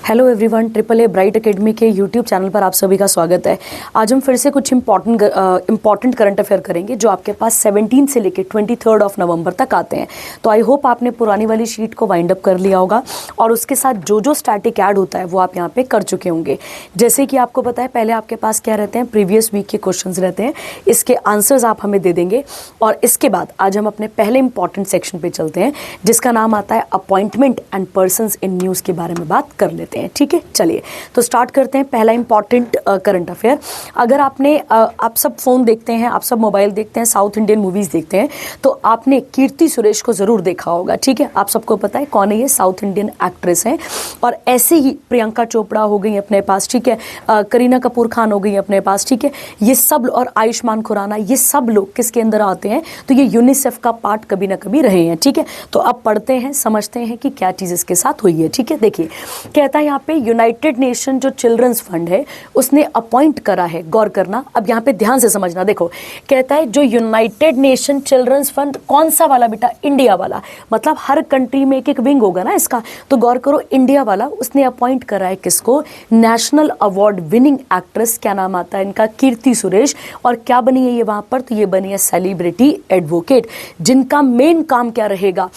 Hello everyone, triple a bright academy के YouTube channel पर आप सभी का स्वागत है। आज हम फिर से कुछ इंपॉर्टेंट करंट अफेयर करेंगे जो आपके पास 17 से लेकर 23 ऑफ नवंबर तक आते हैं। तो आई होप आपने पुरानी वाली शीट को वाइंड अप कर लिया होगा और उसके साथ जो जो स्टैटिक ऐड होता है वो आप यहाँ पे कर चुके होंगे। जैसे कि आपको पता है, पहले आपके पास क्या रहते हैं, प्रीवियस वीक के क्वेश्चंस रहते हैं, इसके आंसर्स आप हमें दे देंगे और इसके बाद आज हम अपने पहले इंपॉर्टेंट सेक्शन पे चलते हैं जिसका नाम आता है appointment and persons in news के बारे में बात कर लेते हैं। ठीक है, चलिए तो स्टार्ट करते हैं। पहला इंपॉर्टेंट करंट अफेयर, अगर आप सब फोन देखते हैं, आप सब मोबाइल देखते हैं, साउथ इंडियन मूवीज देखते हैं, तो आपने कीर्ति सुरेश को जरूर देखा होगा। ठीक है, आप सबको पता है कौन है ये, साउथ इंडियन एक्ट्रेस हैं। और ऐसे ही प्रियंका चोपड़ा हो गई अपने पास, ठीक है, करीना कपूर खान हो गई अपने पास, ठीक है, ये सब, और आयुष्मान खुराना, ये सब लोग किसके अंदर आते हैं, तो ये यूनिसेफ का पार्ट कभी ना कभी रहे हैं। ठीक है, तो अब पढ़ते हैं, समझते हैं कि क्या चीज़ इसके साथ हुई है। ठीक है, देखिए कहता है यहाँ पे यूनाइटेड नेशन जो चिल्ड्रंस फंड है उसने अपॉइंट करा है, गौर करना, अब यहाँ पे ध्यान से समझना। देखो कहता है जो यूनाइटेड नेशन चिल्ड्रंस फंड, कौन सा वाला बेटा, इंडिया वाला, मतलब हर कंट्री में एक एक विंग होगा ना इसका, तो गौर करो इंडिया वाला, उसने अपॉइंट करा है किसको, नेशनल अवार्ड विनिंग एक्ट्रेस, क्या नाम आता है इनका, कीर्ति सुरेश। और क्या बनी है ये वहां पर, तो ये बनी है सेलिब्रिटी एडवोकेट, जिनका मेन काम क्या रहेगा,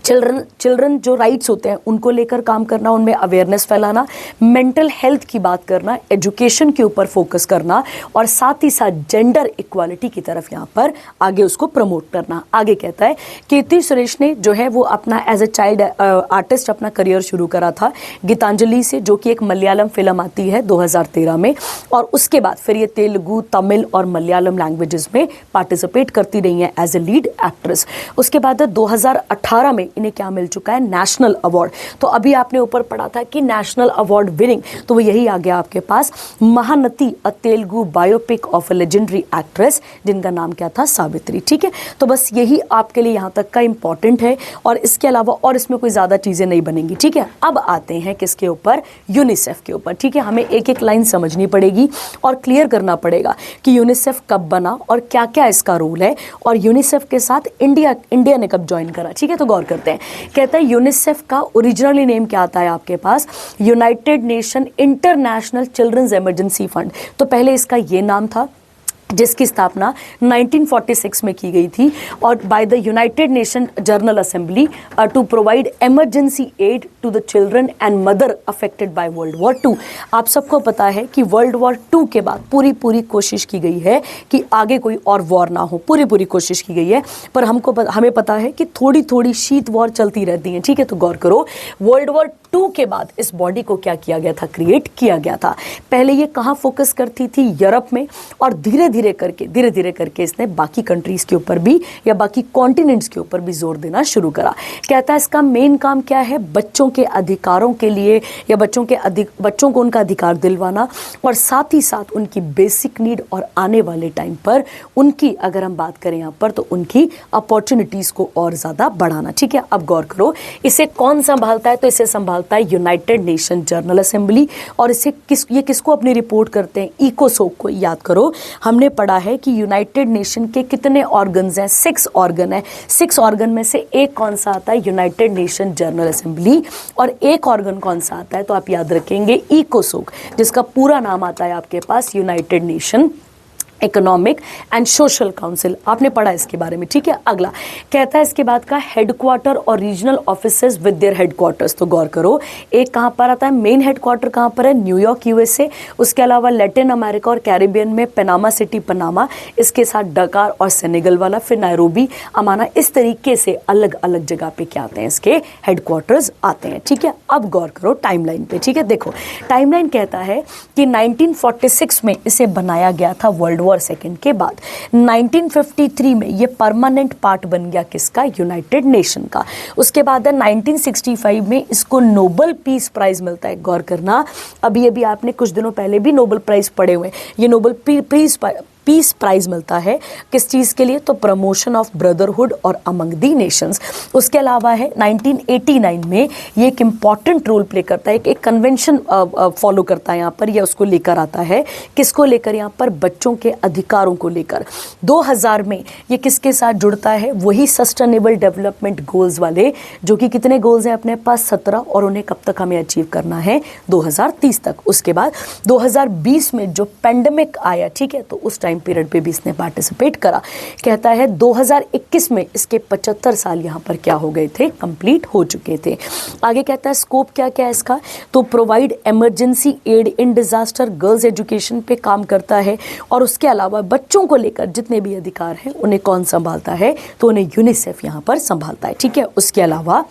चिल्ड्रन जो राइट्स होते हैं उनको लेकर काम करना, उनमें अवेयरनेस फैलाना, मेंटल हेल्थ की बात करना, एजुकेशन के ऊपर फोकस करना और साथ ही साथ जेंडर इक्वालिटी की तरफ यहाँ पर आगे उसको प्रमोट करना। आगे कहता है कीर्ति सुरेश ने जो है वो अपना एज ए चाइल्ड आर्टिस्ट अपना करियर शुरू करा था गीतांजलि से, जो कि एक मलयालम फिल्म आती है 2013 में, और उसके बाद फिर ये तेलुगु, तमिल और मलयालम लैंग्वेजेस में पार्टिसिपेट करती रही हैं एज ए लीड एक्ट्रेस। उसके बाद 2018 में इन्हें क्या मिल चुका है, नेशनल अवार्ड। तो अभी आपने ऊपर पढ़ा था कि नेशनल अवार्ड विनिंग, तो वो यही आ गया आपके पास, Mahanati, a Telugu biopic of a legendary actress, जिनका नाम क्या था, सावित्री। ठीक है, तो बस यही आपके लिए यहाँ तक का इंपॉर्टेंट है और इसके अलावा और इसमें कोई ज्यादा चीजें नहीं बनेंगी। ठीक है, अब आते हैं किसके ऊपर, यूनिसेफ के ऊपर। ठीक है, हमें एक एक लाइन समझनी पड़ेगी और क्लियर करना पड़ेगा कि यूनिसेफ कब बना और क्या क्या इसका रोल है और यूनिसेफ के साथ इंडिया ने कब ज्वाइन करा। ठीक है, तो गौर करते हैं। कहता है यूनिसेफ का ओरिजिनली नेम क्या आता है आपके पास, United Nation International Children's Emergency Fund. तो पहले इसका ये नाम था, जिसकी स्थापना 1946 में की गई थी और by the United Nation General Assembly to provide emergency aid to the children and mother affected by World War 2। आप सबको पता है कि वर्ल्ड वॉर 2 के बाद पूरी कोशिश की गई है कि आगे कोई और वॉर ना हो, पूरी कोशिश की गई है, पर हमें पता है कि थोड़ी शीत वॉर चलती रहती है। ठीक है, तो गौर करो, वर्ल्ड वॉर 2 के बाद इस बॉडी को क्या किया गया था, क्रिएट किया गया था। पहले ये कहाँ फोकस करती थी, यूरोप में, और धीरे धीरे करके इसने बाकी कंट्रीज के ऊपर भी या बाकी कॉन्टिनेंट्स के ऊपर भी जोर देना शुरू करा। कहता है इसका मेन काम क्या है, बच्चों के अधिकारों के लिए या बच्चों को उनका अधिकार दिलवाना और साथ ही साथ उनकी बेसिक नीड और आने वाले टाइम पर उनकी, अगर हम बात करें यहाँ पर, तो उनकी अपॉर्चुनिटीज को और ज्यादा बढ़ाना। ठीक है, अब गौर करो, इसे कौन संभालता है, तो इसे संभालता है यूनाइटेड नेशन जनरल असेंबली। और इसे किसको अपनी रिपोर्ट करते हैं, इकोसोक को। याद करो, हमने पढ़ा है कि यूनाइटेड नेशन के कितने ऑर्गन्स हैं, 6 ऑर्गन है, 6 ऑर्गन में से एक कौन सा आता है, यूनाइटेड नेशन जनरल असेंबली, और एक ऑर्गन कौन सा आता है, तो आप याद रखेंगे इकोसोक, जिसका पूरा नाम आता है आपके पास United Nation Economic and Social Council. आपने पढ़ा इसके बारे में। ठीक है, अगला कहता है इसके बाद का हेडक्वार्टर और regional offices with their headquarters. तो गौर करो, एक कहाँ पर आता है, मेन हेडक्वार्टर कहाँ पर है, न्यूयॉर्क यूएसए। उसके अलावा लैटिन अमेरिका और कैरिबियन में पनामा सिटी पनामा, इसके साथ डकार और सेनेगल वाला, फिर नायरोबी, अमाना, इस तरीके से अलग अलग जगह पे क्या आते हैं, इसके हेडक्वार्टर्स आते हैं। ठीक है, अब गौर करो टाइमलाइन पे। ठीक है, देखो टाइमलाइन कहता है कि 1946 में इसे बनाया गया था वर्ल्ड वॉर सेकेंड के बाद। 1953 में ये परमानेंट पार्ट बन गया किसका, यूनाइटेड नेशन का। उसके बाद 1965 में इसको नोबेल पीस प्राइज मिलता है। गौर करना, अभी आपने कुछ दिनों पहले भी नोबेल प्राइज पढ़े हुए, ये नोबेल पीस प्राइज मिलता है। किस चीज़ के लिए? तो प्रमोशन ऑफ ब्रदरहुड और अमंग दी नेशंस। उसके अलावा है 1989 में ये एक इंपॉर्टेंट रोल प्ले करता है, एक कन्वेंशन फॉलो करता है यहाँ पर, या उसको लेकर आता है। किसको लेकर? यहाँ पर बच्चों के अधिकारों को लेकर। 2000 में ये किसके साथ जुड़ता है? वही सस्टेनेबल डेवलपमेंट गोल्स वाले, जो कि कितने गोल्स हैं अपने पास? 17, और उन्हें कब तक हमें अचीव करना है? 2030 तक। उसके बाद 2020 में जो पेंडेमिक आया, ठीक है, तो उस टाइम पीरियड पे भी इसने पार्टिसिपेट करा। कहता है 2021 में इसके 75 साल यहाँ पर क्या हो गए थे? कंप्लीट हो चुके थे। आगे कहता है स्कोप क्या क्या है इसका? तो provide emergency aid in disaster, girls education पे काम करता है, और उसके अलावा बच्चों को लेकर जितने भी अधिकार हैं उन्हें कौन संभालता है? तो उन्हें यूनिसेफ यहाँ पर संभालता है, ठीक है। उसके अलावा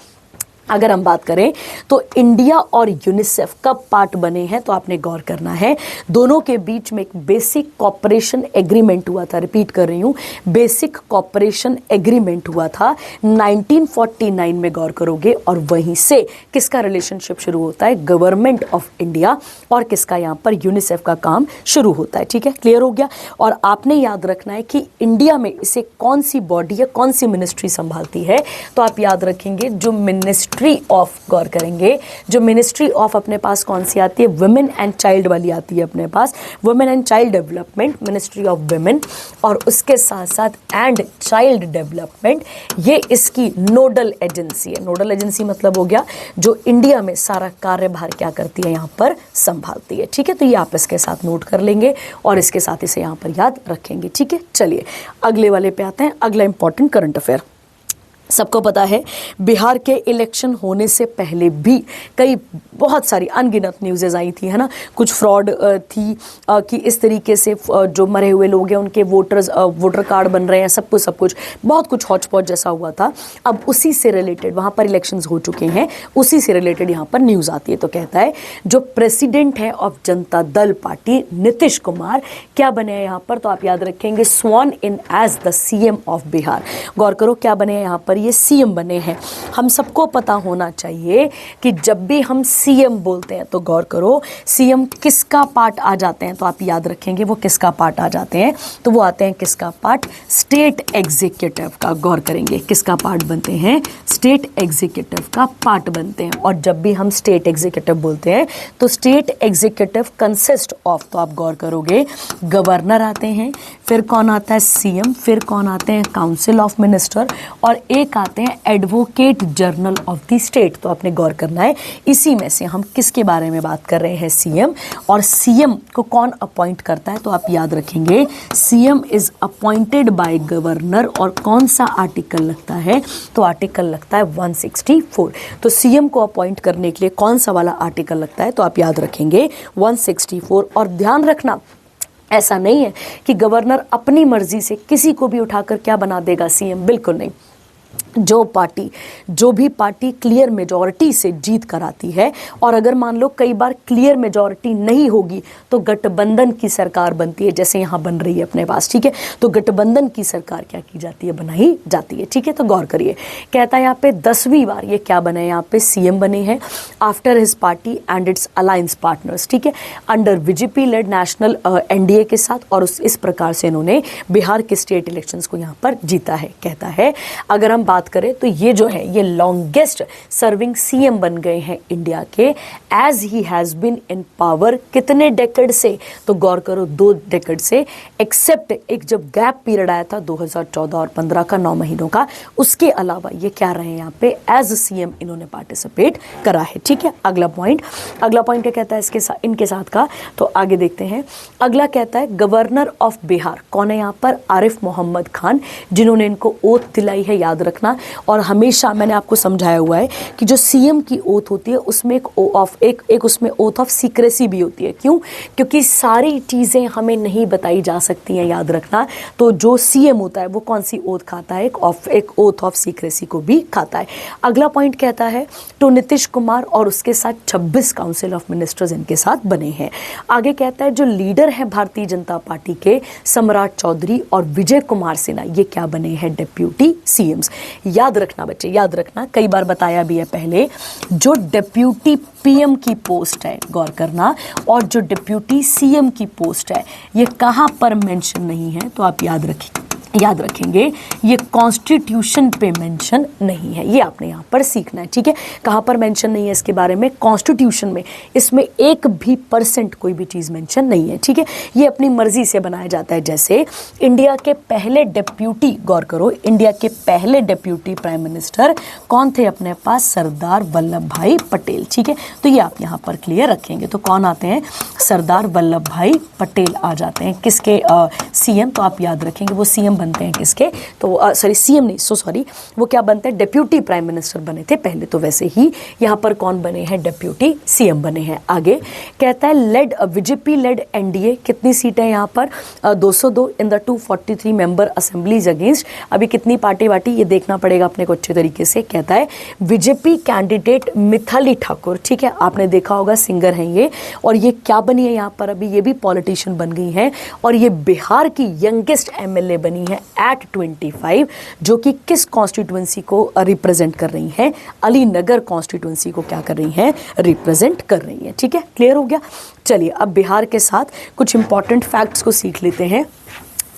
अगर हम बात करें तो इंडिया और यूनिसेफ कब पार्ट बने हैं, तो आपने गौर करना है, दोनों के बीच में एक बेसिक कॉपरेशन एग्रीमेंट हुआ था। रिपीट कर रही हूँ, बेसिक कॉपरेशन एग्रीमेंट हुआ था 1949 में, गौर करोगे। और वहीं से किसका रिलेशनशिप शुरू होता है? गवर्नमेंट ऑफ इंडिया और किसका? यहाँ पर यूनिसेफ का काम शुरू होता है, ठीक है। क्लियर हो गया। और आपने याद रखना है कि इंडिया में इसे कौन सी बॉडी या कौन सी मिनिस्ट्री संभालती है, तो आप याद रखेंगे जो मिनिस्ट्री ऑफ, गौर करेंगे, जो मिनिस्ट्री ऑफ अपने पास कौन सी आती है? वुमेन एंड चाइल्ड वाली आती है अपने पास, Women and Child Development, Ministry of Women. और उसके साथ साथ एंड चाइल्ड डेवलपमेंट, ये इसकी नोडल एजेंसी है। नोडल एजेंसी मतलब हो गया जो इंडिया में सारा कार्यभार क्या करती है? यहाँ पर संभालती है, ठीक है। तो ये आप इसके साथ नोट कर लेंगे और इसके साथ इसे यहाँ पर याद रखेंगे, ठीक है। चलिए अगले वाले पे आते हैं। अगला इंपॉर्टेंट करंट अफेयर। सबको पता है बिहार के इलेक्शन होने से पहले भी कई बहुत सारी अनगिनत न्यूज़ेज आई थी, है ना। कुछ फ्रॉड थी कि इस तरीके से जो मरे हुए लोग हैं उनके वोटर कार्ड बन रहे हैं, सब कुछ बहुत कुछ हौच पौच जैसा हुआ था। अब उसी से रिलेटेड वहाँ पर इलेक्शंस हो चुके हैं, उसी से रिलेटेड यहाँ पर न्यूज़ आती है। तो कहता है जो प्रेसिडेंट है ऑफ जनता दल पार्टी नीतीश कुमार क्या बने हैं यहाँ पर? तो आप याद रखेंगे sworn in as the CM of Bihar. गौर करो क्या बने हैं यहाँ पर? ये सीएम बने हैं। हम सबको पता होना चाहिए कि जब भी हम सीएम बोलते हैं तो गौर करो सीएम किसका पार्ट आ जाते हैं, तो आप याद रखेंगे वो किसका पार्ट आ जाते हैं? तो वो आते हैं किसका पार्ट? स्टेट एग्जीक्यूटिव का। गौर करेंगे किसका पार्ट बनते हैं? स्टेट एग्जीक्यूटिव का पार्ट बनते हैं। और जब भी हम स्टेट एग्जीक्यूटिव बोलते हैं तो स्टेट एग्जीक्यूटिव कंसिस्ट ऑफ, तो आप गौर करोगे गवर्नर आते हैं, फिर कौन आता है? सीएम, फिर कौन आते हैं? काउंसिल ऑफ मिनिस्टर, और एक आते हैं advocate general of the state. तो आपने गौर करना है इसी में से हम किसके बारे में बात कर रहे हैं? सीएम। और सीएम को कौन अपॉइंट करता है? तो आप याद रखेंगे CM is appointed by governor. और कौन सा आर्टिकल लगता है? तो आर्टिकल लगता है 164। तो सीएम को अपॉइंट करने के लिए कौन सा वाला आर्टिकल लगता है? तो आप याद रखेंगे 164। और ध्यान रखना ऐसा नहीं है कि गवर्नर अपनी मर्जी से किसी को भी उठाकर क्या बना देगा सीएम, बिल्कुल नहीं। जो भी पार्टी क्लियर मेजॉरिटी से जीत कर आती है, और अगर मान लो कई बार क्लियर मेजॉरिटी नहीं होगी तो गठबंधन की सरकार बनती है, जैसे यहाँ बन रही है अपने पास, ठीक है। तो गठबंधन की सरकार क्या की जाती है? बनाई जाती है, ठीक है। तो गौर करिए, कहता है यहाँ पे 10वीं बार ये क्या बने? यहाँ पे सीएम बने हैं after his party and it's alliance partners, ठीक है, under BJP lead national NDA के साथ। और इस प्रकार से इन्होंने बिहार के स्टेट इलेक्शंस को यहाँ पर जीता है। कहता है अगर हम बात करें तो ये जो है ये लॉन्गेस्ट सर्विंग सीएम बन गए हैं इंडिया के, as he has been in power. कितने डेकेड से? तो गौर करो 2 डेकेड से, एक्सेप्ट एक जब गैप पीरियड आया था 2014 और 15 का, 9 महीनों का। उसके अलावा ये क्या रहे हैं यहाँ पे? एज सीएम इन्होंने पार्टिसिपेट करा है, ठीक है। अगला पॉइंट क्या कहता है इनके साथ का? तो आगे देखते हैं। अगला कहता है गवर्नर ऑफ बिहार कौन है यहाँ पर? आरिफ मोहम्मद खान, जिन्होंने इनको ओथ दिलाई है, याद रखना। और हमेशा मैंने आपको समझाया हुआ है कि जो सीएम की ओथ होती है उसमें एक उसमें ओथ ऑफ सीक्रेसी भी होती है। क्यों? क्योंकि सारी चीज़ें हमें नहीं बताई जा सकती हैं, याद रखना। तो जो सीएम होता है वो कौन सी ओथ खाता है? एक ओथ ऑफ सीक्रेसी को भी खाता है। अगला पॉइंट कहता है तो नीतीश कुमार और उसके साथ 26 काउंसिल ऑफ मिनिस्टर्स इनके साथ बने हैं। आगे कहता है जो लीडर है भारतीय जनता पार्टी के सम्राट चौधरी और विजय कुमार सिन्हा, ये क्या बने हैं? Deputy CM's. याद रखना बच्चे, याद रखना, कई बार बताया भी है पहले, जो डिप्यूटी पीएम की पोस्ट है, गौर करना, और जो डिप्यूटी सीएम की पोस्ट है, ये कहाँ पर मेंशन नहीं है, तो आप याद रखेंगे ये कॉन्स्टिट्यूशन पे मेंशन नहीं है। ये आपने यहाँ पर सीखना है, ठीक है। कहाँ पर मेंशन नहीं है इसके बारे में, कॉन्स्टिट्यूशन में, इसमें 1% कोई भी चीज़ मेंशन नहीं है, ठीक है। ये अपनी मर्जी से बनाया जाता है। जैसे इंडिया के पहले डिप्यूटी, गौर करो, इंडिया के पहले डिप्यूटी प्राइम मिनिस्टर कौन थे अपने पास, सरदार वल्लभ भाई पटेल, ठीक है। तो ये आप यहाँ पर क्लियर रखेंगे। तो कौन आते हैं, सरदार वल्लभ भाई पटेल आ जाते हैं किसके, सीएम। तो आप याद रखेंगे वो सीएम बनते हैं किसके, तो सॉरी सीएम नहीं, सॉरी, वो क्या बनते हैं, डिप्यूटी प्राइम मिनिस्टर बने थे पहले। तो वैसे ही यहाँ पर कौन बने हैं, डिप्यूटी सीएम बने हैं। आगे कहता है लेड बीजेपी लेड एनडीए, कितनी सीटें यहाँ पर, 202 in the 243 member assemblies against. अभी कितनी पार्टी वाटी ये देखना पड़ेगा अपने को अच्छे तरीके से। कहता है बीजेपी कैंडिडेट मिथाली ठाकुर, ठीक है, आपने देखा होगा सिंगर हैं ये, और ये क्या बनी है यहाँ पर, अभी ये भी पॉलिटिशियन बन गई हैं, और ये बिहार की यंगेस्ट एमएलए बनी है एट 25, जो कि किस कॉन्स्टिट्यूएंसी को रिप्रेजेंट कर रही है, अलीनगर कॉन्स्टिट्यूएंसी को क्या कर रही है, रिप्रेजेंट कर रही है, ठीक है। क्लियर हो गया। चलिए अब बिहार के साथ कुछ इंपॉर्टेंट फैक्ट्स को सीख लेते हैं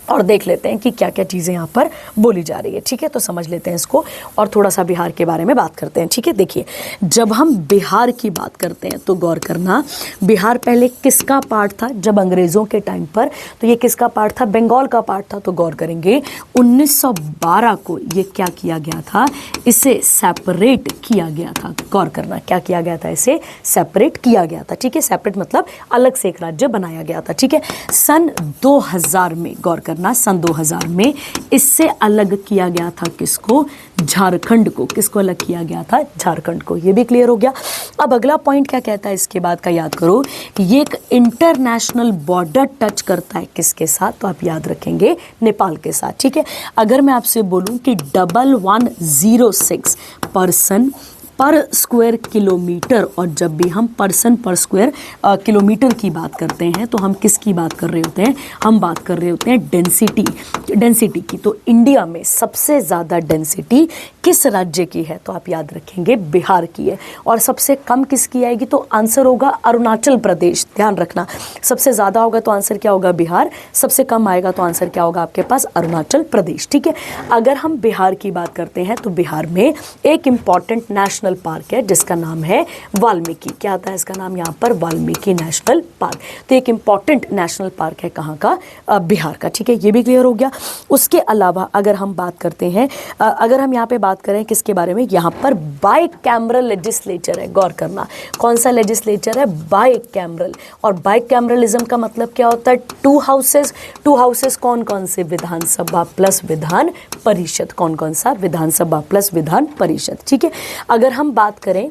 और देख लेते हैं कि क्या क्या चीज़ें यहाँ पर बोली जा रही है, ठीक है। तो समझ लेते हैं इसको और थोड़ा सा बिहार के बारे में बात करते हैं, ठीक है। देखिए जब हम बिहार की बात करते हैं तो गौर करना, बिहार पहले किसका पार्ट था, जब अंग्रेज़ों के टाइम पर, तो ये किसका पार्ट था, बंगाल का पार्ट था। तो गौर करेंगे 1912 को ये क्या किया गया था, इसे सेपरेट किया गया था। गौर करना, क्या किया गया था, इसे सेपरेट किया गया था, ठीक है। सेपरेट मतलब अलग से एक राज्य बनाया गया था, ठीक है। सन 2000 में, गौर करना, सन 2000 में इससे अलग किया गया था किसको, झारखंड को। किसको अलग किया गया था, झारखंड को। ये भी क्लियर हो गया। अब अगला पॉइंट क्या कहता है इसके बाद का, याद करो, ये एक इंटरनेशनल बॉर्डर टच करता है किसके साथ, तो आप याद रखेंगे नेपाल के साथ, ठीक है। अगर मैं आपसे बोलूं कि 1106 पर्सन पर स्क्वायर किलोमीटर, और जब भी हम पर्सन पर स्क्वायर किलोमीटर की बात करते हैं तो हम किसकी बात कर रहे होते हैं, हम बात कर रहे होते हैं डेंसिटी की। तो इंडिया में सबसे ज़्यादा डेंसिटी किस राज्य की है, तो आप याद रखेंगे बिहार की है। और सबसे कम किसकी आएगी, तो आंसर होगा अरुणाचल प्रदेश। ध्यान रखना, सबसे ज़्यादा होगा तो आंसर क्या होगा, बिहार, सबसे कम आएगा तो आंसर क्या होगा आपके पास, अरुणाचल प्रदेश, ठीक है। अगर हम बिहार की बात करते हैं तो बिहार में एक इंपॉर्टेंट नेशनल पार्क है जिसका नाम है वाल्मीकि। क्या आता है इसका नाम यहाँ पर, वाल्मीकि नेशनल पार्क। तो एक इंपॉर्टेंट नेशनल पार्क है कहाँ का, बिहार का, ठीक है। ये भी क्लियर हो गया। उसके अलावा अगर हम बात करते हैं, अगर हम यहाँ पे बात करें किसके बारे में, यहाँ पर बाई कैमरल लेजिस्लेचर है। गौर करना, कौन सा लेजिस्लेचर है, बाई कैमरल। और बाई कैमरलिज्म का मतलब क्या होता है, टू हाउसेस कौन कौन से, विधानसभा प्लस विधान परिषद। कौन कौन सा, विधानसभा प्लस विधान परिषद, ठीक है। अगर हम बात करें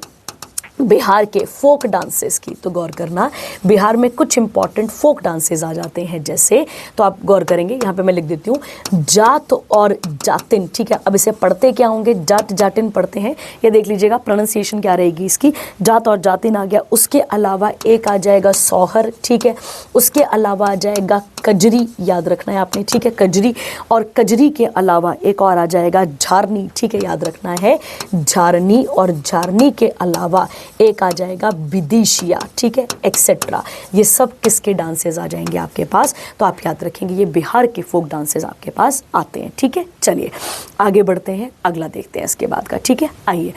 बिहार के फोक डांसेस की, तो गौर करना, बिहार में कुछ इंपॉर्टेंट फोक डांसेस आ जाते हैं, जैसे, तो आप गौर करेंगे, यहाँ पे मैं लिख देती हूँ, जाट और जातिन, ठीक है। अब इसे पढ़ते क्या होंगे, जाट जाटिन पढ़ते हैं, ये देख लीजिएगा प्रोनाउंसिएशन क्या रहेगी इसकी, जाट और जातिन आ गया। उसके अलावा एक आ जाएगा सोहर, ठीक है। उसके अलावा आ जाएगा कजरी, याद रखना है आपने, ठीक है, कजरी। और कजरी के अलावा एक और आ जाएगा झारनी, ठीक है, याद रखना है झारनी। और झारनी के अलावा एक आ जाएगा विदिशिया, ठीक है, एक्सेट्रा। ये सब किसके डांसेस आ जाएंगे आपके पास, तो आप याद रखेंगे ये बिहार के फोक डांसेस आपके पास आते हैं, ठीक है। चलिए आगे बढ़ते हैं, अगला देखते हैं इसके बाद का, ठीक है। आइए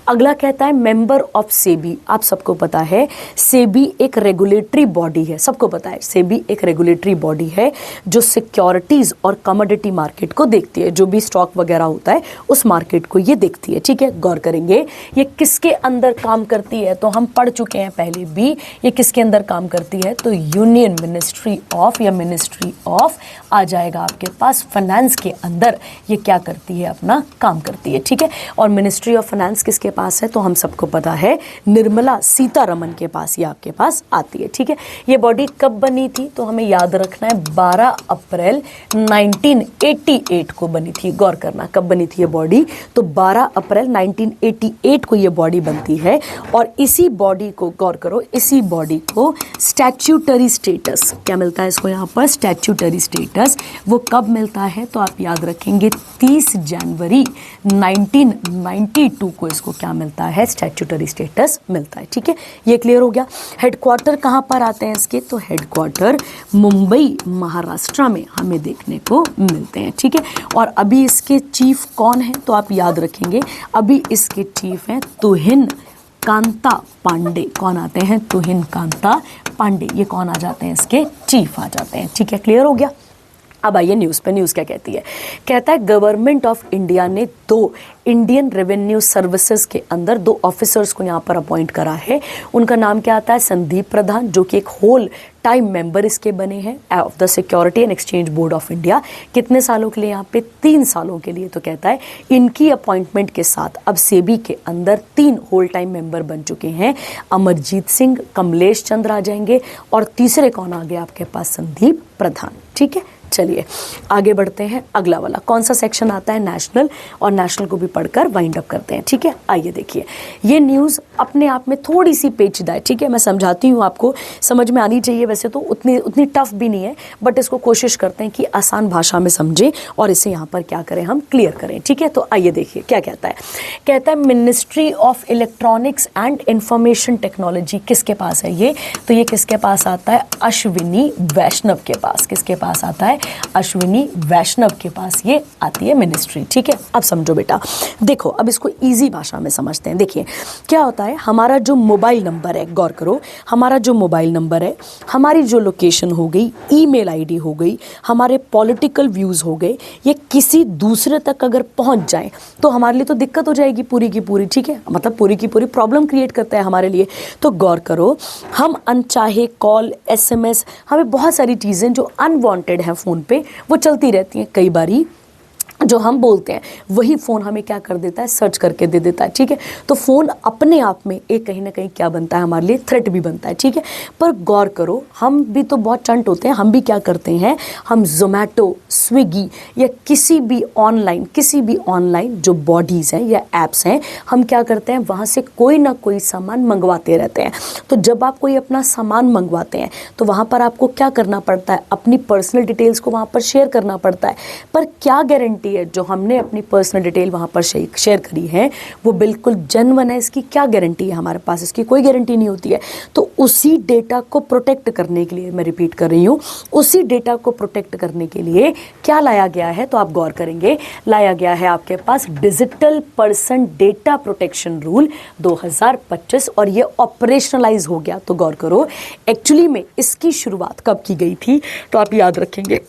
अगला कहता है मेंबर ऑफ सेबी। आप सबको पता है सेबी एक रेगुलेटरी बॉडी है, सबको पता है सेबी एक रेगुलेटरी बॉडी है जो सिक्योरिटीज और कमोडिटी मार्केट को देखती है, जो भी स्टॉक वगैरह होता है उस मार्केट को ये देखती है, ठीक है। गौर करेंगे ये किसके अंदर काम करती है, तो हम पढ़ चुके हैं पहले भी, ये किसके अंदर काम करती है, तो यूनियन मिनिस्ट्री ऑफ या मिनिस्ट्री ऑफ आ जाएगा आपके पास, फाइनेंस के अंदर ये क्या करती है, अपना काम करती है, ठीक है। और मिनिस्ट्री ऑफ फाइनेंस किसके पास है, तो हम सबको पता है निर्मला सीतारमन के पास ये आपके पास आती है, ठीक है। ये बॉडी कब बनी थी, तो हमें याद रखना रखना है 12 अप्रैल 1988 को बनी थी। गौर करना कब बनी थी ये बॉडी, तो 12 अप्रैल 1988 को ये बॉडी बनती है। और इसी बॉडी को, गौर करो, इसी बॉडी को स्टैट्यूटरी स्टेटस क्या मिलता है इसको यहाँ पर, स्टैट्यूटरी स्टेटस वो कब मिलता है, तो आप याद रखेंगे 30 जनवरी 1992 को इसको क्या मिलता है, स्टैट्यूटरी स्टेटस मिलता है। ठीक है, ये क्लियर हो गया। हेडक्वार्टर कहाँ पर आते हैं इसके, तो हेडक्वार्टर मुंबई महाराष्ट्र में हमें देखने को मिलते हैं। ठीक है, और अभी इसके चीफ कौन है, तो आप याद रखेंगे अभी इसके चीफ हैं तुहिन कांता पांडे। कौन आते हैं, तुहिन कांता पांडे, ये कौन आ जाते हैं, इसके चीफ आ जाते हैं। ठीक है, क्लियर हो गया। अब आइए न्यूज़ पे, न्यूज़ क्या कहती है, कहता है गवर्नमेंट ऑफ इंडिया ने 2 इंडियन रेवेन्यू सर्विसेज के अंदर 2 ऑफिसर्स को यहाँ पर अपॉइंट करा है। उनका नाम क्या आता है, संदीप प्रधान, जो कि एक होल टाइम मेंबर इसके बने हैं of the security and exchange board of India. कितने सालों के लिए, यहाँ पे 3 सालों के लिए। तो कहता है इनकी अपॉइंटमेंट के साथ अब सेबी के अंदर 3 होल टाइम मेंबर बन चुके हैं। अमरजीत सिंह, कमलेश चंद्र आ जाएंगे, और तीसरे कौन आ गए आपके पास, संदीप प्रधान। ठीक है, चलिए आगे बढ़ते हैं। अगला वाला कौन सा सेक्शन आता है, नेशनल, और नेशनल को भी पढ़कर वाइंड अप करते हैं। ठीक है, आइए देखिए, ये न्यूज़ अपने आप में थोड़ी सी पेचीदा है। ठीक है, मैं समझाती हूँ, आपको समझ में आनी चाहिए। वैसे तो उतनी टफ भी नहीं है, बट इसको कोशिश करते हैं कि आसान भाषा में समझें और इसे यहाँ पर क्या करें, हम क्लियर करें। ठीक है, तो आइए देखिए क्या कहता है। कहता है ministry of electronics and information technology किसके पास है ये, तो ये किसके पास आता है, अश्विनी वैष्णव के पास। किसके पास आता है, अश्विनी वैष्णव के पास ये आती है मिनिस्ट्री। ठीक है, अब समझो बेटा, देखो अब इसको इजी भाषा में समझते हैं। देखिए क्या होता है, हमारा जो मोबाइल नंबर है, गौर करो, हमारा जो मोबाइल नंबर है, हमारी जो लोकेशन हो गई, ईमेल आईडी हो गई, हमारे पॉलिटिकल व्यूज़ हो गए, ये किसी दूसरे तक अगर पहुंच जाए तो हमारे लिए तो दिक्कत हो जाएगी पूरी की पूरी। ठीक है, मतलब पूरी की पूरी प्रॉब्लम क्रिएट करता है हमारे लिए। तो गौर करो, हम अनचाहे कॉल, SMS, हमें बहुत सारी चीज़ें जो अनवांटेड हैं फ़ोन पे वो चलती रहती हैं। कई बारी जो हम बोलते हैं वही फ़ोन हमें क्या कर देता है, सर्च करके दे देता है। ठीक है, तो फ़ोन अपने आप में एक कहीं ना कहीं क्या बनता है, हमारे लिए थ्रेट भी बनता है। ठीक है, पर गौर करो, हम भी तो बहुत चंट होते हैं। हम भी क्या करते हैं, हम जोमेटो, स्विगी या किसी भी ऑनलाइन जो बॉडीज़ हैं या ऐप्स हैं, हम क्या करते हैं, वहाँ से कोई ना कोई सामान मंगवाते रहते हैं। तो जब आप कोई अपना सामान मंगवाते हैं तो वहाँ पर आपको क्या करना पड़ता है, अपनी पर्सनल डिटेल्स को वहाँ पर शेयर करना पड़ता है। पर क्या गारंटी है, जो हमने अपनी पर्सनल डिटेल वहाँ पर शेयर करी है वो बिल्कुल जेन्युइन है, इसकी क्या गारंटी है हमारे पास, इसकी कोई गारंटी नहीं होती है। तो उसी डेटा को प्रोटेक्ट करने के लिए, मैं रिपीट कर रही हूँ, उसी डेटा को प्रोटेक्ट करने के लिए क्या लाया गया है, तो आप गौर करेंगे, लाया गया है आपके पास Digital Person Data Protection Rule 2025, और ये ऑपरेशनलाइज हो गया। तो गौर करो, एक्चुअली में इसकी शुरुआत कब की गई थी, तो आप याद रखेंगे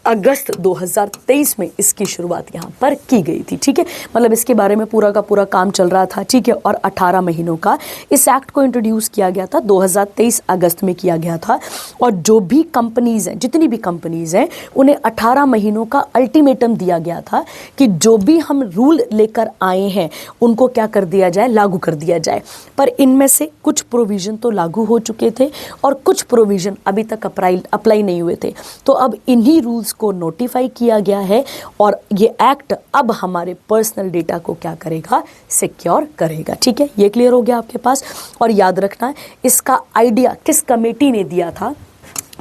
अगस्त 2023 में इसकी शुरुआत यहाँ पर की गई थी। ठीक है, मतलब इसके बारे में पूरा का पूरा काम चल रहा था। ठीक है, और 18 महीनों का इस एक्ट को इंट्रोड्यूस किया गया था, 2023 अगस्त में किया गया था। और जो भी कंपनीज़ हैं, जितनी भी कंपनीज़ हैं, उन्हें 18 महीनों का अल्टीमेटम दिया गया था कि जो भी हम रूल लेकर आए हैं उनको क्या कर दिया जाए, लागू कर दिया जाए। पर इनमें से कुछ प्रोविज़न तो लागू हो चुके थे और कुछ प्रोविज़न अभी तक अप्लाई नहीं हुए थे। तो अब इन्हीं रूल्स को नोटिफाई किया गया है, और ये एक्ट अब हमारे पर्सनल डेटा को क्या करेगा, सिक्योर करेगा। ठीक है, ये क्लियर हो गया आपके पास। और याद रखना, इसका आइडिया किस कमेटी ने दिया था,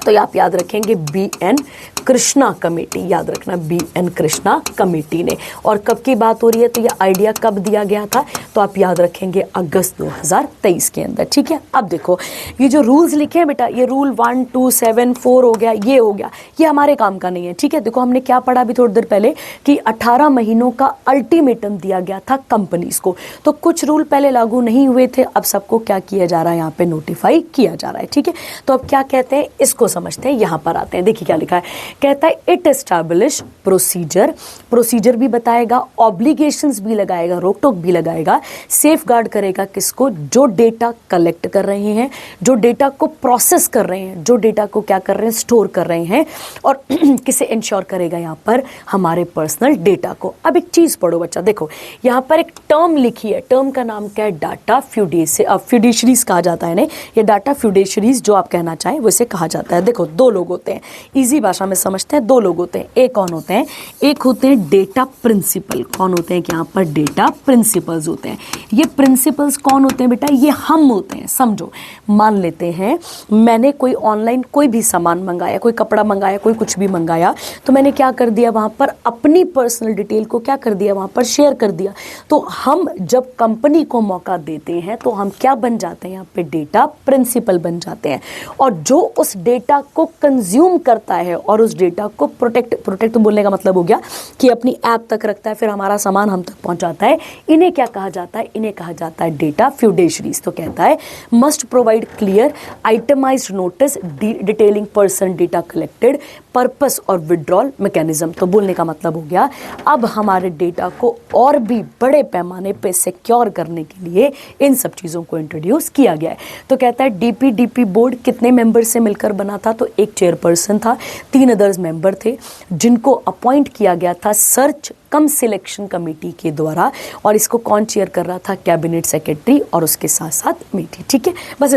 तो आप याद रखेंगे BN कृष्णा कमेटी, याद रखना BN कृष्णा कमेटी ने। और कब की बात हो रही है, तो ये आइडिया कब दिया गया था, तो आप याद रखेंगे अगस्त 2023 के अंदर। ठीक है, अब देखो ये जो रूल्स लिखे हैं बेटा, ये रूल 1, 2, 7, 4 हो गया, ये हो गया, ये हमारे काम का नहीं है। ठीक है, देखो हमने क्या पढ़ा अभी थोड़ी देर पहले कि 18 महीनों का अल्टीमेटम दिया गया था कंपनीज को। तो कुछ रूल पहले लागू नहीं हुए थे, अब सबको क्या किया जा रहा है, यहाँ पे नोटिफाई किया जा रहा है। ठीक है, तो अब क्या कहते हैं, इसको समझते हैं, यहाँ पर आते हैं। देखिए क्या लिखा है, कहता है इट एस्टैब्लिश प्रोसीजर, प्रोसीजर भी बताएगा, ऑब्लिगेशंस भी लगाएगा, रोक टोक भी लगाएगा, सेफ गार्ड करेगा किसको, जो डेटा कलेक्ट कर रहे हैं, जो डेटा को प्रोसेस कर रहे हैं, जो डेटा को क्या कर रहे हैं, स्टोर कर रहे हैं, और किसे इंश्योर करेगा यहाँ पर, हमारे पर्सनल डेटा को। अब एक चीज पढ़ो बच्चा, देखो यहाँ पर एक टर्म लिखी है, टर्म का नाम क्या है, डाटा फ्यूडिशरीज कहा जाता है ना, ये डाटा फ्यूडिशरीज जो आप कहना चाहें वैसे कहा जाता है। देखो दो लोग होते हैं, इजी भाषा में समझते हैं, दो लोग होते हैं, एक कौन होते हैं, एक होते हैं डेटा प्रिंसिपल, कौन होते हैं कि यहाँ पर डेटा प्रिंसिपल्स होते हैं। ये प्रिंसिपल्स कौन होते हैं बेटा, ये हम होते हैं। समझो, मान लेते हैं मैंने कोई ऑनलाइन कोई भी सामान मंगाया, कोई कपड़ा मंगाया, कोई कुछ भी मंगाया, तो मैंने क्या कर दिया वहाँ पर, अपनी पर्सनल डिटेल को क्या कर दिया वहाँ पर, शेयर कर दिया। तो हम जब कंपनी को मौका देते हैं तो हम क्या बन जाते हैं, यहाँ पे डेटा प्रिंसिपल बन जाते हैं। और जो उस डेटा को कंज्यूम करता है और उस डेटा को प्रोटेक्ट बोलने का मतलब हो गया कि अपनी ऐप तक रखता है, फिर हमारा सामान हम तक पहुंचाता है, इन्हें क्या कहा जाता है, इन्हें कहा जाता है डेटा फ्यूडिशरीज। तो कहता है must provide clear itemised notice detailing person data collected, purpose और विड्रॉल मैकेनिज्म। तो बोलने का मतलब हो गया अब हमारे डेटा को और भी बड़े पैमाने पे सिक्योर करने के लिए इन सब चीज़ों को इंट्रोड्यूस किया गया है। तो कहता है डीपीडीपी बोर्ड कितने मेंबर से मिलकर बना था, तो एक चेयरपर्सन था, 3 अदर्स मेंबर थे जिनको अपॉइंट किया गया था सर्च कम सिलेक्शन कमेटी के द्वारा, और इसको कौन चेयर कर रहा था, कैबिनेट सेक्रेटरी और उसके साथ साथ मीठी। ठीक है, बस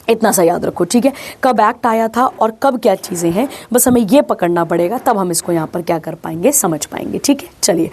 इतना सा याद रखो। ठीक है, कब एक्ट आया था और कब क्या चीज़ें हैं, बस हमें ये पकड़ना पड़ेगा, तब हम इसको यहाँ पर क्या कर पाएंगे, समझ पाएंगे। ठीक है, चलिए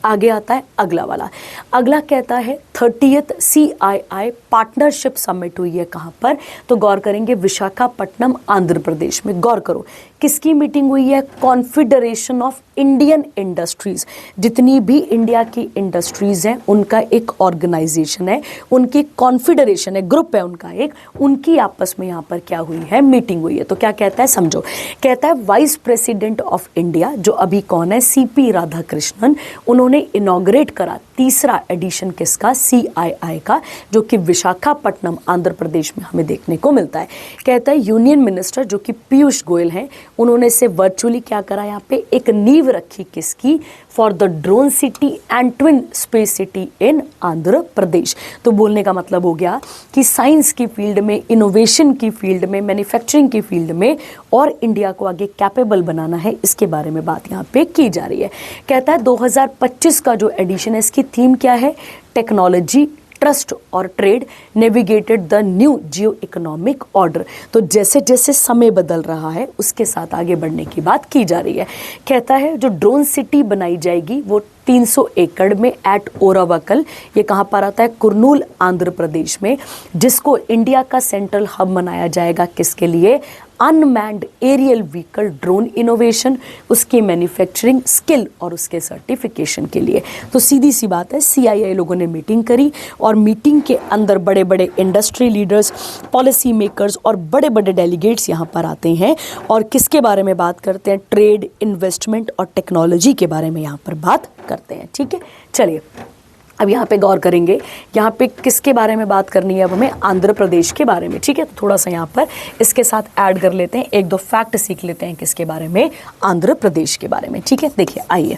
आगे आता है अगला वाला। अगला कहता है 30th CII पार्टनरशिप समिट हुई है कहाँ पर, तो गौर करेंगे विशाखापट्टनम आंध्र प्रदेश में। गौर करो किसकी मीटिंग हुई है, कॉन्फेडरेशन ऑफ इंडियन इंडस्ट्रीज, जितनी भी इंडिया की इंडस्ट्रीज हैं उनका एक ऑर्गेनाइजेशन है, उनकी कॉन्फेडरेशन है, ग्रुप है उनका एक, उनकी आपस में यहाँ पर क्या हुई है, मीटिंग हुई है। तो क्या कहता है समझो, कहता है वाइस प्रेसिडेंट ऑफ इंडिया जो अभी कौन है, CP राधाकृष्णन, उन्होंने इनॉग्रेट करा 3रा एडिशन किसका, CII का, जो कि विशाखापट्टनम आंध्र प्रदेश में हमें देखने को मिलता है। कहता है यूनियन मिनिस्टर जो कि पीयूष गोयल हैं, उन्होंने से वर्चुअली क्या करा, यहाँ पे एक नींव रखी किसकी, for the drone city and twin space city in Andhra Pradesh. तो बोलने का मतलब हो गया कि साइंस की फील्ड में, इनोवेशन की फील्ड में, मैन्युफैक्चरिंग की फील्ड में और इंडिया को आगे कैपेबल बनाना है, इसके बारे में बात यहाँ पे की जा रही है। कहता है 2025 का जो एडिशन है इसकी थीम क्या है, टेक्नोलॉजी, ट्रस्ट और trade navigated the new Jio economic order. तो जैसे जैसे समय बदल रहा है उसके साथ आगे बढ़ने की बात की जा रही है। कहता है जो ड्रोन सिटी बनाई जाएगी वो 300 एकड़ में एट ओरावकल, ये कहाँ पर आता है, कुर्नूल आंध्र प्रदेश में, जिसको इंडिया का सेंट्रल हब बनाया जाएगा किसके लिए, unmanned aerial vehicle drone innovation, उसके मैन्युफैक्चरिंग स्किल और उसके सर्टिफिकेशन के लिए। तो सीधी सी बात है, CII लोगों ने मीटिंग करी और मीटिंग के अंदर बड़े बड़े इंडस्ट्री लीडर्स, पॉलिसी मेकर्स और बड़े बड़े डेलीगेट्स यहाँ पर आते हैं और किसके बारे में बात करते हैं, ट्रेड, इन्वेस्टमेंट और टेक्नोलॉजी के बारे में यहाँ पर बात करते हैं। ठीक है, चलिए अब यहाँ पे गौर करेंगे, यहाँ पे किसके बारे में बात करनी है अब हमें, आंध्र प्रदेश के बारे में। ठीक है, तो थोड़ा सा यहाँ पर इसके साथ ऐड कर लेते हैं, 1-2 फैक्ट सीख लेते हैं किसके बारे में, आंध्र प्रदेश के बारे में। ठीक है, देखिए आइए,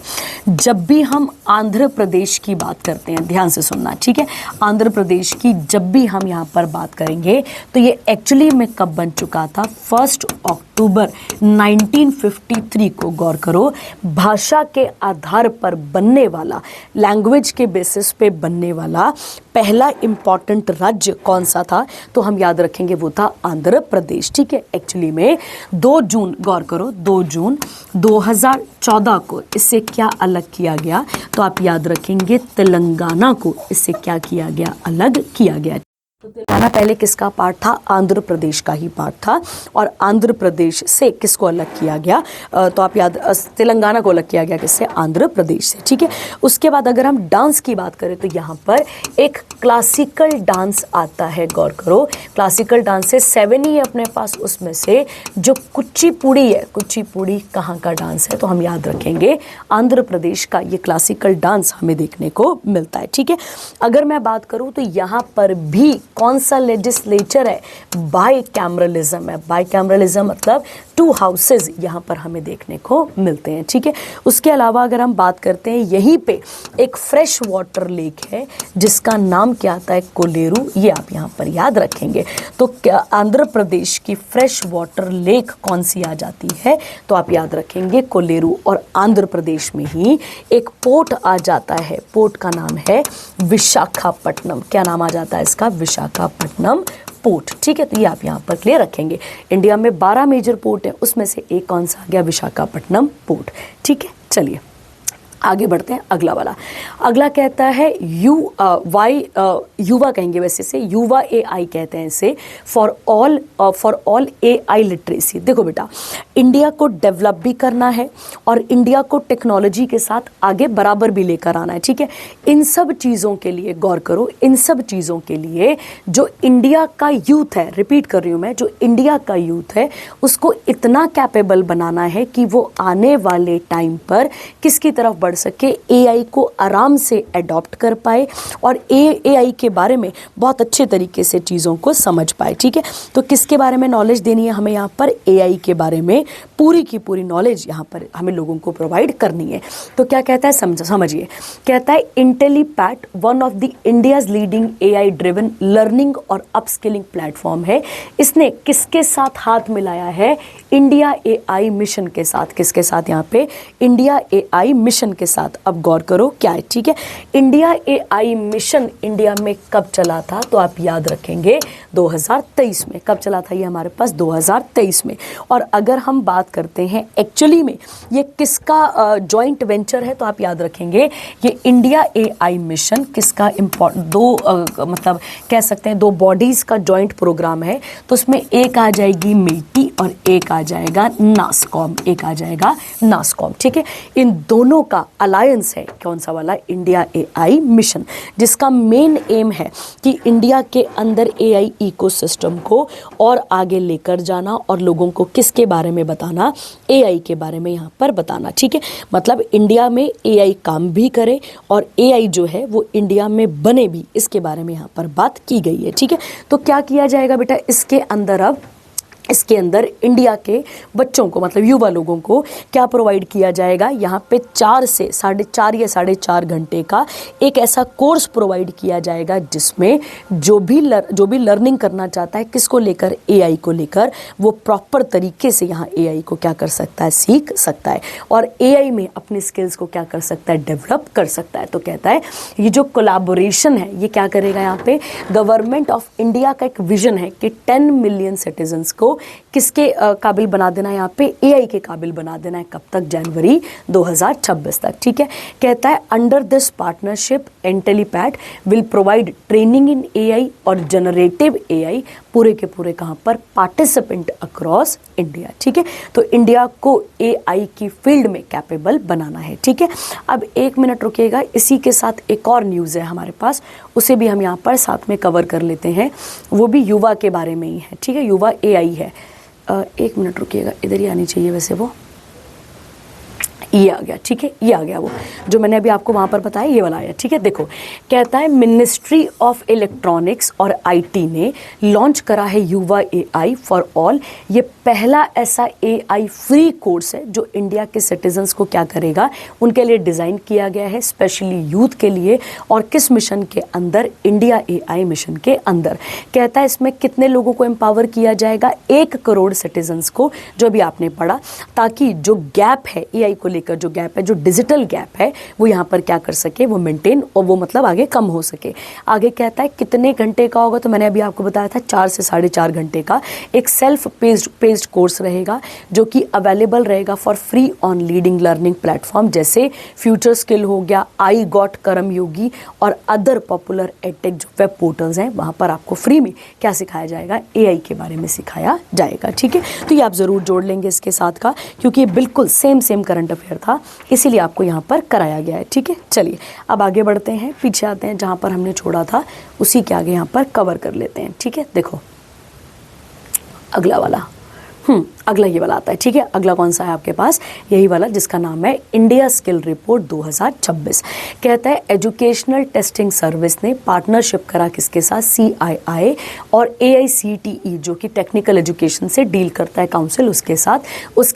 जब भी हम आंध्र प्रदेश की बात करते हैं, ध्यान से सुनना, ठीक है, आंध्र प्रदेश की जब भी हम यहाँ पर बात करेंगे तो ये एक्चुअली में कब बन चुका था, 1 अक्टूबर 1953 को, गौर करो, भाषा के आधार पर बनने वाला, लैंग्वेज के बेसिस पे बनने वाला पहला इंपॉर्टेंट राज्य कौन सा था, तो हम याद रखेंगे वो था आंध्र प्रदेश। ठीक है, एक्चुअली में 2 जून, गौर करो, 2 जून 2014 को इससे क्या अलग किया गया, तो आप याद रखेंगे तेलंगाना को इससे क्या किया गया, अलग किया गया। तो तेलंगाना पहले किसका पार्ट था, आंध्र प्रदेश का ही पार्ट था, और आंध्र प्रदेश से किसको अलग किया गया, तो आप याद, तेलंगाना को अलग किया गया किससे, आंध्र प्रदेश से। ठीक है, उसके बाद अगर हम डांस की बात करें तो यहाँ पर एक क्लासिकल डांस आता है, गौर करो, क्लासिकल डांस से 7 ही है अपने पास, उसमें से जो कुचिपुड़ी है, कुचिपुड़ी कहाँ का डांस है, तो हम याद रखेंगे आंध्र प्रदेश का ये क्लासिकल डांस हमें देखने को मिलता है। ठीक है, अगर मैं बात करूँ तो यहाँ पर भी कौन सा लेजिस्लेचर है, बाई कैमरलिज्म है। बाई कैमरलिज्म मतलब 2 हाउसेज यहाँ पर हमें देखने को मिलते हैं, ठीक है। उसके अलावा अगर हम बात करते हैं, यहीं पे एक फ्रेश वाटर लेक है जिसका नाम क्या आता है, कोलेरू। ये आप यहाँ पर याद रखेंगे। तो क्या आंध्र प्रदेश की फ्रेश वाटर लेक कौन सी आ जाती है, तो आप याद रखेंगे कोलेरू। और आंध्र प्रदेश में ही एक पोर्ट आ जाता है, पोर्ट का नाम है विशाखापट्टनम। क्या नाम आ जाता है इसका, विशाखापट्टनम पोर्ट, ठीक है। तो ये आप यहाँ पर क्लियर रखेंगे। इंडिया में 12 मेजर पोर्ट है, उसमें से एक कौन सा आ गया, विशाखापट्टनम पोर्ट, ठीक है। चलिए आगे बढ़ते हैं। अगला वाला, अगला कहता है युवा कहेंगे वैसे से, युवा AI कहते हैं इसे, फॉर ऑल AI लिटरेसी। देखो बेटा, इंडिया को डेवलप भी करना है और इंडिया को टेक्नोलॉजी के साथ आगे बराबर भी लेकर आना है, ठीक है। इन सब चीज़ों के लिए गौर करो, इन सब चीज़ों के लिए जो इंडिया का यूथ है, रिपीट कर रही हूँ मैं, जो इंडिया का यूथ है उसको इतना कैपेबल बनाना है कि वो आने वाले टाइम पर किसकी तरफ बढ़ सके, AI को आराम से अडॉप्ट कर पाए और AI के बारे में बहुत अच्छे तरीके से चीज़ों को समझ पाए, ठीक है। तो किसके बारे में नॉलेज देनी है हमें यहाँ पर, AI के बारे में पूरी की पूरी नॉलेज यहाँ पर हमें लोगों को प्रोवाइड करनी है। तो क्या कहता है, समझिए, कहता है Intellipaat one of the India's leading AI driven learning और अपस्किलिंग प्लेटफॉर्म है। इसने किसके साथ हाथ मिलाया है, इंडिया AI मिशन के साथ। किसके साथ, यहाँ पे इंडिया AI मिशन के साथ। अब गौर करो क्या है, ठीक है। इंडिया AI मिशन इंडिया में कब चला था, तो आप याद रखेंगे 2023 में। कब चला था ये हमारे पास, 2023 में। और अगर हम बात करते हैं एक्चुअली में ये किसका जॉइंट वेंचर है, तो आप याद रखेंगे ये इंडिया AI मिशन किसका मतलब कह सकते हैं 2 बॉडीज का जॉइंट प्रोग्राम है। तो उसमें एक आ जाएगी मेटी और एक आ जाएगा नास्कॉम, एक आ जाएगा नास्कॉम, ठीक है। इन दोनों का अलायंस है, कौन सा वाला, इंडिया AI मिशन, जिसका मेन एम है कि इंडिया के अंदर AI इकोसिस्टम को और आगे लेकर जाना और लोगों को किसके बारे में बताना, AI के बारे में यहाँ पर बताना, ठीक है। मतलब इंडिया में AI काम भी करे और AI जो है वो इंडिया में बने भी, इसके बारे में यहाँ पर बात की गई है, ठीक है। तो क्या किया जाएगा बेटा इसके अंदर, अब इसके अंदर इंडिया के बच्चों को मतलब युवा लोगों को क्या प्रोवाइड किया जाएगा, यहाँ पे 4 से 4.5 या 4.5 घंटे का एक ऐसा कोर्स प्रोवाइड किया जाएगा जिसमें जो भी लर्निंग करना चाहता है किसको लेकर, AI को लेकर, वो प्रॉपर तरीके से यहाँ AI को क्या कर सकता है, सीख सकता है और AI में अपने स्किल्स को क्या कर सकता है, डेवलप कर सकता है। तो कहता है ये जो कोलैबोरेशन है ये क्या करेगा, यहाँ पे गवर्नमेंट ऑफ इंडिया का एक विजन है कि 10 मिलियन सिटीजन्स को किसके काबिल बना देना, यहाँ पे AI के काबिल बना देना है। कब तक, जनवरी 2026 तक, ठीक है। कहता है under this partnership Intellipaat will provide training in AI और जनरेटिव AI पूरे के पूरे कहाँ पर, पार्टिसिपेंट अक्रॉस इंडिया, ठीक है। तो इंडिया को AI की फील्ड में कैपेबल बनाना है, ठीक है। अब 1 मिनट रुकिएगा, इसी के साथ एक और न्यूज़ है हमारे पास, उसे भी हम यहाँ पर साथ में कवर कर लेते हैं। वो भी युवा के बारे में ही है, ठीक है, युवा AI है। 1 मिनट रुकिएगा, इधर ही आनी चाहिए वैसे, वो ये आ गया, ठीक है, ये आ गया, वो जो मैंने अभी आपको वहाँ पर बताया ये वाला आया, ठीक है। देखो कहता है मिनिस्ट्री ऑफ इलेक्ट्रॉनिक्स और IT ने लॉन्च करा है युवा AI फॉर ऑल। ये पहला ऐसा AI फ्री कोर्स है जो इंडिया के सिटीजन्स को क्या करेगा, उनके लिए डिज़ाइन किया गया है स्पेशली यूथ के लिए। और किस मिशन के अंदर, इंडिया AI मिशन के अंदर। कहता है इसमें कितने लोगों को एम्पावर किया जाएगा, 1 करोड़ सिटीजन्स को, जो भी आपने पढ़ा, ताकि जो गैप है AI को लेकर, जो गैप है, जो डिजिटल गैप है, वो यहाँ पर क्या कर सके, वो मेंटेन और वो मतलब आगे कम हो सके। आगे कहता है कितने घंटे का होगा, तो मैंने अभी आपको बताया था 4 से 4.5 घंटे का एक सेल्फ पेस्ड कोर्स रहेगा जो कि अवेलेबल रहेगा for free on leading learning platform जैसे फ्यूचर स्किल हो गया, आई गॉट कर्मयोगी और अदर पॉपुलर एडटेक जो वेब पोर्टल्स हैं, वहाँ पर आपको फ्री में क्या सिखाया जाएगा, AI के बारे में सिखाया जाएगा, ठीक है। तो ये आप ज़रूर जोड़ लेंगे इसके साथ का, क्योंकि ये बिल्कुल सेम करंट अफेयर था, इसीलिए आपको यहाँ पर कराया गया है, ठीक है। चलिए अब आगे बढ़ते हैं, पीछे आते हैं, जहाँ पर हमने छोड़ा था उसी के आगे यहाँ पर कवर कर लेते हैं, ठीक है। देखो अगला वाला, अगला ये वाला आता है, ठीक है। अगला कौन सा है आपके पास, यही वाला जिसका नाम है इंडिया स्किल रिपोर्ट 2026। कहता है एजुकेशनल टेस्टिंग सर्विस ने पार्टनरशिप करा किसके साथ, CII और AICTE जो कि टेक्निकल एजुकेशन से डील करता है काउंसिल, उसके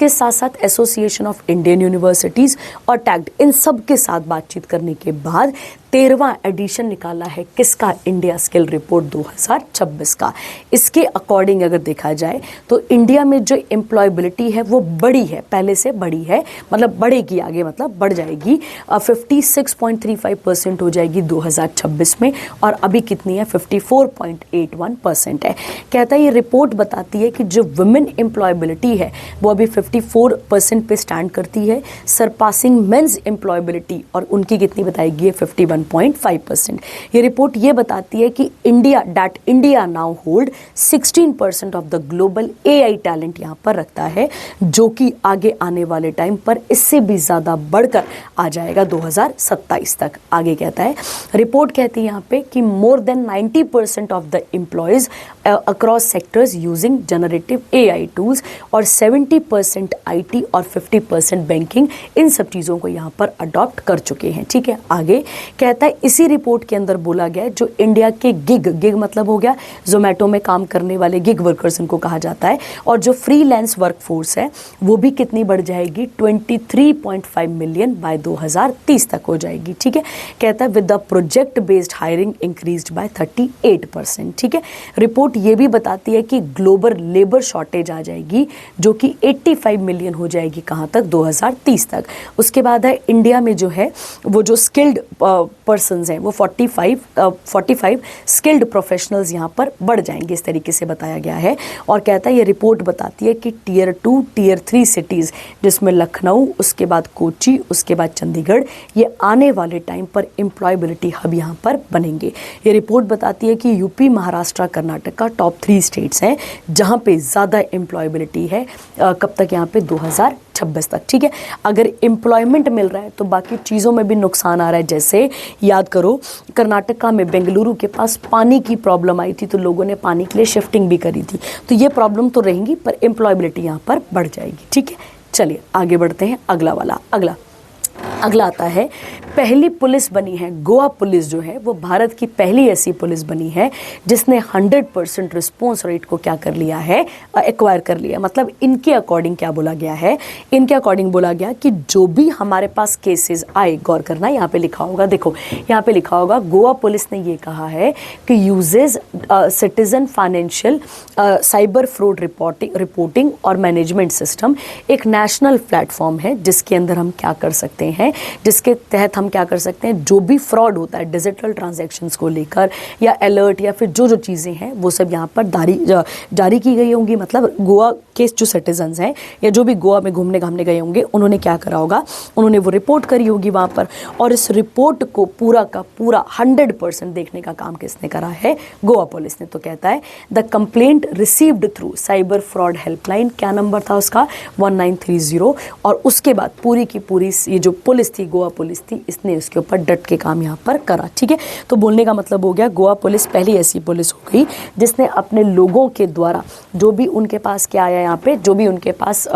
साथ साथ एसोसिएशन ऑफ इंडियन यूनिवर्सिटीज़ और टैग्ड, इन सब के साथ बातचीत करने के बाद 13वां एडिशन निकाला है किसका, इंडिया स्किल रिपोर्ट 2026 का। इसके अकॉर्डिंग अगर देखा जाए तो इंडिया में जो एम्प्लॉयबिलिटी है वो बड़ी है, पहले से बड़ी है, मतलब बढ़ेगी आगे, मतलब बढ़ जाएगी, 56.35% हो जाएगी 2026 में, और अभी कितनी है, 54.81% है। कहता है ये रिपोर्ट बताती है कि जो वुमेन एम्प्लॉयबिलिटी है वो अभी 54% पे स्टैंड करती है, सरपासिंग मेंस एम्प्लॉयबिलिटी, और उनकी कितनी बताएगी है, 51.5%। ये रिपोर्ट ये बताती है कि India now hold 16% of the global AI talent यहाँ पर रखता है, जो कि आगे आने वाले टाइम पर इससे भी ज़्यादा बढ़कर आ जाएगा 2027 तक। आगे कहता है रिपोर्ट कहती है यहाँ पे कि more than 90% of the employees across sectors using generative AI tools, और 70% IT और 50% बैंकिंग, इन सब चीज़ों को यहाँ पर अडॉप्ट कर चुके हैं, ठीक है। आगे कहता है इसी रिपोर्ट के अंदर बोला गया है जो इंडिया के गिग मतलब हो गया जोमेटो में काम करने वाले गिग वर्कर्स इनको कहा जाता है, और जो फ्रीलांस वर्कफोर्स है वो भी कितनी बढ़ जाएगी, 23.5 मिलियन बाय 2030 तक हो जाएगी, ठीक है। कहता है with the project based hiring increased by 38%, ठीक है। रिपोर्ट ये भी बताती है कि ग्लोबल लेबर शॉर्टेज आ जाएगी जो कि 85 मिलियन हो जाएगी, कहाँ तक, 2030 तक। उसके बाद है इंडिया में जो है वो जो स्किल्ड पर्सन्स हैं वो 45 स्किल्ड प्रोफेशनल्स यहाँ पर बढ़ जाएंगे, इस तरीके से बताया गया है। और कहता है ये रिपोर्ट बताती है कि Tier 2, Tier 3 सिटीज़ जिसमें लखनऊ, उसके बाद कोची, उसके बाद चंडीगढ़, ये आने वाले टाइम पर एम्प्लॉयबिलिटी हब यहाँ पर बनेंगे। ये रिपोर्ट बताती है कि UP, Maharashtra, Karnataka top 3 states हैं जहाँ पे ज़्यादा एम्प्लॉयबिलिटी है, कब तक, यहाँ पे 2026 तक, ठीक है। अगर एम्प्लॉयमेंट मिल रहा है तो बाकी चीज़ों में भी नुकसान आ रहा है, जैसे याद करो कर्नाटका में बेंगलुरु के पास पानी की प्रॉब्लम आई थी तो लोगों ने पानी के लिए शिफ्टिंग भी करी थी, तो ये प्रॉब्लम तो रहेंगी पर एम्प्लॉयबिलिटी यहाँ पर बढ़ जाएगी, ठीक है। चलिए आगे बढ़ते हैं, अगला वाला, अगला आता है पहली पुलिस बनी है, गोवा पुलिस जो है वो भारत की पहली ऐसी पुलिस बनी है जिसने 100% रिस्पॉन्स रेट को क्या कर लिया है, एक्वायर कर लिया। मतलब इनके अकॉर्डिंग क्या बोला गया है, इनके अकॉर्डिंग बोला गया कि जो भी हमारे पास केसेस आए, गौर करना यहाँ पे लिखा होगा, देखो यहाँ पे लिखा होगा, गोवा पुलिस ने ये कहा है कि uses citizen financial cyber fraud reporting और मैनेजमेंट सिस्टम एक नेशनल प्लेटफॉर्म है जिसके अंदर हम क्या कर सकते हैं, जिसके तहत हम क्या कर सकते हैं, जो भी फ्रॉड होता है डिजिटल ट्रांजैक्शंस को लेकर या अलर्ट या फिर जो चीज़ें हैं वो सब यहाँ पर जारी की गई होंगी। मतलब गोवा के जो सिटीजन्स हैं या जो भी गोवा में घूमने घामने गए होंगे उन्होंने क्या करा होगा, उन्होंने वो रिपोर्ट करी होगी वहाँ पर, और इस रिपोर्ट को पूरा का पूरा 100% देखने का काम किसने करा है, गोवा पुलिस ने। तो कहता है the complaint received through cyber fraud helpline, क्या नंबर था उसका, 1930, और उसके बाद पूरी की पूरी ये जो पुलिस थी, गोवा पुलिस थी, इसने उसके ऊपर डट के काम यहाँ पर करा, ठीक है। तो बोलने का मतलब हो गया गोवा पुलिस पहली ऐसी पुलिस हो गई जिसने अपने लोगों के द्वारा जो भी उनके पास क्या आया यहाँ पे, जो भी उनके पास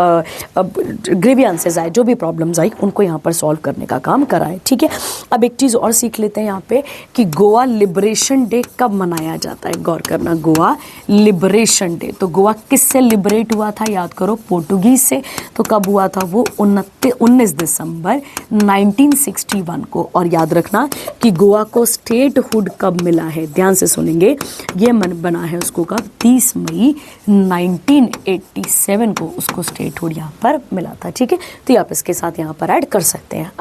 ग्रीवियंसेस आए, जो भी प्रॉब्लम्स आई, उनको यहाँ पर सॉल्व करने का काम करा है, ठीक है। अब एक चीज़ और सीख लेते हैं यहाँ पे कि गोवा लिबरेशन डे कब मनाया जाता है, गौर करना, गोवा लिबरेशन डे। तो गोवा किससे लिबरेट हुआ था, याद करो, पोर्टुगीज से। तो कब हुआ था वो, 19 दिसंबर 1961 को। और याद रखना कि गोवा को स्टेटहुड कब मिला है, ध्यान से सुनेंगे, ये मन बना है उसको कब, 30 मई 1987 को उसको स्टेटहुड यहाँ पर मिला था, ठीक है। तो आप इसके साथ यहाँ पर ऐड कर सकते हैं।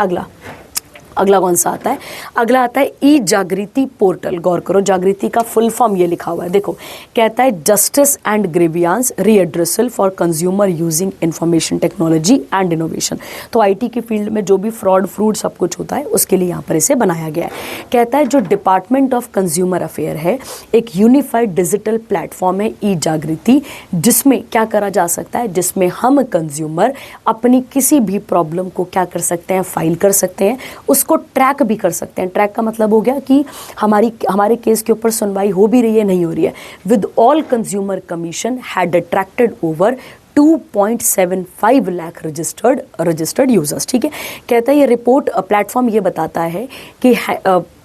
अगला कौन सा आता है, अगला आता है ई जागृति पोर्टल। गौर करो, जागृति का फुल फॉर्म ये लिखा हुआ है, देखो, कहता है justice and grievance redressal for consumer using information technology and innovation. तो आईटी की फील्ड में जो भी फ्रॉड सब कुछ होता है उसके लिए यहाँ पर इसे बनाया गया है। कहता है जो डिपार्टमेंट ऑफ कंज्यूमर अफेयर है एक यूनिफाइड डिजिटल प्लेटफॉर्म है ई जागृति, जिसमें क्या करा जा सकता है, जिसमें हम कंज्यूमर अपनी किसी भी प्रॉब्लम को क्या कर सकते हैं, फाइल कर सकते हैं, उसको ट्रैक भी कर सकते हैं। ट्रैक का मतलब हो गया कि हमारे केस के ऊपर सुनवाई हो भी रही है, नहीं हो रही है। With all consumer commission had attracted over 2.75 lakh registered users. ठीक है, कहता है ये रिपोर्ट प्लेटफॉर्म ये बताता है कि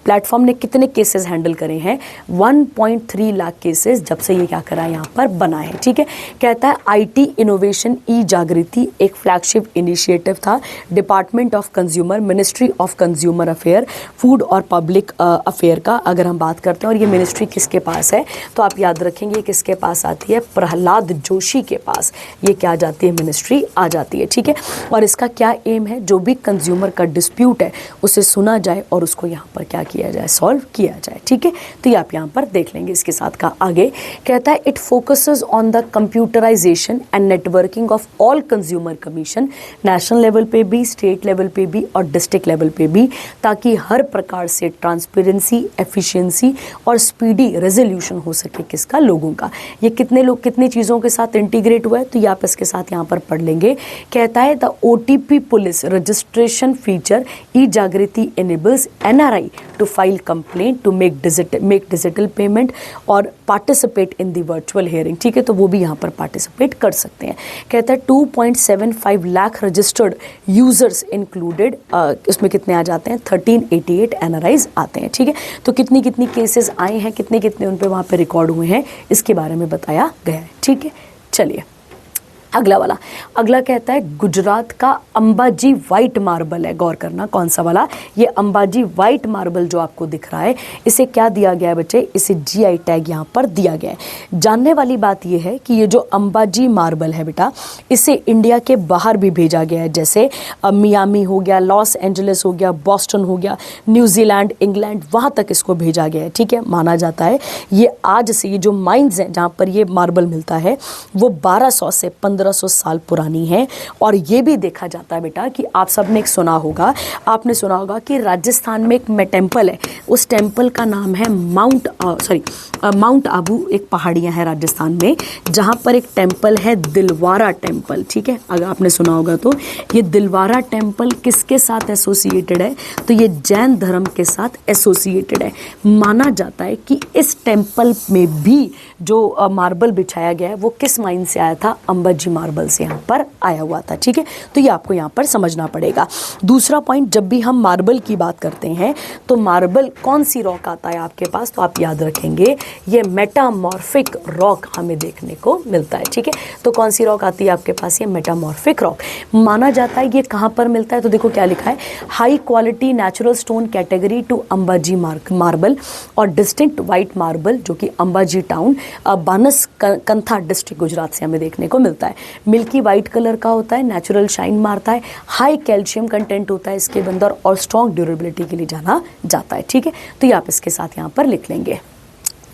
प्लेटफॉर्म ने कितने केसेस हैंडल करे हैं, 1.3 लाख केसेस जब से ये क्या करा है यहाँ पर बना है। ठीक है, कहता है आईटी इनोवेशन ई जागृति एक फ्लैगशिप इनिशिएटिव था department of consumer, ministry of consumer affair, food और पब्लिक अफेयर का अगर हम बात करते हैं। और ये मिनिस्ट्री किसके पास है, तो आप याद रखेंगे किसके पास आती है, प्रहलाद जोशी के पास ये क्या आ जाती है, मिनिस्ट्री आ जाती है। ठीक है, और इसका क्या एम है, जो भी कंज्यूमर का डिस्प्यूट है उसे सुना जाए और उसको यहाँ पर क्या किया जाए, सॉल्व किया जाए। ठीक है, तो ये आप यहाँ पर देख लेंगे। इसके साथ का आगे कहता है it focuses on the computerisation and networking of all consumer commission, national level पे भी, स्टेट लेवल पे भी और डिस्ट्रिक्ट लेवल पे भी, ताकि हर प्रकार से ट्रांसपेरेंसी, एफिशिएंसी और स्पीडी रेजोल्यूशन हो सके किसका, लोगों का। ये कितने लोग कितनी चीज़ों के साथ इंटीग्रेट हुआ है, तो ये आप इसके साथ यहाँ पर पढ़ लेंगे। कहता है the OTP police registration feature e Jagriti enables NRI to file complaint, to make digital payment और participate in the virtual hearing. ठीक है, तो वो भी यहाँ पर पार्टिसिपेट कर सकते हैं। कहता है 2.75 लाख रजिस्टर्ड यूजर्स इंक्लूडेड, उसमें कितने आ जाते हैं, 1388 NRIs आते हैं। ठीक है, तो कितनी कितनी केसेस आए हैं, कितने कितने उन पे वहाँ पे रिकॉर्ड हुए हैं, इसके बारे में बताया गया है। ठीक है, चलिए अगला वाला। अगला कहता है गुजरात का अंबाजी व्हाइट मार्बल है, गौर करना कौन सा वाला, ये अंबाजी व्हाइट मार्बल जो आपको दिख रहा है, इसे क्या दिया गया है बच्चे, इसे GI टैग यहाँ पर दिया गया है। जानने वाली बात ये है कि ये जो अंबाजी मार्बल है बेटा, इसे इंडिया के बाहर भी भेजा गया है, जैसे मियामी हो गया, लॉस एंजलिस हो गया, बॉस्टन हो गया, न्यूजीलैंड, इंग्लैंड, वहाँ तक इसको भेजा गया है। ठीक है, माना जाता है ये आज से, ये जो माइंस हैं जहाँ पर ये मार्बल मिलता है वो 1200 से 1500 साल पुरानी है। और ये भी देखा जाता है बेटा कि आप सब ने एक सुना होगा, आपने सुना होगा कि राजस्थान में एक टेम्पल है, उस टेम्पल का नाम है माउंट आबू, एक पहाड़ियाँ हैं राजस्थान में, जहाँ पर एक टेम्पल है दिलवारा टेम्पल। ठीक है, अगर आपने सुना होगा तो ये दिलवारा टेम्पल किसके साथ एसोसिएटेड है, तो ये जैन धर्म के साथ एसोसिएटेड है। माना जाता है कि इस टेम्पल में भी जो मार्बल बिछाया गया है वो किस माइन से आया था, अंबाजी मार्बल से यहाँ पर आया हुआ था। ठीक है, तो ये आपको यहाँ पर समझना पड़ेगा। दूसरा पॉइंट, जब भी हम मार्बल की बात करते हैं तो मार्बल कौन सी रॉक आता है आपके पास, तो आप याद रखेंगे ये मेटामॉर्फिक रॉक हमें देखने को मिलता है। ठीक है, तो कौन सी रॉक आती है आपके पास, ये मेटामॉर्फिक रॉक। माना जाता है ये कहाँ पर मिलता है, तो देखो क्या लिखा है, high quality natural stone category to Ambaji marble और डिस्टिंक्ट व्हाइट मार्बल, जो कि अंबाजी टाउन बानसकंथा डिस्ट्रिक्ट गुजरात से हमें देखने को मिलता है। मिल्की वाइट कलर का होता है, नेचुरल शाइन मारता है, हाई कैल्शियम कंटेंट होता है इसके अंदर और स्ट्रॉन्ग ड्यूरेबिलिटी के लिए जाना जाता है। ठीक है, तो ये आप इसके साथ यहाँ पर लिख लेंगे।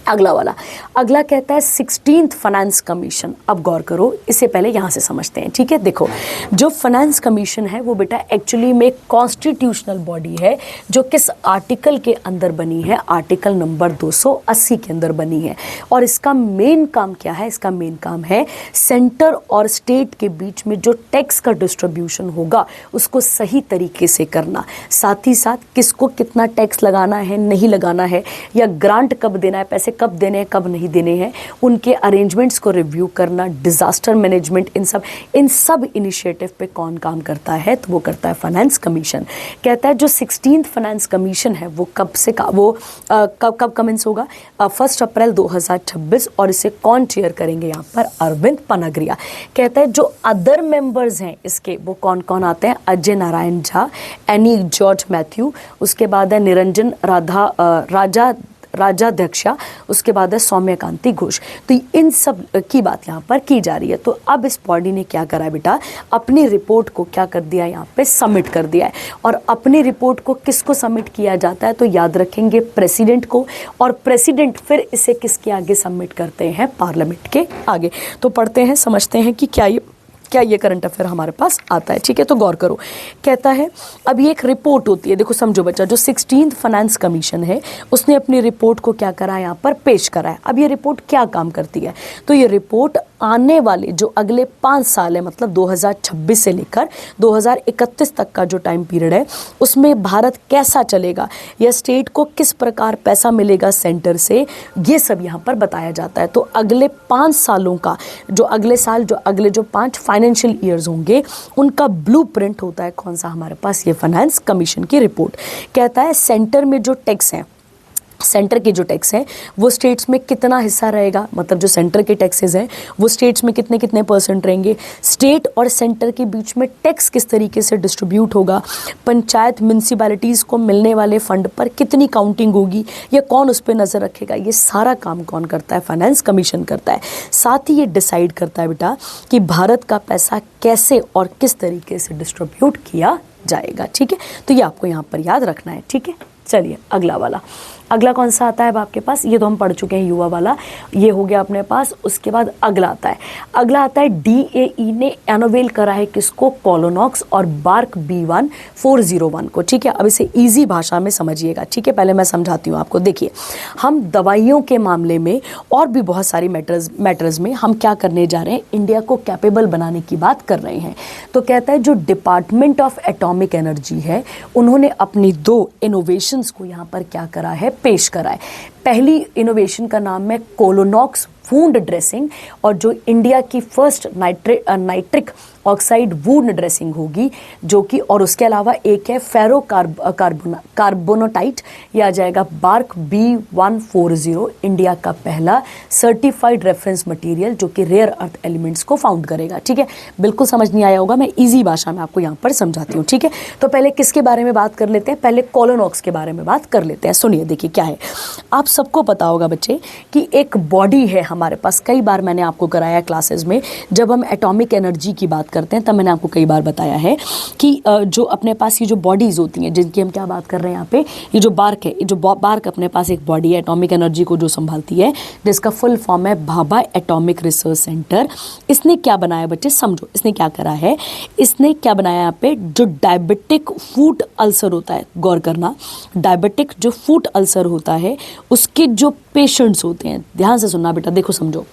अगला वाला, अगला कहता है 16th फाइनेंस कमीशन। अब गौर करो, इससे पहले यहाँ से समझते हैं। ठीक है, देखो जो फाइनेंस कमीशन है वो बेटा एक्चुअली में कॉन्स्टिट्यूशनल बॉडी है, जो किस आर्टिकल के अंदर बनी है, आर्टिकल नंबर 280 के अंदर बनी है। और इसका मेन काम क्या है, इसका मेन काम है सेंटर और स्टेट के बीच में जो टैक्स का डिस्ट्रीब्यूशन होगा उसको सही तरीके से करना, साथ ही साथ किसको कितना टैक्स लगाना है, नहीं लगाना है, या ग्रांट कब देना है, पैसे कब देने हैं, कब नहीं देने हैं, उनके अरेंजमेंट्स को रिव्यू करना, डिजास्टर मैनेजमेंट, इन सब इनिशिएटिव पे कौन काम करता है, तो वो करता है फाइनेंस कमीशन। कहता है जो 16th फाइनेंस कमीशन है वो कब से कब कमेंस होगा, 1 अप्रैल 2026, और इसे कौन चेयर करेंगे, यहाँ पर अरविंद पनागरिया। कहता है जो अदर मेंबर्स हैं इसके वो कौन कौन आते हैं, Ajay Narayan Jha, any George Matthew, उसके बाद है निरंजन राजाध्यक्षा, उसके बाद है सौम्यकांति घोष। तो इन सब की बात यहाँ पर की जा रही है। तो अब इस बॉडी ने क्या करा है बेटा, अपनी रिपोर्ट को क्या कर दिया, यहाँ पे सबमिट कर दिया है। और अपनी रिपोर्ट को किसको सबमिट किया जाता है, तो याद रखेंगे प्रेसिडेंट को, और प्रेसिडेंट फिर इसे किसके आगे सबमिट करते हैं, पार्लियामेंट के आगे। तो पढ़ते हैं, समझते हैं कि क्या ये करंट अफेयर हमारे पास आता है। ठीक है, तो गौर करो। कहता है अब ये एक रिपोर्ट होती है, देखो समझो बच्चा, जो 16th फाइनेंस कमीशन है उसने अपनी रिपोर्ट को क्या करा है, यहाँ पर पेश करा है। अब ये रिपोर्ट क्या काम करती है, तो ये रिपोर्ट आने वाले जो अगले 5 साल है, मतलब 2026 से लेकर 2031 तक का जो टाइम पीरियड है, उसमें भारत कैसा चलेगा या स्टेट को किस प्रकार पैसा मिलेगा सेंटर से, ये सब यहाँ पर बताया जाता है। तो अगले 5 सालों का जो अगले साल जो अगले जो 5 फाइनेंशियल ईयर्स होंगे उनका ब्लूप्रिंट होता है कौन सा हमारे पास, ये फाइनेंस कमीशन की रिपोर्ट कहता है सेंटर में जो टैक्स हैं, सेंटर के जो टैक्स हैं वो स्टेट्स में कितना हिस्सा रहेगा, मतलब जो सेंटर के टैक्सेस हैं वो स्टेट्स में कितने कितने परसेंट रहेंगे, स्टेट और सेंटर के बीच में टैक्स किस तरीके से डिस्ट्रीब्यूट होगा, पंचायत म्यूनिसिपैलिटीज़ को मिलने वाले फंड पर कितनी काउंटिंग होगी या कौन उस पर नज़र रखेगा, ये सारा काम कौन करता है, फाइनेंस कमीशन करता है। साथ ही ये डिसाइड करता है बेटा कि भारत का पैसा कैसे और किस तरीके से डिस्ट्रीब्यूट किया जाएगा। ठीक है, तो ये आपको यहाँ पर याद रखना है। ठीक है, चलिए अगला वाला, अगला कौन सा आता है अब आपके पास, ये तो हम पढ़ चुके हैं युवा वाला, ये हो गया अपने पास। उसके बाद अगला आता है, अगला आता है DAE ने एनोवेल करा है किसको, कोलोनॉक्स और बार्क B1401 को। ठीक है, अब इसे इजी भाषा में समझिएगा। ठीक है, पहले मैं समझाती हूँ आपको। देखिए, हम दवाइयों के मामले में और भी बहुत सारी मैटर्स में हम क्या करने जा रहे हैं, इंडिया को कैपेबल बनाने की बात कर रहे हैं। तो कहता है जो डिपार्टमेंट ऑफ एटॉमिक एनर्जी है उन्होंने अपनी 2 इनोवेशंस को यहाँ पर क्या करा है, पेश करा है। पहली इनोवेशन का नाम है कोलोनॉक्स वूंड ड्रेसिंग, और जो इंडिया की first nitric oxide wound dressing होगी, जो कि, और उसके अलावा एक है फेरो कार्बोनोटाइट, यह आ जाएगा बार्क B140, इंडिया का पहला सर्टिफाइड रेफरेंस मटेरियल जो कि रेयर अर्थ एलिमेंट्स को फाउंड करेगा। ठीक है, बिल्कुल समझ नहीं आया होगा, मैं इजी भाषा में आपको यहाँ पर समझाती हूँ। ठीक है, तो पहले किसके बारे में बात कर लेते हैं, पहले कोलोनॉक्स के बारे में बात कर लेते हैं। सुनिए, देखिए क्या है, आप सबको पता होगा बच्चे कि एक बॉडी है हमारे पास, कई बार मैंने आपको कराया क्लासेस में, जब हम एटॉमिक एनर्जी की बात करते हैं तब मैंने आपको कई बार बताया है कि जो अपने पास ये जो बॉडीज होती हैं जिनकी हम क्या बात कर रहे हैं यहाँ पे, ये जो बार्क है, ये जो बार्क अपने पास एक बॉडी है एटॉमिक एनर्जी को जो संभालती है, जिसका फुल फॉर्म है भाभा एटॉमिक रिसर्च सेंटर। इसने क्या बनाया बच्चे, समझो इसने क्या करा है, इसने क्या बनाया यहाँ पे, जो डायबिटिक फूट अल्सर होता है, गौर करना, डायबिटिक जो फूट अल्सर होता है उसके जो पेशेंट्स होते हैं, ध्यान से सुनना बेटा, देखो समझो,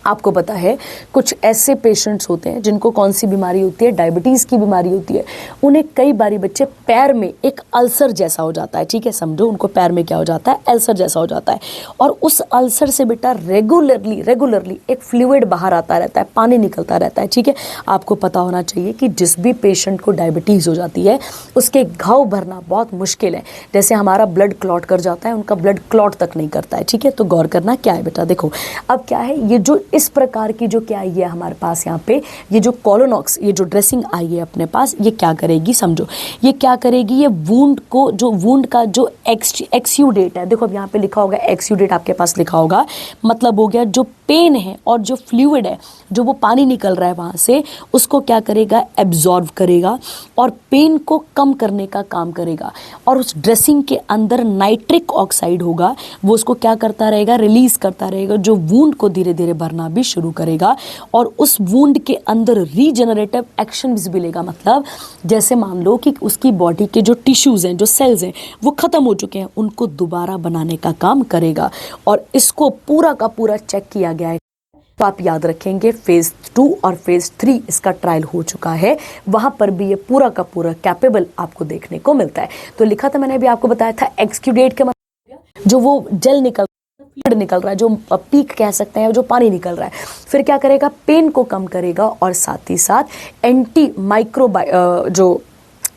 आपको पता है कुछ ऐसे पेशेंट्स होते हैं जिनको कौन सी बीमारी होती है, डायबिटीज़ की बीमारी होती है, उन्हें कई बारी बच्चे पैर में एक अल्सर जैसा हो जाता है। ठीक है, समझो उनको पैर में क्या हो जाता है, अल्सर जैसा हो जाता है, और उस अल्सर से बेटा रेगुलरली एक फ्लूइड बाहर आता रहता है, पानी निकलता रहता है। ठीक है, आपको पता होना चाहिए कि जिस भी पेशेंट को डायबिटीज़ हो जाती है उसके घाव भरना बहुत मुश्किल है, जैसे हमारा ब्लड क्लॉट कर जाता है, उनका ब्लड क्लॉट तक नहीं करता है। ठीक है, तो गौर करना क्या है बेटा, देखो अब क्या है, ये जो इस प्रकार की जो क्या आई है हमारे पास यहाँ पे, ये जो कोलोनॉक्स, ये जो ड्रेसिंग आई है अपने पास, ये क्या करेगी समझो, ये क्या करेगी, ये वूंड को, जो वूंड का जो एक्सयूडेट है, देखो अब यहाँ पे लिखा होगा एक्सयूडेट, आपके पास लिखा होगा, मतलब हो गया जो पेन है और जो फ्लूइड है, जो वो पानी निकल रहा है वहाँ से, उसको क्या करेगा, एब्जॉर्व करेगा और पेन को कम करने का काम करेगा। और उस ड्रेसिंग के अंदर नाइट्रिक ऑक्साइड होगा, वो उसको क्या करता रहेगा, रिलीज करता रहेगा, जो वूंड को धीरे धीरे भरना भी शुरू करेगा, और उस वूंड के अंदर रीजनरेटिव एक्शन भी मिलेगा। मतलब जैसे मान लो कि उसकी बॉडी के जो टिश्यूज़ हैं, जो सेल्स हैं, वो ख़त्म हो चुके हैं, उनको दोबारा बनाने का काम करेगा। और इसको पूरा का पूरा चेक किया गया है, तो आप याद रखेंगे फेज़ 2 और फेज़ 3 इसका ट्रायल हो चुका है, वहाँ पर भी ये पूरा का पूरा कैपेबल आपको देखने को मिलता है। तो लिखा था मैंने, अभी आपको बताया था एक्सक्यूडेट के मतलब जो वो जेल निकल रहा है, जो पीक कह सकते हैं, जो पानी निकल रहा है, फिर क्या करेगा, पेन को कम करेगा और साथ ही साथ एंटी जो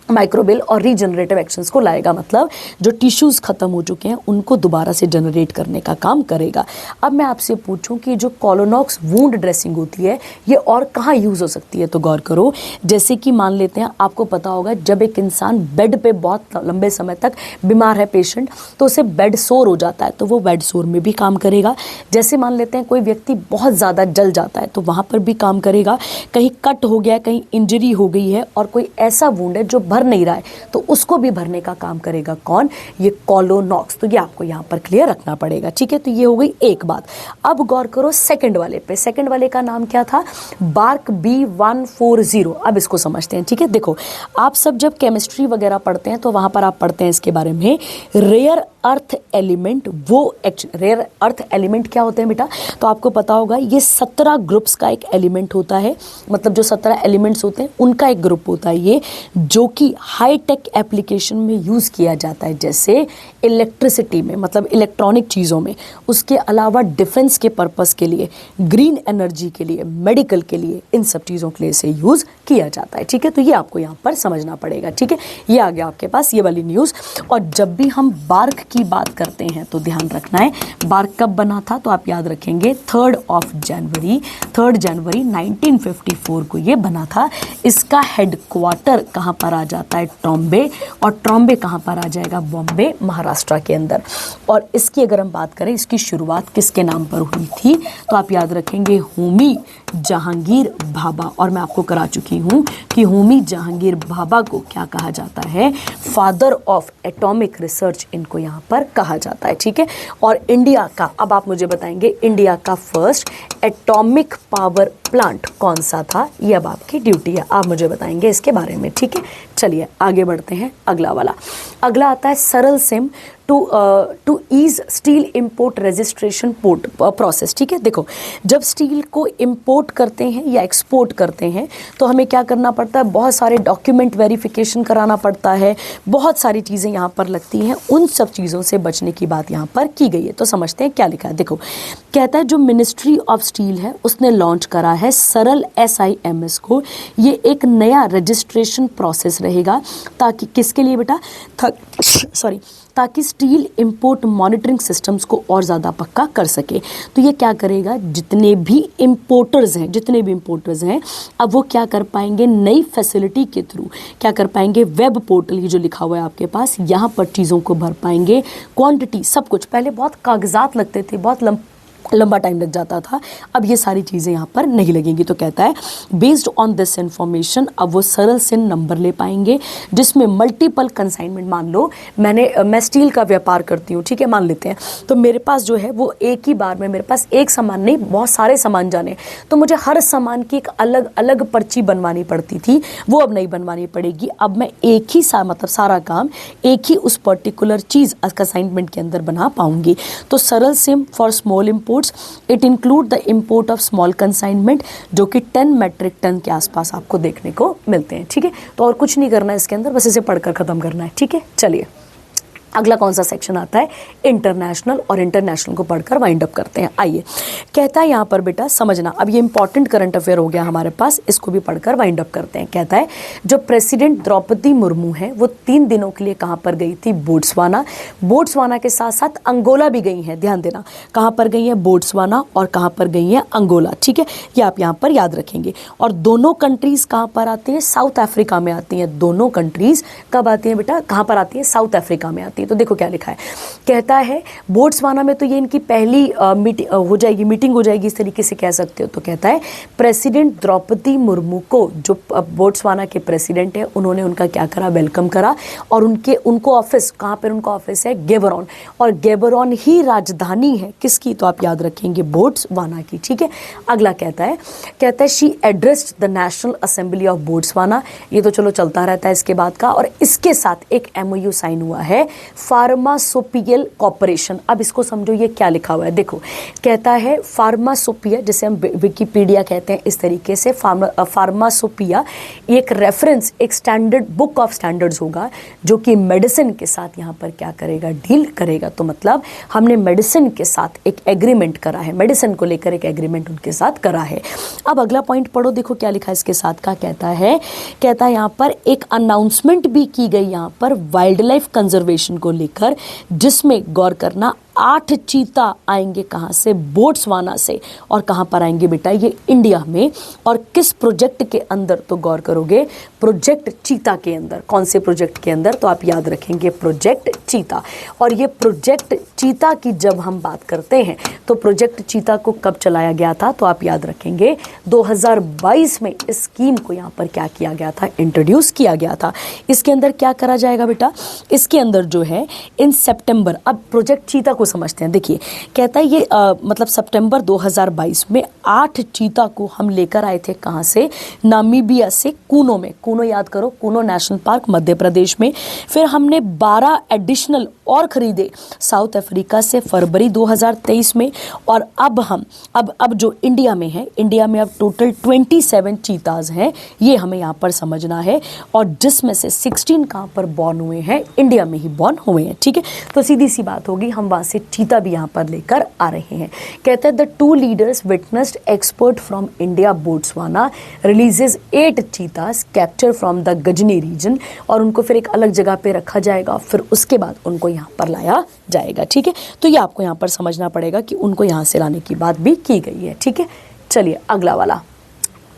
माइक्रोबियल और रीजनरेटिव एक्शंस को लाएगा। मतलब जो टिश्यूज़ ख़त्म हो चुके हैं उनको दोबारा से जनरेट करने का काम करेगा। अब मैं आपसे पूछूं कि जो कोलोनॉक्स वूंड ड्रेसिंग होती है ये और कहाँ यूज़ हो सकती है, तो गौर करो। जैसे कि मान लेते हैं, आपको पता होगा जब एक इंसान बेड पे बहुत लंबे समय तक बीमार है पेशेंट, तो उसे बेड सोर हो जाता है, तो वो बेड सोर में भी काम करेगा। जैसे मान लेते हैं कोई व्यक्ति बहुत ज़्यादा जल जाता है तो वहाँ पर भी काम करेगा। कहीं कट हो गया, कहीं इंजरी हो गई है और कोई ऐसा वूंड है जो भर नहीं रहा है तो उसको भी भरने का काम करेगा कौन, ये कोलोनॉक्स। तो ये आपको यहाँ पर क्लियर रखना पड़ेगा, ठीक है। तो ये हो गई एक बात। अब गौर करो सेकंड वाले पे, सेकंड वाले का नाम क्या था, बार्क B140। अब इसको समझते हैं, ठीक है। देखो आप सब जब केमिस्ट्री वगैरह पढ़ते हैं तो वहाँ पर आप पढ़ते हैं इसके बारे में रेयर अर्थ एलिमेंट। वो रेयर अर्थ एलिमेंट क्या होते हैं बेटा, तो आपको पता होगा ये 17 ग्रुप्स का एक एलिमेंट होता है, मतलब जो 17 एलिमेंट्स होते हैं उनका एक ग्रुप होता है ये, जो कि हाई टेक एप्लीकेशन में यूज़ किया जाता है, जैसे इलेक्ट्रिसिटी में, मतलब इलेक्ट्रॉनिक चीज़ों में, उसके अलावा डिफेंस के पर्पस के लिए, ग्रीन एनर्जी के लिए, मेडिकल के लिए, इन सब चीज़ों के लिए इसे यूज़ किया जाता है, ठीक है। तो ये आपको यहाँ पर समझना पड़ेगा, ठीक है। ये आ गया आपके पास ये वाली न्यूज़। और जब भी हम बार्क की बात करते हैं तो ध्यान रखना है बार्क कब बना था, तो आप याद रखेंगे 3 जनवरी 1954 को ये बना था। इसका हेडक्वार्टर कहाँ पर आ जाता है, ट्रॉम्बे, और ट्रॉम्बे कहाँ पर आ जाएगा, बॉम्बे महाराष्ट्र के अंदर। और इसकी अगर हम बात करें इसकी शुरुआत किसके नाम पर हुई थी, तो आप याद रखेंगे होमी जहांगीर भाभा। और मैं आपको करा चुकी हूँ कि होमी जहांगीर भाभा को क्या कहा जाता है, फादर ऑफ एटॉमिक रिसर्च इनको यहाँ पर कहा जाता है, ठीक है। और इंडिया का, अब आप मुझे बताएंगे इंडिया का फर्स्ट एटॉमिक पावर प्लांट कौन सा था, ये अब आपकी ड्यूटी है, आप मुझे बताएंगे इसके बारे में, ठीक है। चलिए आगे बढ़ते हैं। अगला वाला, अगला आता है Saral SIM to ease steel import registration process, ठीक है। देखो जब स्टील को इंपोर्ट करते हैं या एक्सपोर्ट करते हैं तो हमें क्या करना पड़ता है, बहुत सारे डॉक्यूमेंट वेरिफिकेशन कराना पड़ता है, बहुत सारी चीज़ें यहाँ पर लगती हैं। उन सब चीज़ों से बचने की बात यहाँ पर की गई है। तो समझते हैं क्या लिखा है। देखो कहता है जो मिनिस्ट्री ऑफ स्टील है उसने लॉन्च करा है सरल SIMS को। ये एक नया रजिस्ट्रेशन प्रोसेस रहेगा, ताकि किसके लिए बेटा, ताकि स्टील इंपोर्ट मॉनिटरिंग सिस्टम्स को और ज़्यादा पक्का कर सके। तो ये क्या करेगा, जितने भी इंपोर्टर्स हैं अब वो क्या कर पाएंगे, नई फैसिलिटी के थ्रू क्या कर पाएंगे, वेब पोर्टल, ये जो लिखा हुआ है आपके पास, यहाँ पर चीज़ों को भर पाएंगे, क्वांटिटी सब कुछ। पहले बहुत कागजात लगते थे, बहुत लंबा टाइम लग जाता था, अब ये सारी चीज़ें यहाँ पर नहीं लगेंगी। तो कहता है बेस्ड ऑन दिस इंफॉर्मेशन अब वो सरल सिन नंबर ले पाएंगे, जिसमें मल्टीपल कंसाइनमेंट, मान लो मैं स्टील का व्यापार करती हूँ, ठीक है, मान लेते हैं, तो मेरे पास जो है वो एक ही बार में मेरे पास एक सामान नहीं, बहुत सारे सामान जाने, तो मुझे हर सामान की एक अलग अलग पर्ची बनवानी पड़ती थी, वो अब नहीं बनवानी पड़ेगी। अब मैं एक ही मतलब सारा काम एक ही उस पर्टिकुलर चीज़ कंसाइनमेंट के अंदर बना पाऊंगी। तो सरल SIM for small imports, it include the import of small consignment, जो कि 10 मेट्रिक टन के आसपास आपको देखने को मिलते हैं, ठीक है। तो और कुछ नहीं करना है इसके अंदर, बस इसे पढ़कर खत्म करना है, ठीक है। चलिए अगला कौन सा सेक्शन आता है, इंटरनेशनल, और इंटरनेशनल को पढ़कर वाइंड अप करते हैं। आइए, कहता है यहाँ पर बेटा समझना, अब ये इंपॉर्टेंट करंट अफेयर हो गया हमारे पास, इसको भी पढ़कर वाइंड अप करते हैं। कहता है जो प्रेसिडेंट द्रौपदी मुर्मू है वो 3 दिनों के लिए कहाँ पर गई थी, बोट्सवाना के साथ साथ अंगोला भी गई हैं। ध्यान देना, कहाँ पर गई है, बोट्सवाना, और कहाँ पर गई है, अंगोला, ठीक है। ये आप यहाँ पर याद रखेंगे। और दोनों कंट्रीज कहाँ पर आती हैं, साउथ अफ्रीका में आती हैं। दोनों कंट्रीज कब आती हैं बेटा, कहाँ पर आती है, साउथ अफ्रीका में आती है। तो देखो क्या लिखा है, कहता है बोट्सवाना में तो ये इनकी पहली मीटिंग हो जाएगी, इस तरीके से कह सकते हो। तो कहता है प्रेसिडेंट द्रौपदी मुर्मू को, जो बोट्सवाना के प्रेसिडेंट है, उन्होंने उनका क्या करा, वेलकम करा, और उनको ऑफिस, कहाँ पर उनका ऑफिस है, गेबरोन, और गेबरोन ही राजधानी है किसकी, तो आप याद रखेंगे बोट्सवाना की, ठीक है। अगला कहता है she addressed the national assembly of Botswana. ये तो चलो चलता रहता है इसके बाद का, और इसके साथ एक MOU साइन हुआ है फार्मासोपियल कॉर्पोरेशन। अब इसको समझो ये क्या लिखा हुआ है, देखो कहता है फार्मासोपिया, जिसे हम विकिपीडिया कहते हैं इस तरीके से, फार्मासोपिया एक रेफरेंस, एक स्टैंडर्ड बुक ऑफ स्टैंडर्ड्स होगा, जो कि मेडिसिन के साथ यहाँ पर क्या करेगा, डील करेगा। तो मतलब हमने मेडिसिन के साथ एक एग्रीमेंट करा है, मेडिसिन को लेकर एक एग्रीमेंट उनके साथ करा है। अब अगला पॉइंट पढ़ो, देखो क्या लिखा है इसके साथ का, कहता है यहाँ पर एक अनाउंसमेंट भी की गई यहाँ पर वाइल्ड लाइफ कंजर्वेशन को लेकर, जिसमें गौर करना 8 चीता आएंगे कहाँ से? बोट्सवाना से। और कहाँ पर आएंगे बेटा? ये इंडिया में। और किस प्रोजेक्ट के अंदर? तो गौर करोगे, प्रोजेक्ट चीता के अंदर। कौन से प्रोजेक्ट के अंदर? तो आप याद रखेंगे प्रोजेक्ट चीता। और ये प्रोजेक्ट चीता की जब हम बात करते हैं तो प्रोजेक्ट चीता को कब चलाया गया था? तो आप याद रखेंगे 2022 में इस स्कीम को यहाँ पर क्या किया गया था? इंट्रोड्यूस किया गया था। इसके अंदर क्या करा जाएगा बेटा? इसके अंदर जो है इन सितंबर, अब प्रोजेक्ट चीता को समझते हैं। देखिए कहता है ये मतलब सितंबर 2022 में 8 चीता को हम लेकर आए थे। कहाँ से? नामीबिया से, कूनो में। कूनो याद करो, कूनो नेशनल पार्क मध्य प्रदेश में। फिर हमने 12 एडिशनल और खरीदे साउथ अफ्रीका से फरवरी 2023 में। और अब हम अब जो इंडिया में है, इंडिया में अब टोटल 27 चीताज हैं, ये हमें यहाँ पर समझना है। और जिसमें से 16 कहाँ पर बॉर्न हुए हैं? इंडिया में ही बॉर्न हुए हैं। ठीक है, तो सीधी सी बात होगी, हम वहाँ से चीता भी यहाँ पर लेकर आ रहे हैं। कहते हैं the 2 leaders witnessed expert from India Botswana releases 8 cheetahs capture from the गजनी रीजन। और उनको फिर एक अलग जगह पे रखा जाएगा, फिर उसके बाद उनको यहाँ पर लाया जाएगा। ठीक है, तो ये आपको यहाँ पर समझना पड़ेगा कि उनको यहाँ से लाने की बात भी की गई है। ठीक है, चलिए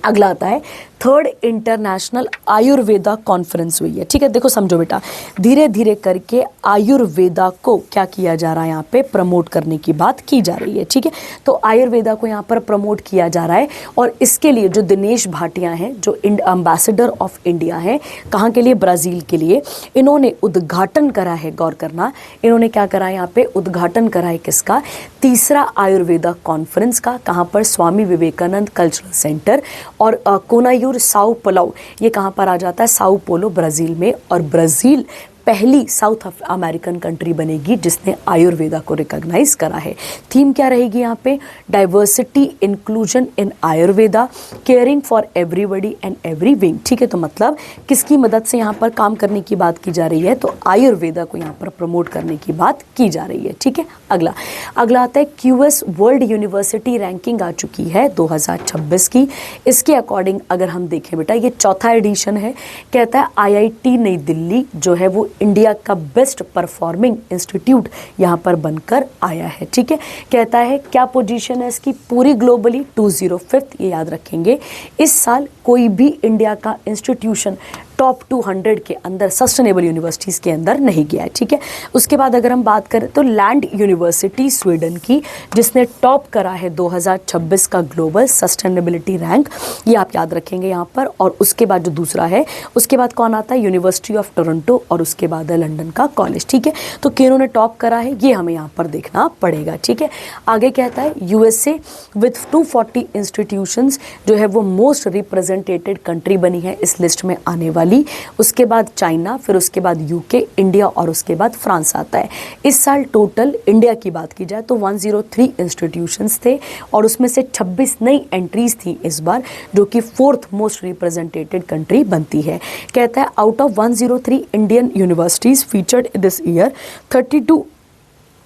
अगला आता है 3rd इंटरनेशनल आयुर्वेदा कॉन्फ्रेंस हुई है। ठीक है, देखो समझो बेटा, धीरे धीरे करके आयुर्वेदा को क्या किया जा रहा है? यहाँ पे प्रमोट करने की बात की जा रही है। ठीक है, तो आयुर्वेदा को यहाँ पर प्रमोट किया जा रहा है। और इसके लिए जो दिनेश भाटिया हैं, जो एम्बेसडर ऑफ इंडिया हैं, कहाँ के लिए? ब्राज़ील के लिए। इन्होंने उद्घाटन करा है, गौर करना, इन्होंने क्या करा है? यहाँ पे उद्घाटन करा है किसका? 3रा आयुर्वेदा कॉन्फ्रेंस का। कहाँ पर? Swami Vivekananda cultural centre. और कोनायूर साओ पोलो, ये कहाँ पर आ जाता है? साओ पोलो ब्राज़ील में। और ब्राज़ील पहली साउथ अमेरिकन कंट्री बनेगी जिसने आयुर्वेदा को रिकॉग्नाइज करा है। थीम क्या रहेगी यहाँ पे? Diversity inclusion in Ayurveda, caring for everybody and every wing. ठीक है, तो मतलब किसकी मदद से यहाँ पर काम करने की बात की जा रही है? तो आयुर्वेदा को यहाँ पर प्रमोट करने की बात की जा रही है। ठीक है, अगला आता है QS वर्ल्ड यूनिवर्सिटी रैंकिंग आ चुकी है 2026 की। इसके अकॉर्डिंग अगर हम देखें बेटा, ये 4था एडिशन है। कहता है IIT नई दिल्ली जो है वो इंडिया का बेस्ट परफॉर्मिंग इंस्टीट्यूट यहाँ पर बनकर आया है। ठीक है, कहता है क्या पोजीशन है इसकी पूरी ग्लोबली? 205, ये याद रखेंगे। इस साल कोई भी इंडिया का इंस्टीट्यूशन टॉप 200 के अंदर, सस्टेनेबल यूनिवर्सिटीज़ के अंदर नहीं गया है। ठीक है, उसके बाद अगर हम बात करें तो लैंड यूनिवर्सिटी स्वीडन की, जिसने टॉप करा है 2026 का ग्लोबल सस्टेनेबिलिटी रैंक, ये आप याद रखेंगे यहाँ पर। और उसके बाद जो दूसरा है, उसके बाद कौन आता है? University of Toronto. और उसके बाद है लंदन का कॉलेज। ठीक है, तो किन्होंने ने टॉप करा है, ये हमें यहाँ पर देखना पड़ेगा। ठीक है, आगे कहता है USA विथ 240 इंस्टीट्यूशंस जो है वो मोस्ट रिप्रेजेंटेटेड कंट्री बनी है इस लिस्ट में आने वाली। उसके बाद चाइना, फिर उसके बाद UK, इंडिया और उसके बाद फ्रांस आता है। इस साल टोटल इंडिया की बात की जाए तो 103 इंस्टीट्यूशंस थे और उसमें से 26 नई एंट्रीज थी इस बार, जो कि 4th मोस्ट रिप्रेजेंटेटेड कंट्री बनती है। कहता है out of 103 Indian universities featured this year, 32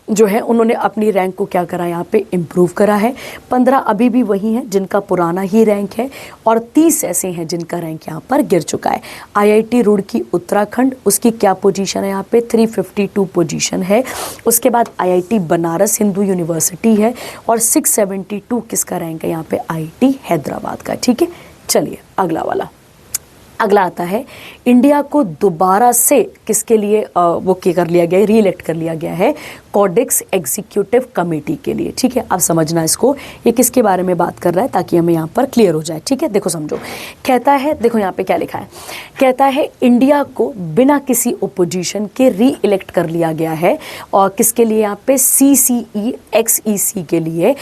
जो है उन्होंने अपनी रैंक को क्या करा? यहाँ पे इम्प्रूव करा है। 15 अभी भी वही हैं जिनका पुराना ही रैंक है और 30 ऐसे हैं जिनका रैंक यहाँ पर गिर चुका है। IIT रुड़की उत्तराखंड, उसकी क्या पोजीशन है यहाँ पे? 352 पोजीशन है। उसके बाद IIT बनारस हिंदू यूनिवर्सिटी है और 672 किसका रैंक है यहाँ पे? IIT हैदराबाद का। ठीक है, चलिए अगला आता है इंडिया को दोबारा से किसके लिए वो कर लिया गया है? रीइलेक्ट कर लिया गया है कोडेक्स एग्जीक्यूटिव कमेटी के लिए। ठीक है, अब समझना इसको, ये किसके बारे में बात कर रहा है ताकि हमें यहाँ पर क्लियर हो जाए। ठीक है, देखो समझो, कहता है, देखो यहाँ पे क्या लिखा है, कहता है इंडिया को बिना किसी ओपोजिशन के री इलेक्ट कर लिया गया है। और किसके लिए? यहाँ पे CCE XEC के लिए,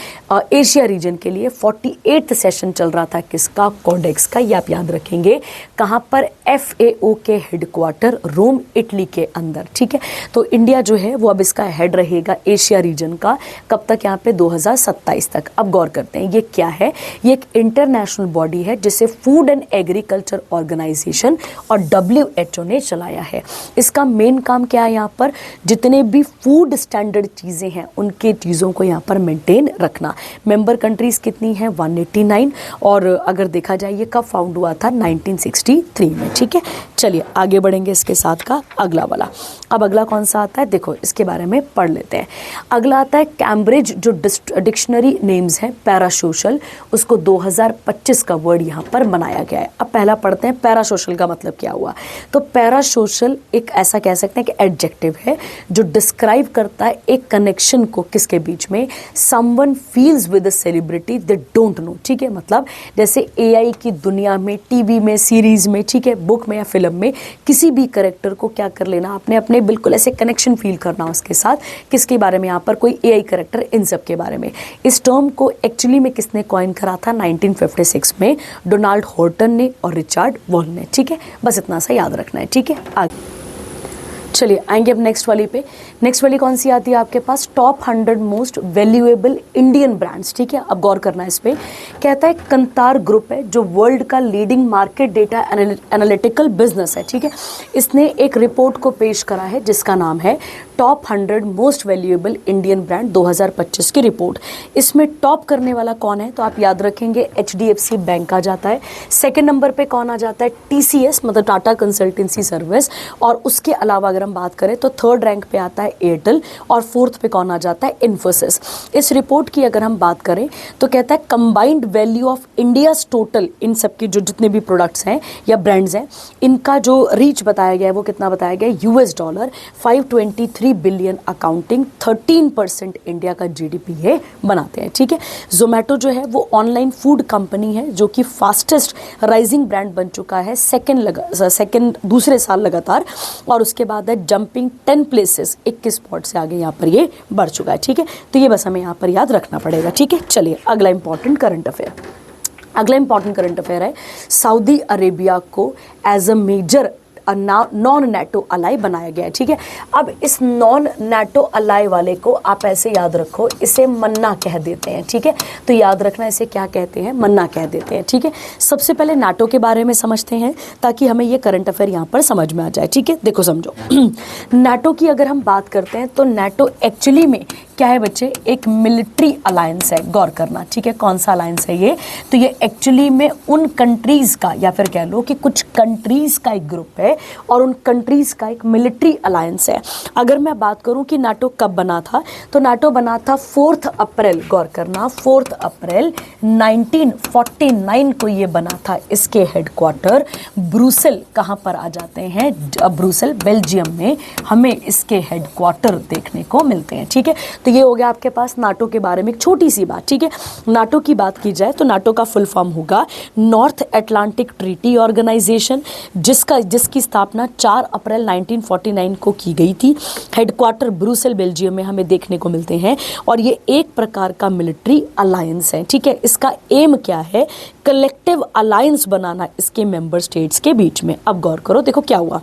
एशिया रीजन के लिए 48th सेशन चल रहा था किसका? कोडेक्स का। ये आप याद रखेंगे कहाँ पर? FAO के हेडक्वार्टर रोम इटली के अंदर। ठीक है, तो इंडिया जो है वो अब इसका हेड रहेगा एशिया रीजन का। कब तक? यहाँ पे 2027 तक। अब गौर करते हैं ये क्या है। ये एक इंटरनेशनल बॉडी है जिसे फूड एंड एग्रीकल्चर ऑर्गेनाइजेशन और WHO ने चलाया है। इसका मेन काम क्या है? यहाँ पर जितने भी फूड स्टैंडर्ड चीज़ें हैं उनके चीज़ों को यहाँ पर मेंटेन रखना। मेंबर कंट्रीज़ कितनी हैं? 189। और अगर देखा जाए ये कब फाउंड हुआ था? 1963 2023 में। ठीक है, चलिए आगे बढ़ेंगे इसके साथ का अगला वाला। अब अगला कौन सा आता है, देखो इसके बारे में पढ़ लेते हैं। अगला आता है कैम्ब्रिज जो डिक्शनरी नेम्स है पैरासोशल, उसको 2025 का वर्ड यहाँ पर बनाया गया है। अब पहला पढ़ते हैं पैरासोशल का मतलब क्या हुआ। तो पैरासोशल एक ऐसा कह सकते हैं कि एडजेक्टिव है जो डिस्क्राइब करता है एक कनेक्शन को किसके बीच में, someone feels with a celebrity they don't know. ठीक है, मतलब जैसे एआई की दुनिया में, टीवी में, सीरीज में, ठीक है, बुक में या फिल्म में किसी भी कैरेक्टर को क्या कर लेना, अपने अपने बिल्कुल ऐसे कनेक्शन फील करना उसके साथ। किसके बारे में, यहाँ पर कोई एआई कैरेक्टर, इन सब के बारे में। इस टर्म को एक्चुअली में किसने कॉइन करा था, 1956 में डोनाल्ड हॉर्टन ने और रिचर्ड वॉल ने। ठीक है, बस इतना सा याद रखना है। ठीक है, आगे चलिए आएंगे अब नेक्स्ट वाली पे। नेक्स्ट वाली कौन सी आती है आपके पास, top 100 most valuable Indian brands. ठीक है, अब गौर करना है इस पे। कहता है कंतार ग्रुप है जो वर्ल्ड का leading market data analytical business है। ठीक है, इसने एक रिपोर्ट को पेश करा है जिसका नाम है top 100 most valuable Indian brand 2025 की रिपोर्ट। इसमें टॉप करने वाला कौन है, तो आप याद रखेंगे HDFC बैंक आ जाता है। सेकेंड नंबर पे कौन आ जाता है, TCS मतलब टाटा कंसल्टेंसी सर्विस। और उसके अलावा अगर हम बात करें तो थर्ड रैंक पे आता है एयरटेल और फोर्थ पे कौन आ जाता है, इन्फोसिस। इस रिपोर्ट की अगर हम बात करें तो कहता है combined value of India's total, इन सब के जो जितने भी प्रोडक्ट्स हैं या ब्रांड्स हैं, इनका जो रीच बताया गया है वो कितना बताया गया है, $, 523 बिलियन, अकाउंटिंग 13% इंडिया का GDP है बनाते हैं। ठीक है, जोमेटो जो है वो ऑनलाइन फूड कंपनी है जो कि फास्टेस्ट राइजिंग ब्रांड बन चुका है दूसरे साल लगातार। और उसके बाद है जंपिंग 10 प्लेसेस, 21 स्पॉट से आगे यहाँ पर ये बढ़ चुका है। ठीक है, तो ये बस हमें यहाँ पर याद रखना पड़ेगा। ठीक है, चलिए अगला इंपॉर्टेंट करंट अफेयर। अगला इंपॉर्टेंट करंट अफेयर है सऊदी अरेबिया को as a major non NATO ally बनाया गया है। ठीक है, अब इस नॉन नेटो अलाई वाले को आप ऐसे याद रखो, इसे मन्ना कह देते हैं। ठीक है, तो याद रखना इसे क्या कहते हैं, मन्ना कह देते हैं। ठीक है, सबसे पहले नाटो के बारे में समझते हैं ताकि हमें ये करंट अफेयर यहाँ पर समझ में आ जाए। ठीक है, देखो समझो नाटो की अगर हम बात करते हैं तो नाटो एक्चुअली में क्या है बच्चे, एक मिलिट्री अलायंस है। गौर करना, ठीक है, कौन सा अलायंस है ये, तो ये एक्चुअली में उन कंट्रीज का या फिर कह लो कि कुछ कंट्रीज का एक ग्रुप है और उन कंट्रीज का एक मिलिट्री अलायंस है। अगर मैं बात करूं कि नाटो कब बना था, तो नाटो बना था 4 अप्रैल, गौर करना 4 अप्रैल 1949 को ये बना था। इसके हेडक्वार्टर ब्रुसेल कहाँ पर आ जाते हैं, ब्रुसेल बेल्जियम में हमें इसके हेडक्वार्टर देखने को मिलते हैं। ठीक है, तो ये हो गया आपके पास नाटो के बारे में एक छोटी सी बात। ठीक है, नाटो की बात की जाए तो नाटो का फुल फॉर्म होगा नॉर्थ अटलांटिक ट्रीटी ऑर्गेनाइजेशन, जिसकी स्थापना 4 अप्रैल 1949 को की गई थी। हेडक्वार्टर ब्रुसेल बेल्जियम में हमें देखने को मिलते हैं और ये एक प्रकार का मिलिट्री अलायंस है। ठीक है, इसका एम क्या है, कलेक्टिव अलायंस बनाना इसके मेंबर स्टेट्स के बीच में। अब गौर करो, देखो क्या हुआ,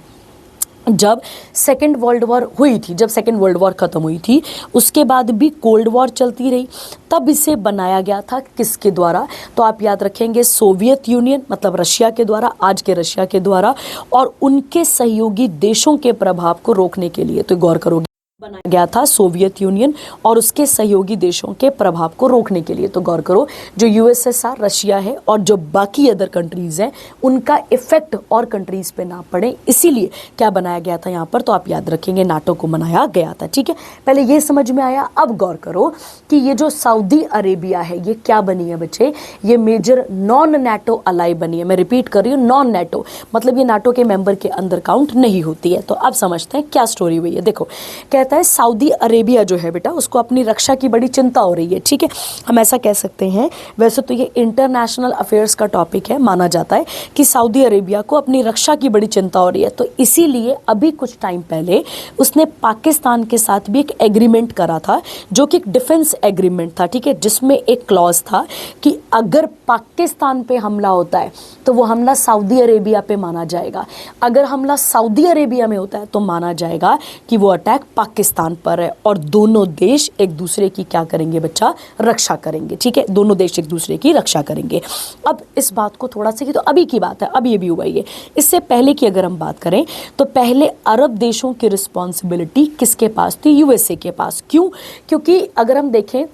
जब सेकेंड वर्ल्ड वॉर हुई थी, जब सेकेंड वर्ल्ड वॉर खत्म हुई थी, उसके बाद भी कोल्ड वॉर चलती रही, तब इसे बनाया गया था किसके द्वारा, तो आप याद रखेंगे सोवियत यूनियन मतलब रशिया के द्वारा, आज के रशिया के द्वारा, और उनके सहयोगी देशों के प्रभाव को रोकने के लिए। तो गौर करोगे बनाया गया था सोवियत यूनियन और उसके सहयोगी देशों के प्रभाव को रोकने के लिए। तो गौर करो, जो USSR रशिया है और जो बाकी अदर कंट्रीज हैं उनका इफेक्ट और कंट्रीज पे ना पड़े, इसीलिए क्या बनाया गया था यहाँ पर, तो आप याद रखेंगे नाटो को बनाया गया था। ठीक है, पहले ये समझ में आया। अब गौर करो कि ये जो सऊदी अरेबिया है ये क्या बनी है बच्चे, ये मेजर नॉन नेटो अलाई बनी है। मैं रिपीट कर रही हूँ, नॉन नेटो मतलब ये नाटो के मेंबर के अंदर काउंट नहीं होती है। तो अब समझते हैं क्या स्टोरी हुई है। देखो कहता है सऊदी अरेबिया जो है बेटा, उसको अपनी रक्षा की बड़ी चिंता हो रही है। ठीक है, हम ऐसा कह सकते हैं। वैसे तो ये इंटरनेशनल अफेयर्स का टॉपिक है, माना जाता है कि सऊदी अरेबिया को अपनी रक्षा की बड़ी चिंता हो रही है, तो इसीलिए अभी कुछ टाइम पहले उसने पाकिस्तान के साथ भी एक एग्रीमेंट करा था जो कि एक डिफेंस एग्रीमेंट था। ठीक है, जिसमें एक क्लॉज था कि अगर पाकिस्तान पे हमला होता है तो वो हमला सऊदी अरेबिया पे माना जाएगा, अगर हमला सऊदी अरेबिया में होता है तो माना जाएगा कि वो अटैक पाकिस्तान पर है, और दोनों देश एक दूसरे की क्या करेंगे बच्चा, रक्षा करेंगे। ठीक है, दोनों देश एक दूसरे की रक्षा करेंगे। अब इस बात को थोड़ा सा, तो अभी की बात है, अभी ये भी हुआ है। इससे पहले की अगर हम बात करें तो पहले अरब देशों की रिस्पॉन्सिबिलिटी किसके पास थी, USA के पास। क्यों, क्योंकि अगर हम देखें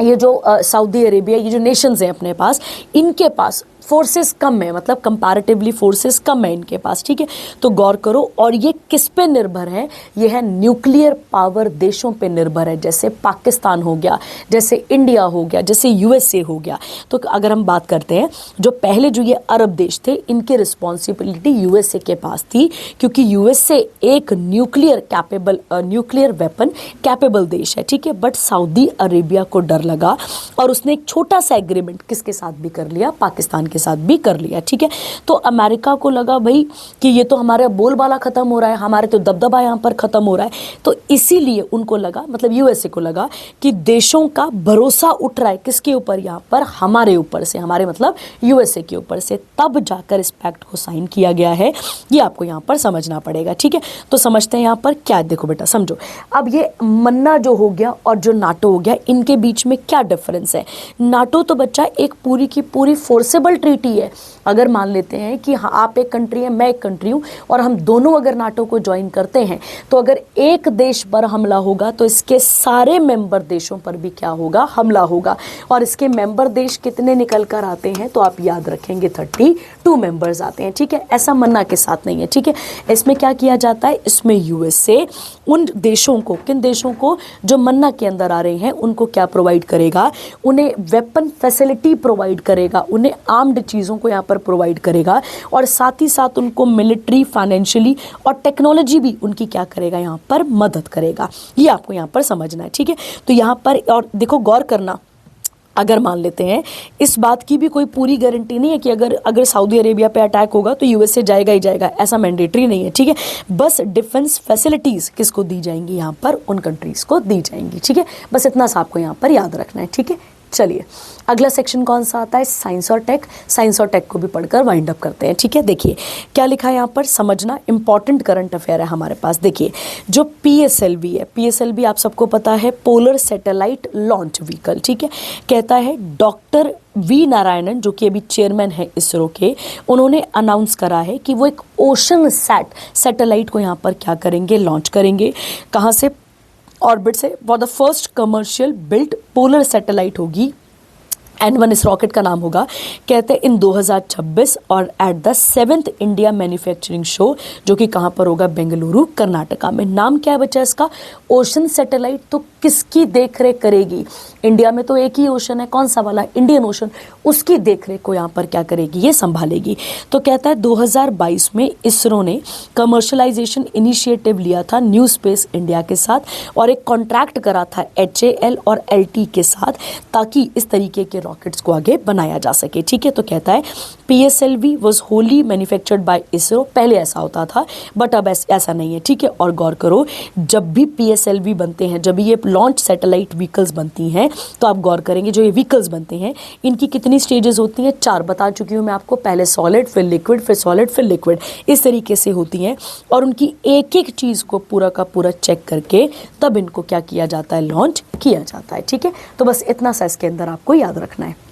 ये जो सऊदी अरेबिया, ये जो नेशंस हैं अपने पास, इनके पास फोर्सेस कम है, मतलब कंपैरेटिवली फोर्सेस कम है इनके पास, ठीक है। तो गौर करो, और ये किस पे निर्भर है, ये है न्यूक्लियर पावर देशों पे निर्भर है, जैसे पाकिस्तान हो गया, जैसे इंडिया हो गया, जैसे यूएसए हो गया। तो अगर हम बात करते हैं, जो पहले जो ये अरब देश थे, इनकी रिस्पॉन्सिबिलिटी यूएसए के पास थी, क्योंकि यूएसए एक न्यूक्लियर वेपन कैपेबल देश है, ठीक है। बट सऊदी अरेबिया को डर लगा और उसने एक छोटा सा एग्रीमेंट किसके साथ भी कर लिया, पाकिस्तान के साथ भी कर लिया, ठीक है। तो अमेरिका को लगा भाई कि ये तो हमारा बोलबाला खत्म हो रहा है, हमारे तो दबदबा यहाँ पर खत्म हो रहा है। तो इसीलिए उनको लगा, मतलब यूएसए को लगा कि देशों का भरोसा उठ रहा है किसके ऊपर, यहाँ पर हमारे ऊपर से, हमारे मतलब यूएसए के ऊपर से। तब जाकर इस पैक्ट को साइन किया गया है, ये आपको यहाँ पर समझना पड़ेगा, ठीक है। तो समझते हैं यहाँ पर क्या है, देखो बेटा समझो। अब ये मन्ना जो हो गया और जो नाटो हो गया, इनके बीच में क्या डिफरेंस है। नाटो तो बच्चा एक पूरी की पूरी फोर्सेबल ट्रीटी है। अगर मान लेते हैं कि हाँ आप एक कंट्री है, मैं एक कंट्री हूँ, और हम दोनों अगर नाटो को ज्वाइन करते हैं, तो अगर एक देश पर हमला होगा तो इसके सारे मेंबर देशों पर भी क्या होगा, हमला होगा। और इसके मेंबर देश कितने निकल कर आते हैं, तो आप याद रखेंगे 32 मेंबर्स आते हैं, ठीक है। ऐसा मन्ना के साथ नहीं है, ठीक है। इसमें क्या किया जाता है, इसमें यूएसए उन देशों को, किन देशों को, जो मन्ना के अंदर आ रहे हैं, उनको क्या प्रोवाइड करेगा, उन्हें वेपन फैसिलिटी प्रोवाइड करेगा, उन्हें आर्म्ड चीज़ों को यहाँ पर प्रोवाइड करेगा, और साथ ही साथ उनको मिलिट्री, फाइनेंशियली और टेक्नोलॉजी भी उनकी क्या करेगा, यहाँ पर मदद करेगा। ये आपको यहाँ पर समझना है, ठीक है। तो यहाँ पर और देखो गौर करना, अगर मान लेते हैं, इस बात की भी कोई पूरी गारंटी नहीं है कि अगर सऊदी अरेबिया पे अटैक होगा तो यूएसए जाएगा ही जाएगा, ऐसा मैंडेटरी नहीं है, ठीक है। बस डिफेंस फैसिलिटीज़ किसको दी जाएंगी, यहाँ पर उन कंट्रीज़ को दी जाएंगी, ठीक है। बस इतना सा आपको यहाँ पर याद रखना है, ठीक है। चलिए अगला सेक्शन कौन सा आता है, साइंस और टेक। साइंस और टेक को भी पढ़कर वाइंड अप करते हैं, ठीक है। देखिए क्या लिखा है यहाँ पर, समझना, इंपॉर्टेंट करंट अफेयर है हमारे पास। देखिए जो पीएसएलवी है, पीएसएलवी आप सबको पता है, पोलर सैटेलाइट लॉन्च व्हीकल, ठीक है। कहता है डॉक्टर वी नारायणन, जो कि अभी चेयरमैन है इसरो के, उन्होंने अनाउंस करा है कि वो एक ओशन सैटेलाइट को यहाँ पर क्या करेंगे, लॉन्च करेंगे। कहाँ से, ऑर्बिट से। For the first commercial built polar satellite होगी, N1 इस रॉकेट का नाम होगा। कहते हैं इन 2026 और at the 7th India manufacturing show, जो कि कहाँ पर होगा, बेंगलुरु कर्नाटका में। नाम क्या है बच्चा इसका, ओशन सैटेलाइट। तो किसकी देखरेख करेगी, इंडिया में तो एक ही ओशन है, कौन सा वाला, इंडियन ओशन, उसकी देखरेख को यहाँ पर क्या करेगी, ये संभालेगी। तो कहता है 2022 में इसरो ने कमर्शलाइजेशन इनिशिएटिव लिया था न्यू स्पेस इंडिया के साथ, और एक कॉन्ट्रैक्ट करा था HAL और LT के साथ, ताकि इस तरीके के रॉकेट्स को आगे बनाया जा सके, ठीक है। तो कहता है PSLV was Holi manufactured by ISRO, पहले ऐसा होता था बट अब ऐसा नहीं है, ठीक है। और गौर करो, जब भी PSLV बनते हैं, जब ये लॉन्च सैटेलाइट व्हीकल्स बनती हैं, तो आप गौर करेंगे जो ये व्हीकल्स बनते हैं, इनकी कितनी स्टेजेस होती हैं, 4 बता चुकी हूँ मैं आपको, पहले सॉलिड, फिर लिक्विड, फिर सॉलिड, फिर लिक्विड, इस तरीके से होती हैं। और उनकी एक एक चीज़ को पूरा का पूरा चेक करके तब इनको क्या किया जाता है, लॉन्च किया जाता है, ठीक है। तो बस इतना सा इसके अंदर आपको याद रखना है।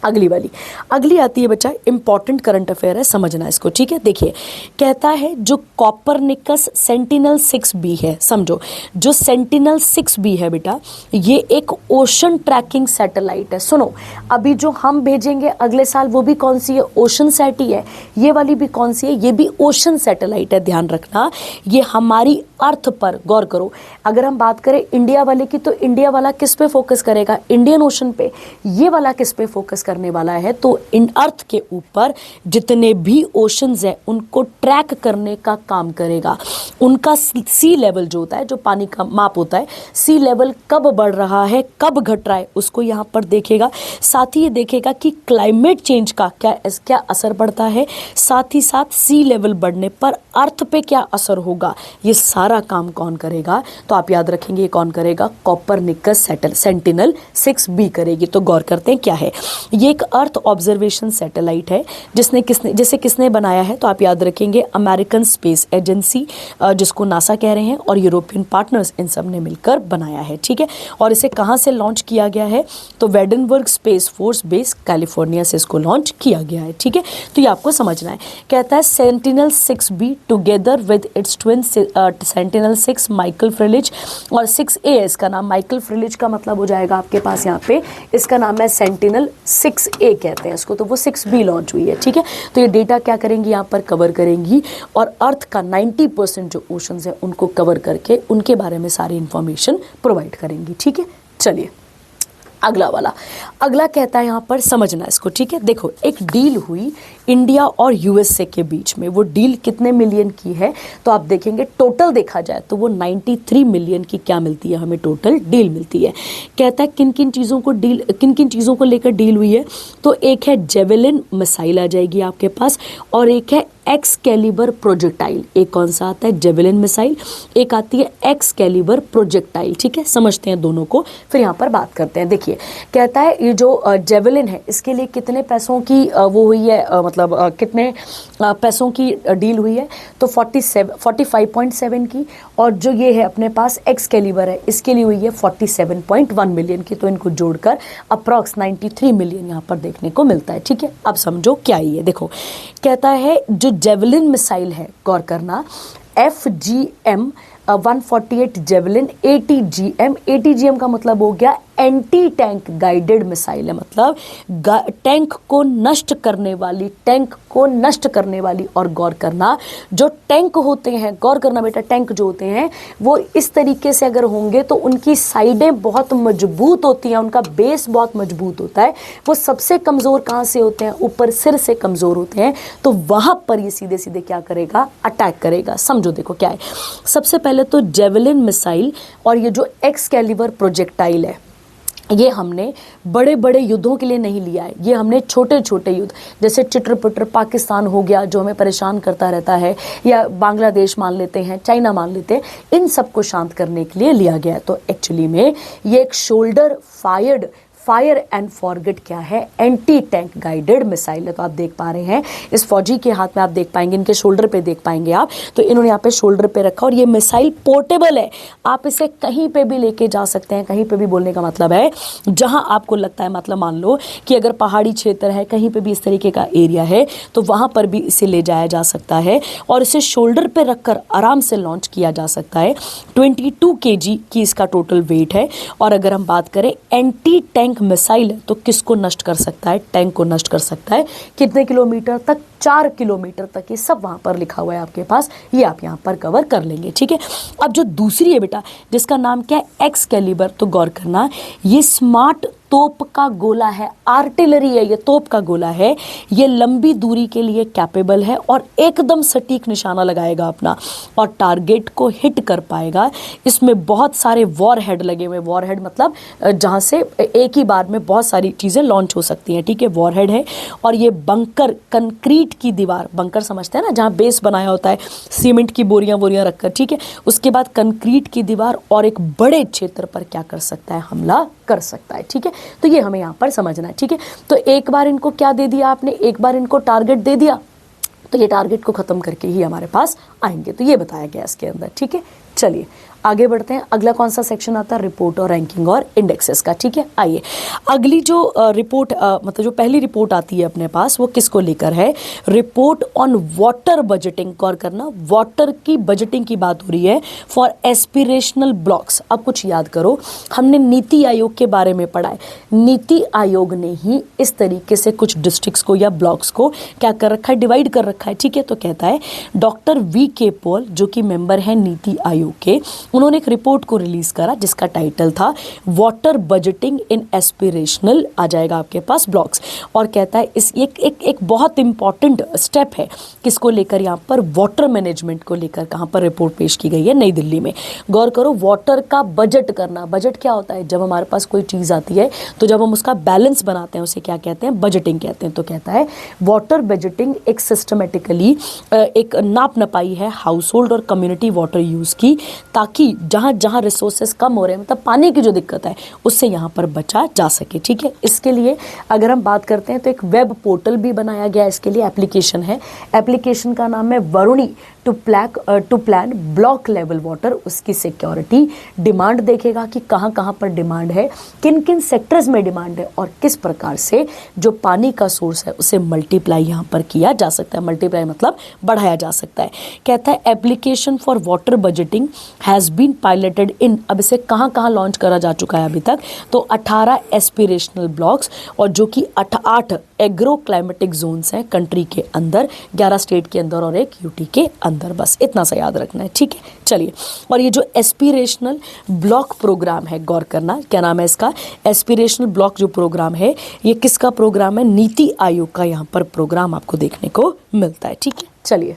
अगली आती है बच्चा, इंपॉर्टेंट करंट अफेयर है, समझना इसको, ठीक है। देखिए कहता है जो कॉपरनिकस सेंटिनल 6B है, समझो जो सेंटिनल 6B है बेटा, ये एक ओशन ट्रैकिंग सैटेलाइट है। सुनो, अभी जो हम भेजेंगे अगले साल वो भी कौन सी है, ओशन सैट ही है। ये वाली भी कौन सी है, ये भी ओशन सैटेलाइट है, ध्यान रखना। ये हमारी अर्थ पर, गौर करो, अगर हम बात करें इंडिया वाले की, तो इंडिया वाला किस पे फोकस करेगा, इंडियन ओशन पे। ये वाला किस पे फोकस करने वाला है, तो इन अर्थ के ऊपर जितने भी ओशंस हैं उनको ट्रैक करने का काम करेगा। उनका सी लेवल जो होता है, जो पानी का माप होता है, सी लेवल कब बढ़ रहा है, कब घट रहा है, उसको यहाँ पर देखेगा। साथ ही ये देखेगा कि क्लाइमेट चेंज का क्या असर पड़ता है, साथ ही साथ सी लेवल बढ़ने पर अर्थ पे क्या असर होगा, ये सारा काम कौन करेगा, तो आप याद रखेंगे ये कौन करेगा, कॉपरनिकस सेंटिनल 6B करेगी। तो गौर करते हैं क्या है, ये एक अर्थ ऑब्जर्वेशन सैटेलाइट है, जिसे किसने बनाया है, तो आप याद रखेंगे अमेरिकन स्पेस एजेंसी, जिसको नासा कह रहे हैं, और यूरोपियन पार्टनर्स, इन सब ने मिलकर बनाया है, ठीक है। और इसे कहाँ से लॉन्च किया गया है, तो Wedenberg space force base California से इसको लॉन्च किया गया है, ठीक है। तो ये आपको समझना है। कहता है Sentinel 6B together with its twin Sentinel 6 Michael Freilich, और 6A इसका नाम, माइकल फ्रिलिज का मतलब हो जाएगा आपके पास यहाँ पे, इसका नाम है सेंटिनल 6A कहते हैं इसको, तो वो 6B लॉन्च हुई है, ठीक है। तो ये डेटा क्या करेंगी यहाँ पर, कवर करेंगी और अर्थ का 90% जो ओशंस है उनको कवर करके उनके बारे में सारी इंफॉर्मेशन प्रोवाइड करेंगी, ठीक है। चलिए अगला वाला, अगला कहता है यहाँ पर समझना इसको, ठीक है। देखो एक डील हुई इंडिया और यूएसए के बीच में, वो डील कितने मिलियन की है, तो आप देखेंगे टोटल देखा जाए तो वो 93 मिलियन की क्या मिलती है हमें, टोटल डील मिलती है। कहता है किन किन चीज़ों को लेकर डील हुई है, तो एक है जेवेलिन मिसाइल आ जाएगी आपके पास, और एक है एक्सकैलिबर प्रोजेक्टाइल। एक कौन सा आता है, जेवेलिन मिसाइल, एक आती है एक्सकैलिबर प्रोजेक्टाइल, ठीक है। समझते हैं दोनों को, फिर यहाँ पर बात करते हैं। देखिए कहता है ये जो जेवेलिन है इसके लिए कितने पैसों की वो हुई है, मतलब कितने पैसों की डील हुई है, तो 45.7 की, और जो ये है अपने पास एक्सकैलिबर है इसके लिए हुई है 47.1 मिलियन की, तो इनको जोड़कर अप्रॉक्स 93 मिलियन यहाँ पर देखने को मिलता है, ठीक है। अब समझो क्या ही है, देखो कहता है जो जेवेलिन मिसाइल है, गौर करना, FGM 148 जेवेलिन ATGM का मतलब हो गया एंटी टैंक गाइडेड मिसाइल है, मतलब टैंक को नष्ट करने वाली। और गौर करना जो टैंक होते हैं, गौर करना बेटा, टैंक जो होते हैं वो इस तरीके से अगर होंगे तो उनकी साइडें बहुत मजबूत होती हैं, उनका बेस बहुत मजबूत होता है। वो सबसे कमज़ोर कहाँ से होते हैं, ऊपर सिर से कमज़ोर होते हैं, तो वहाँ पर ये सीधे सीधे क्या करेगा, अटैक करेगा। समझो देखो क्या है, सबसे पहले तो जेवेलिन मिसाइल और ये जो एक्सकैलिबर प्रोजेक्टाइल है, ये हमने बड़े बड़े युद्धों के लिए नहीं लिया है, ये हमने छोटे छोटे युद्ध, जैसे चित्रपटर पाकिस्तान हो गया जो हमें परेशान करता रहता है, या बांग्लादेश मान लेते हैं, चाइना मान लेते हैं, इन सबको शांत करने के लिए लिया गया है। तो एक्चुअली में ये एक शोल्डर फायर एंड फॉरगेट क्या है, एंटी टैंक गाइडेड मिसाइल है। तो आप देख पा रहे हैं इस फौजी के हाथ में, आप देख पाएंगे इनके शोल्डर पे देख पाएंगे आप, तो इन्होंने यहाँ पे शोल्डर पे रखा, और ये मिसाइल पोर्टेबल है, आप इसे कहीं पे भी लेके जा सकते हैं। कहीं पे भी बोलने का मतलब है जहां आपको लगता है, मतलब मान लो कि अगर पहाड़ी क्षेत्र है, कहीं पे भी इस तरीके का एरिया है, तो वहां पर भी इसे ले जाया जा सकता है और इसे शोल्डर पे रखकर आराम से लॉन्च किया जा सकता है। 22 kg की इसका टोटल वेट है। और अगर हम बात करें एंटी टैंक मिसाइल है, तो किसको नष्ट कर सकता है, टैंक को नष्ट कर सकता है। कितने किलोमीटर तक, 4 किलोमीटर तक, ये सब वहां पर लिखा हुआ है आपके पास, ये आप यहाँ पर कवर कर लेंगे, ठीक है। अब जो दूसरी है बेटा, जिसका नाम क्या है, एक्सकैलिबर, तो गौर करना, ये स्मार्ट तोप का गोला है, आर्टिलरी है, ये तोप का गोला है, ये लंबी दूरी के लिए कैपेबल है और एकदम सटीक निशाना लगाएगा अपना और टारगेट को हिट कर पाएगा। इसमें बहुत सारे वॉरहेड लगे हुए, वॉरहेड मतलब जहां से एक ही बार में बहुत सारी चीजें लॉन्च हो सकती हैं, ठीक है, वॉरहेड है। और ये बंकर, कंक्रीट की दीवार, बंकर समझते हैं ना, जहां बेस बनाया होता है सीमेंट की बोरियां रखकर, ठीक है, उसके बाद कंक्रीट की दीवार और एक बड़े क्षेत्र पर क्या कर सकता है, हमला कर सकता है, ठीक है। तो ये हमें यहां पर समझना है, ठीक है। तो एक बार इनको क्या दे दिया आपने, एक बार इनको टारगेट दे दिया, तो ये टारगेट को खत्म करके ही हमारे पास आएंगे, तो ये बताया गया इसके अंदर, ठीक है। चलिए आगे बढ़ते हैं। अगला कौन सा सेक्शन आता है, रिपोर्ट और रैंकिंग और इंडेक्सेस का, ठीक है। आइए अगली जो रिपोर्ट मतलब जो पहली रिपोर्ट आती है अपने पास, वो किसको लेकर है, रिपोर्ट ऑन वाटर बजटिंग। गौर करना, वाटर की बजटिंग की बात हो रही है फॉर एस्पिरेशनल ब्लॉक्स। अब कुछ याद करो, हमने नीति आयोग के बारे में पढ़ा है, नीति आयोग ने ही इस तरीके से कुछ डिस्ट्रिक्ट्स को या ब्लॉक्स को क्या कर रखा है, डिवाइड कर रखा है, ठीक है। तो कहता है डॉक्टर VK पॉल, जो कि मेंबर है नीति आयोग के, उन्होंने एक रिपोर्ट को रिलीज करा जिसका टाइटल था वाटर बजटिंग इन एस्पिरेशनल, आ जाएगा आपके पास ब्लॉक्स। और कहता है इस एक बहुत इंपॉर्टेंट स्टेप है, किसको लेकर, यहाँ पर वाटर मैनेजमेंट को लेकर कहाँ पर रिपोर्ट पेश की गई है, नई दिल्ली में। गौर करो, वाटर का बजट करना, बजट क्या होता है, जब हमारे पास कोई चीज़ आती है तो जब हम उसका बैलेंस बनाते हैं उसे क्या कहते हैं, बजटिंग कहते हैं। तो कहता है वाटर बजटिंग एक सिस्टमेटिकली एक नाप नपाई है हाउस होल्ड और कम्युनिटी वाटर यूज़ की, ताकि जहाँ जहाँ रिसोर्सेज कम हो रहे हैं, मतलब पानी की जो दिक्कत है, उससे यहाँ पर बचा जा सके, ठीक है। इसके लिए अगर हम बात करते हैं तो एक वेब पोर्टल भी बनाया गया, इसके लिए एप्लीकेशन है, एप्लीकेशन का नाम है Varuni to plan block level water. उसकी सिक्योरिटी डिमांड देखेगा कि कहाँ कहाँ पर डिमांड है, किन किन सेक्टर्स में डिमांड है, और किस प्रकार से जो पानी का सोर्स है उसे मल्टीप्लाई यहाँ पर किया जा सकता है, मल्टीप्लाई मतलब बढ़ाया जा सकता है। कहता है application for water budgeting has been piloted in, अब इसे कहाँ कहाँ लॉन्च करा जा चुका है अभी तक, तो 18 एस्पिरेशनल ब्लॉक्स, और जो कि 8 एग्रो क्लाइमेटिक जोन्स हैं कंट्री के अंदर, 11 स्टेट के अंदर और एक यूटी के अंदर। बस इतना सा याद रखना है, ठीक है। चलिए, और ये जो एस्पिरेशनल ब्लॉक प्रोग्राम है, गौर करना क्या नाम है इसका, एस्पिरेशनल ब्लॉक जो प्रोग्राम है ये किसका प्रोग्राम है, नीति आयोग का यहाँ पर प्रोग्राम आपको देखने को मिलता है, ठीक है। चलिए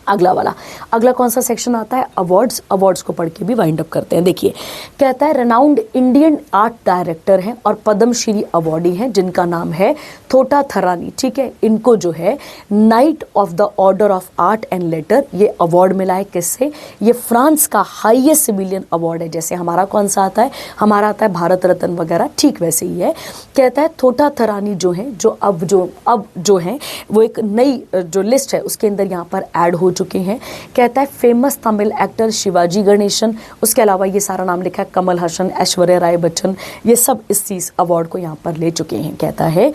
अगला वाला, अगला कौन सा सेक्शन आता है, अवार्ड्स। अवार्ड्स को पढ़ के भी वाइंड अप करते हैं। देखिए कहता है रेनाउंड इंडियन आर्ट डायरेक्टर हैं और पद्मश्री अवार्डी हैं जिनका नाम है थोटा थरानी, ठीक है। इनको जो है night of the order of art and later ये अवार्ड मिला है, किससे, ये फ्रांस का हाईएस्ट सिविलियन अवार्ड है। जैसे हमारा कौन सा आता है, हमारा आता है भारत रत्न वगैरह, ठीक वैसे ही है। कहता है थोटा थरानी जो है, जो अब जो है वो एक नई जो लिस्ट है उसके अंदर यहाँ पर ऐड हो चुके हैं। कहता है फेमस तमिल एक्टर शिवाजी गणेशन, उसके अलावा ये सारा नाम लिखा है कमल हसन, ऐश्वर्या राय बच्चन, ये सब इस चीज अवार्ड को यहाँ पर ले चुके हैं। कहता है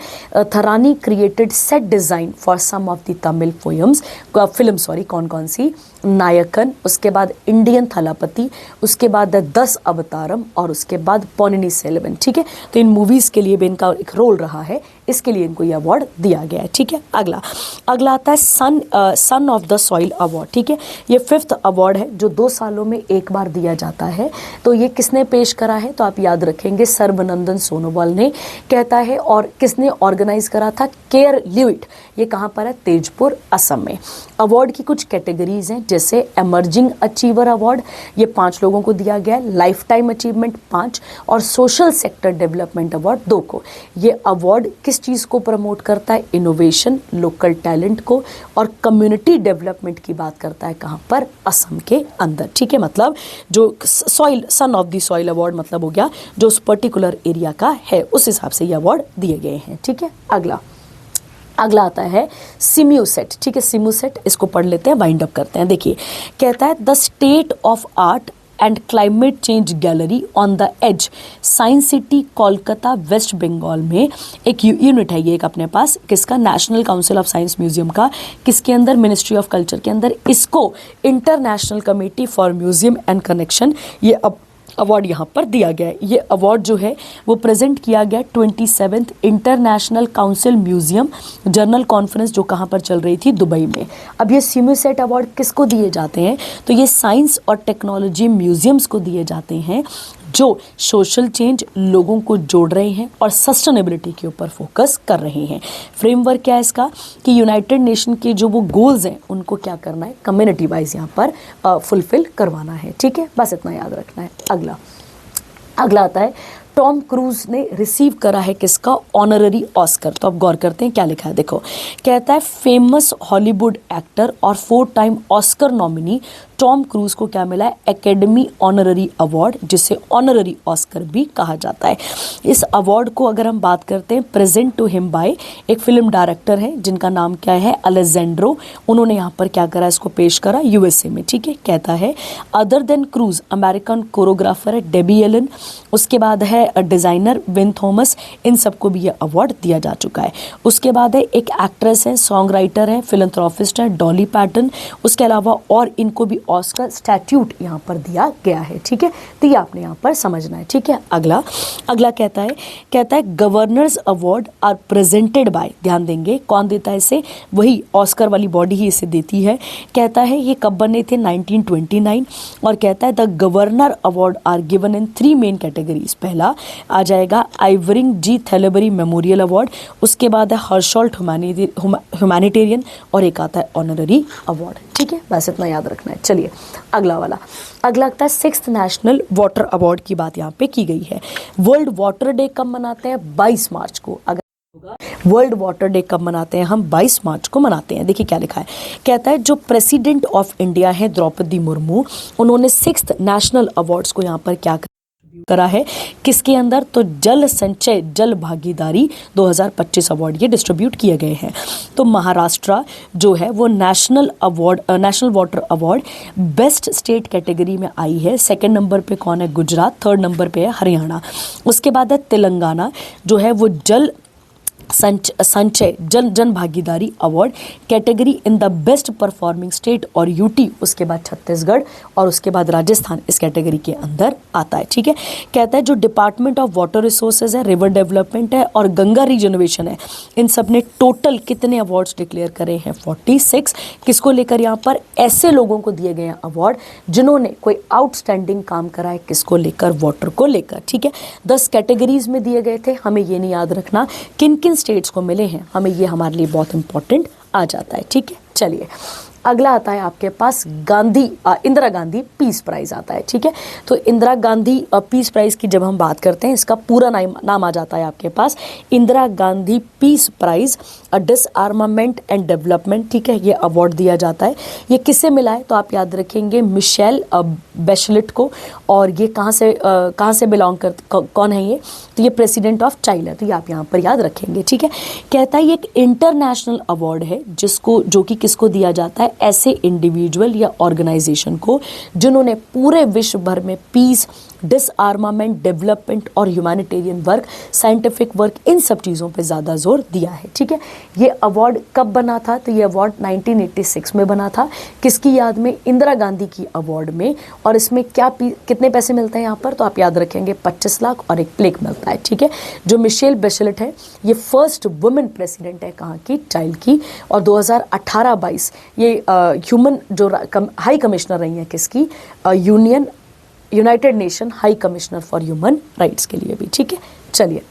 Tharani created set design for some of the Tamil film, कौन कौन सी, नायकन, उसके बाद इंडियन थलापति, उसके बाद 10 अवतारम और उसके बाद पोनिनी सेल्वन, ठीक है। तो इन मूवीज के लिए भी इनका एक रोल रहा है, इसके लिए इनको ये अवार्ड दिया गया है, ठीक है। अगला आता है son of the soil award, ठीक है। ये 5th अवार्ड है जो 2 सालों में एक बार दिया जाता है। तो ये किसने पेश करा है, तो आप याद रखेंगे सर्बानंदन सोनोवाल ने। कहता है और किसने ऑर्गेनाइज करा था, केयर लिविट, ये कहाँ पर है, तेजपुर असम में। अवार्ड की कुछ कैटेगरीज हैं, जैसे एमर्जिंग अचीवर अवार्ड, ये 5 लोगों को दिया गया है, लाइफ टाइम अचीवमेंट 5 और सोशल सेक्टर डेवलपमेंट अवार्ड 2 को। ये अवार्ड किस चीज़ को प्रमोट करता है, इनोवेशन, लोकल टैलेंट को और कम्युनिटी डेवलपमेंट की बात करता है, कहाँ पर, असम के अंदर, ठीक है। मतलब जो soil son of the soil award मतलब हो गया जो उस पर्टिकुलर एरिया का है, उस हिसाब से ये अवार्ड दिए गए हैं, ठीक है। अगला आता है सिम्यूसेट, ठीक है। सिम्यूसेट इसको पढ़ लेते हैं, वाइंड अप करते हैं। देखिए कहता है the state of art and climate change gallery on the edge, science city Kolkata West Bengal में एक यूनिट है ये, एक अपने पास किसका, national council of science museum का, किसके अंदर, मिनिस्ट्री ऑफ कल्चर के अंदर। इसको international committee for museum and connection ये अवार्ड यहाँ पर दिया गया है। ये अवार्ड जो है वो प्रेजेंट किया गया 27th international council museum journal conference जो कहाँ पर चल रही थी, दुबई में। अब ये सिम्यूसेट अवार्ड किसको दिए जाते हैं, तो ये साइंस और टेक्नोलॉजी म्यूजियम्स को दिए जाते हैं जो सोशल चेंज, लोगों को जोड़ रहे हैं और सस्टेनेबिलिटी के ऊपर फोकस कर रहे हैं। फ्रेमवर्क क्या है इसका, कि यूनाइटेड नेशन के जो वो गोल्स हैं उनको क्या करना है, कम्युनिटी वाइज यहाँ पर फुलफिल करवाना है, ठीक है। बस इतना याद रखना है। अगला आता है टॉम क्रूज ने रिसीव करा है किसका, ऑनररी ऑस्कर। तो अब गौर करते हैं क्या लिखा है, देखो कहता है फेमस हॉलीवुड एक्टर और 4 time Oscar nominee Tom cruise को क्या मिला है, एकेडमी ऑनररी अवार्ड, जिसे ऑनररी ऑस्कर भी कहा जाता है। इस अवार्ड को अगर हम बात करते हैं प्रेजेंट टू हिम बाय एक फिल्म डायरेक्टर है जिनका नाम क्या है, अलेजेंड्रो। उन्होंने यहाँ पर क्या करा, इसको पेश करा यूएसए में, ठीक है। कहता है other than cruise American choreographer है डेबी एलन, उसके बाद है डिजाइनर विन थॉमस, इन सबको भी ये अवार्ड दिया जा चुका है। उसके बाद है एक एक्ट्रेस है, सॉन्ग राइटर है, फिलंथ्रोपिस्ट है, डॉली पैटन। उसके अलावा और इनको भी ऑस्कर स्टैट्यूट यहाँ पर दिया गया है, ठीक है। तो ये आपने यहाँ पर समझना है, ठीक है। अगला कहता है governors award are presented by, ध्यान देंगे कौन देता है इसे, वही ऑस्कर वाली बॉडी ही इसे देती है। कहता है ये कब बने थे, 1929। और कहता है the governor award are given in 3 main categories. पहला आ जाएगा आइवरिंग जी थैलेबरी मेमोरियल अवार्ड, उसके बाद है हर्शोल्ट ह्यूमैनिटेरियन और एक आता है ऑनररी अवार्ड, ठीक है। बस इतना याद रखना है। चलिए अगला आता है 6th नेशनल वाटर अवार्ड की बात यहाँ पे की गई है। वर्ल्ड वाटर डे कब मनाते हैं, 22 मार्च को। अगर वर्ल्ड वाटर डे कब मनाते हैं हम, 22 मार्च को मनाते हैं। देखिए क्या लिखा है, कहता है जो प्रेसिडेंट ऑफ इंडिया है द्रौपदी मुर्मू, उन्होंने 6th नेशनल अवार्ड्स को यहाँ पर क्या करा है, किसके अंदर, तो जल संचय जल भागीदारी 2025 अवार्ड ये डिस्ट्रीब्यूट किए गए हैं। तो महाराष्ट्र जो है वो national water award best state category में आई है। 2nd नंबर पे कौन है, गुजरात। 3rd नंबर पे है हरियाणा। उसके बाद है तेलंगाना जो है वो जल संचय जन भागीदारी award category in the best performing state और यूटी, उसके बाद छत्तीसगढ़ और उसके बाद राजस्थान इस कैटेगरी के अंदर आता है। ठीक है, कहता है जो डिपार्टमेंट ऑफ वाटर रिसोर्सेज है, रिवर डेवलपमेंट है और गंगा रीजनरेशन है, इन सब ने टोटल कितने अवार्ड्स डिक्लेयर करे हैं? 46। किसको लेकर? यहाँ पर ऐसे लोगों को दिए गए हैं अवार्ड जिन्होंने कोई आउटस्टैंडिंग काम करा है। किसको लेकर? वाटर को लेकर। ठीक है, 10 कैटेगरीज में दिए गए थे। हमें ये नहीं याद रखना किन किन स्टेट्स को मिले हैं, हमें ये हमारे लिए बहुत इंपॉर्टेंट आ जाता है। ठीक है, चलिए अगला आता है आपके पास इंदिरा गांधी पीस प्राइज आता है। ठीक है, तो इंदिरा गांधी पीस प्राइज की जब हम बात करते हैं, इसका पूरा नाम आ जाता है आपके पास Indira Gandhi Peace Prize Disarmament and Development. ठीक है, ये अवार्ड दिया जाता है। ये किससे मिला है? तो आप याद रखेंगे मिशेल बैचेलेट को। और ये कहाँ से बिलोंग कौन है ये? तो ये प्रेसिडेंट ऑफ चाइना, तो ये आप यहाँ पर याद रखेंगे। ठीक है, कहता है ये एक इंटरनेशनल अवार्ड है जो कि किसको दिया जाता है? ऐसे इंडिविजुअल या ऑर्गेनाइजेशन को जिन्होंने पूरे विश्व भर में पीस, डिसआर्मामेंट, डेवलपमेंट और ह्यूमैनिटेरियन वर्क, साइंटिफिक वर्क, इन सब चीज़ों पे ज़्यादा जोर दिया है। ठीक है, ये अवार्ड कब बना था? तो ये अवार्ड 1986 में बना था। किसकी याद में? इंदिरा गांधी की अवार्ड में। और इसमें कितने पैसे मिलते हैं यहाँ पर? तो आप याद रखेंगे 25 लाख और एक प्लेक मिलता है। ठीक है, जो मिशेल बैचेलेट है ये फर्स्ट वुमेन प्रेसिडेंट है कहाँ की? चाइल्ड की। और 2018-22 ये ह्यूमन जो हाई कमिश्नर रही हैं किसकी? United nation high commissioner for human rights के लिए भी। ठीक है, चलिए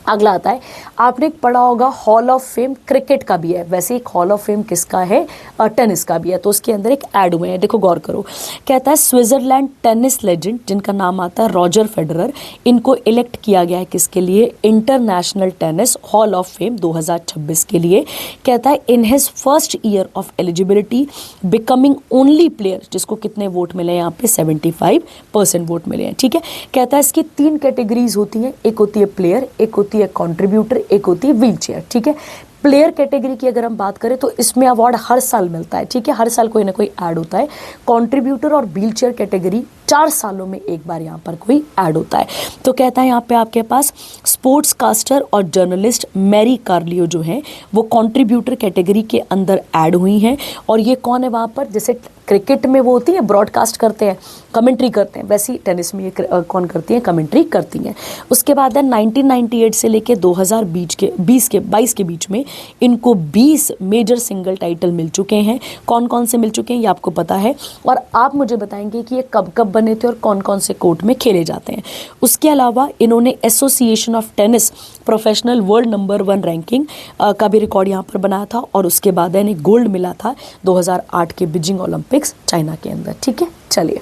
अगला आता है, आपने पढ़ा होगा हॉल ऑफ फेम क्रिकेट का भी है, वैसे एक हॉल ऑफ फेम किसका है? टेनिस का भी है। तो उसके अंदर एक ऐड हुए हैं, देखो गौर करो। कहता है स्विट्जरलैंड टेनिस लेजेंड जिनका नाम आता है रॉजर फेडरर, इनको इलेक्ट किया गया है किसके लिए? International tennis hall of fame 2026 के लिए। कहता है in his first year of eligibility becoming only player, जिसको कितने वोट मिले? यहाँ पे 75% वोट मिले हैं। ठीक है, कहता है इसकी 3 कैटेगरीज होती हैं, एक होती है प्लेयर, एक होती है कंट्रीब्यूटर, एक होती है व्हील चेयर। ठीक है, प्लेयर कैटेगरी की अगर हम बात करें तो इसमें अवार्ड हर साल मिलता है। ठीक है, हर साल कोई ना कोई ऐड होता है। कंट्रीब्यूटर और व्हील चेयर कैटेगरी 4 सालों में एक बार यहाँ पर कोई ऐड होता है। तो कहता है यहाँ पे आपके पास स्पोर्ट्स कास्टर और जर्नलिस्ट मैरी कार्लियो जो है वो कंट्रीब्यूटर कैटेगरी के अंदर ऐड हुई हैं। और ये कौन है वहाँ पर? जैसे क्रिकेट में वो होती है ब्रॉडकास्ट करते हैं, कमेंट्री करते हैं, वैसे ही टेनिस में ये कौन करती हैं? कमेंट्री करती हैं। उसके बाद है 1998 से लेके 2022 के बीच में इनको 20 मेजर सिंगल टाइटल मिल चुके हैं। कौन कौन से मिल चुके हैं ये आपको पता है। और आप मुझे बताएंगे कि ये कब कब बने थे और कौन कौन से कोर्ट में खेले जाते हैं। उसके अलावा इन्होंने association of tennis professional world number 1 ranking का भी रिकॉर्ड यहाँ पर बनाया था। और उसके बाद इन्हें गोल्ड मिला था 2008 के बीजिंग ओलंपिक्स चाइना के अंदर। ठीक है, चलिए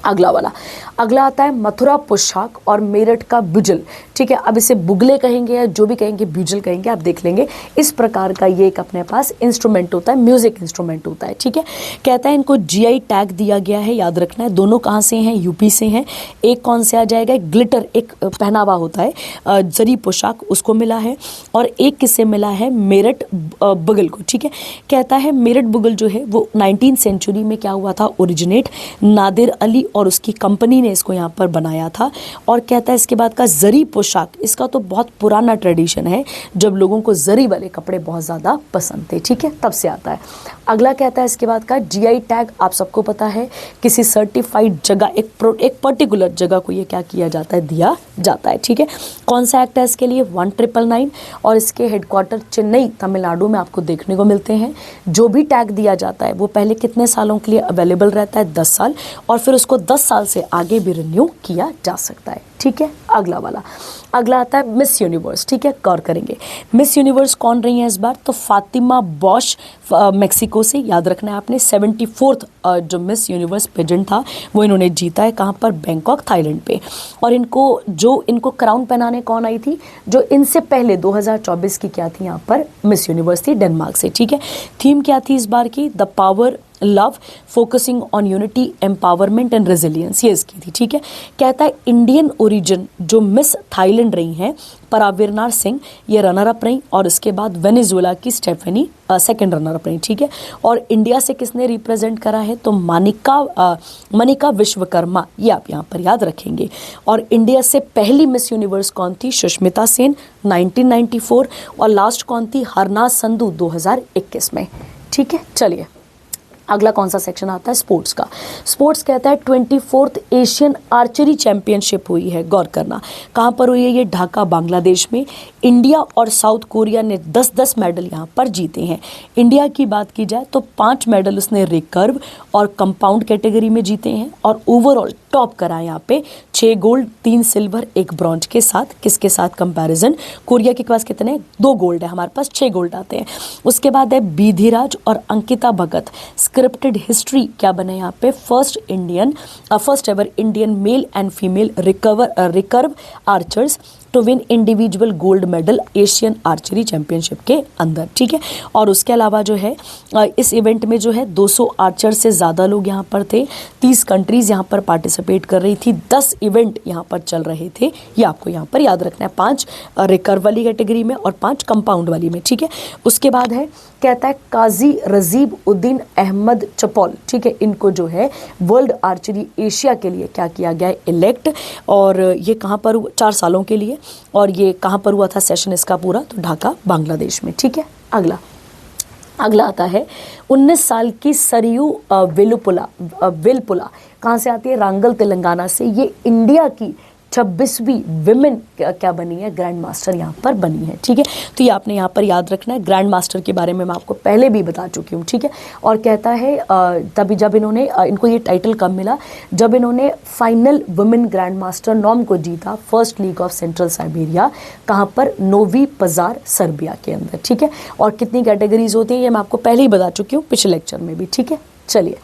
अगला आता है मथुरा पोशाक और मेरठ का बुजल। ठीक है, अब इसे बुगले कहेंगे या जो भी कहेंगे, ब्यूजल कहेंगे, आप देख लेंगे। इस प्रकार का ये एक अपने पास इंस्ट्रूमेंट होता है, म्यूजिक इंस्ट्रूमेंट होता है। ठीक है, कहता है इनको जीआई टैग दिया गया है, याद रखना है। दोनों कहाँ से हैं? यूपी से हैं। एक कौन से आ जाएगा? ग्लिटर, एक पहनावा होता है जरी पोशाक, उसको मिला है। और एक किससे मिला है? मेरठ बुगल को। ठीक है, कहता है मेरठ बुगल जो है वो 19th सेंचुरी में क्या हुआ था? ओरिजिनेट नादिर अली और उसकी कंपनी ने इसको यहाँ पर बनाया था। और कहता है इसके बाद का जरी पोशाक, इसका तो बहुत पुराना ट्रेडिशन है जब लोगों को जरी वाले कपड़े बहुत ज़्यादा पसंद थे। ठीक है, तब से आता है। अगला कहता है इसके बाद का जीआई टैग, आप सबको पता है किसी सर्टिफाइड जगह, एक पर्टिकुलर जगह को ये क्या किया जाता है? दिया जाता है। ठीक है, कौन सा एक्ट है इसके लिए? 1999। और इसके हेडक्वार्टर चेन्नई तमिलनाडु में आपको देखने को मिलते हैं। जो भी टैग दिया जाता है वो पहले कितने सालों के लिए अवेलेबल रहता है? 10 साल। और फिर उसको 10 साल से आगे भी रिन्यू किया जा सकता है। ठीक है, अगला आता है मिस यूनिवर्स। ठीक है, गौर करेंगे मिस यूनिवर्स कौन रही है इस बार? तो फातिमा बॉश मेक्सिको से, याद रखना है आपने। 74th जो मिस यूनिवर्स पेजेंट था वो इन्होंने जीता है। कहाँ पर? बैंकॉक, थाईलैंड पे। और इनको क्राउन पहनाने कौन आई थी? जो इनसे पहले 2024 की क्या थी यहाँ पर मिस यूनिवर्स थी, डेनमार्क से। ठीक है, थीम क्या थी इस बार की? The power love, focusing on unity, empowerment and resilience, ये इसकी थी। ठीक है, कहता है इंडियन ओरिजिन जो मिस थाईलैंड रही हैं पराविरनार सिंह, ये रनर अप रही, और इसके बाद वेनेजुएला की स्टेफेनी सेकंड रनर अप रही। ठीक है, और इंडिया से किसने रिप्रेजेंट करा है, तो मनिका विश्वकर्मा, ये आप यहाँ पर याद रखेंगे। और इंडिया से पहली मिस यूनिवर्स कौन थी, सुष्मिता सेन 1994, और लास्ट कौन थी, हरनाज संधू 2021 में। ठीक है, चलिए अगला कौन सा सेक्शन आता है, स्पोर्ट्स का। स्पोर्ट्स कहता है 24th एशियन आर्चरी चैंपियनशिप हुई है, गौर करना कहाँ पर हुई है, ये ढाका बांग्लादेश में। इंडिया और साउथ कोरिया ने 10-10 मेडल यहाँ पर जीते हैं। इंडिया की बात की जाए तो 5 मेडल उसने रिकर्व और कंपाउंड कैटेगरी में जीते हैं, और ओवरऑल टॉप करा यहाँ पे 6 गोल्ड 3 सिल्वर 1 ब्रॉन्ज के साथ। किसके साथ कंपैरिजन, कोरिया के पास कितने, 2 गोल्ड है, हमारे पास 6 गोल्ड आते हैं। उसके बाद है बीधीराज और अंकिता भगत, स्क्रिप्टेड हिस्ट्री क्या बने यहाँ पे, first ever Indian male and female recurve archers to win individual gold medal Asian archery championship के अंदर। ठीक है, और उसके अलावा जो है इस इवेंट में जो है 200 आर्चर से ज़्यादा लोग यहाँ पर थे, 30 कंट्रीज़ यहाँ पर पार्टिसिपेट कर रही थी, 10 इवेंट यहाँ पर चल रहे थे, ये आपको यहाँ पर याद रखना है, 5 रिकर्व वाली कैटेगरी में और 5 कंपाउंड वाली में। ठीक है, उसके बाद है कहता है काजी रजीब उद्दीन अहमद चपौल, ठीक है, इनको जो है वर्ल्ड आर्चरी एशिया के लिए क्या किया गया है, इलेक्ट, और ये कहाँ पर 4 सालों के लिए, और ये कहाँ पर हुआ था सेशन इसका पूरा, तो ढाका बांग्लादेश में। ठीक है, अगला आता है 19 साल की सरयू विलपुला कहाँ से आती है, रांगल तेलंगाना से। ये इंडिया की 26वीं विमेन क्या बनी है, ग्रैंड मास्टर यहाँ पर बनी है। ठीक है, तो ये आपने यहाँ पर याद रखना है। ग्रैंड मास्टर के बारे में मैं आपको पहले भी बता चुकी हूँ। ठीक है, और कहता है तभी जब इनको ये टाइटल कब मिला, जब इन्होंने फाइनल वुमेन ग्रैंड मास्टर नॉम को जीता, first league of central Siberia, कहाँ पर, नोवी पजार सर्बिया के अंदर। ठीक है, और कितनी कैटेगरीज होती है ये मैं आपको पहले ही बता चुकी हूँ पिछले लेक्चर में भी। ठीक है, चलिए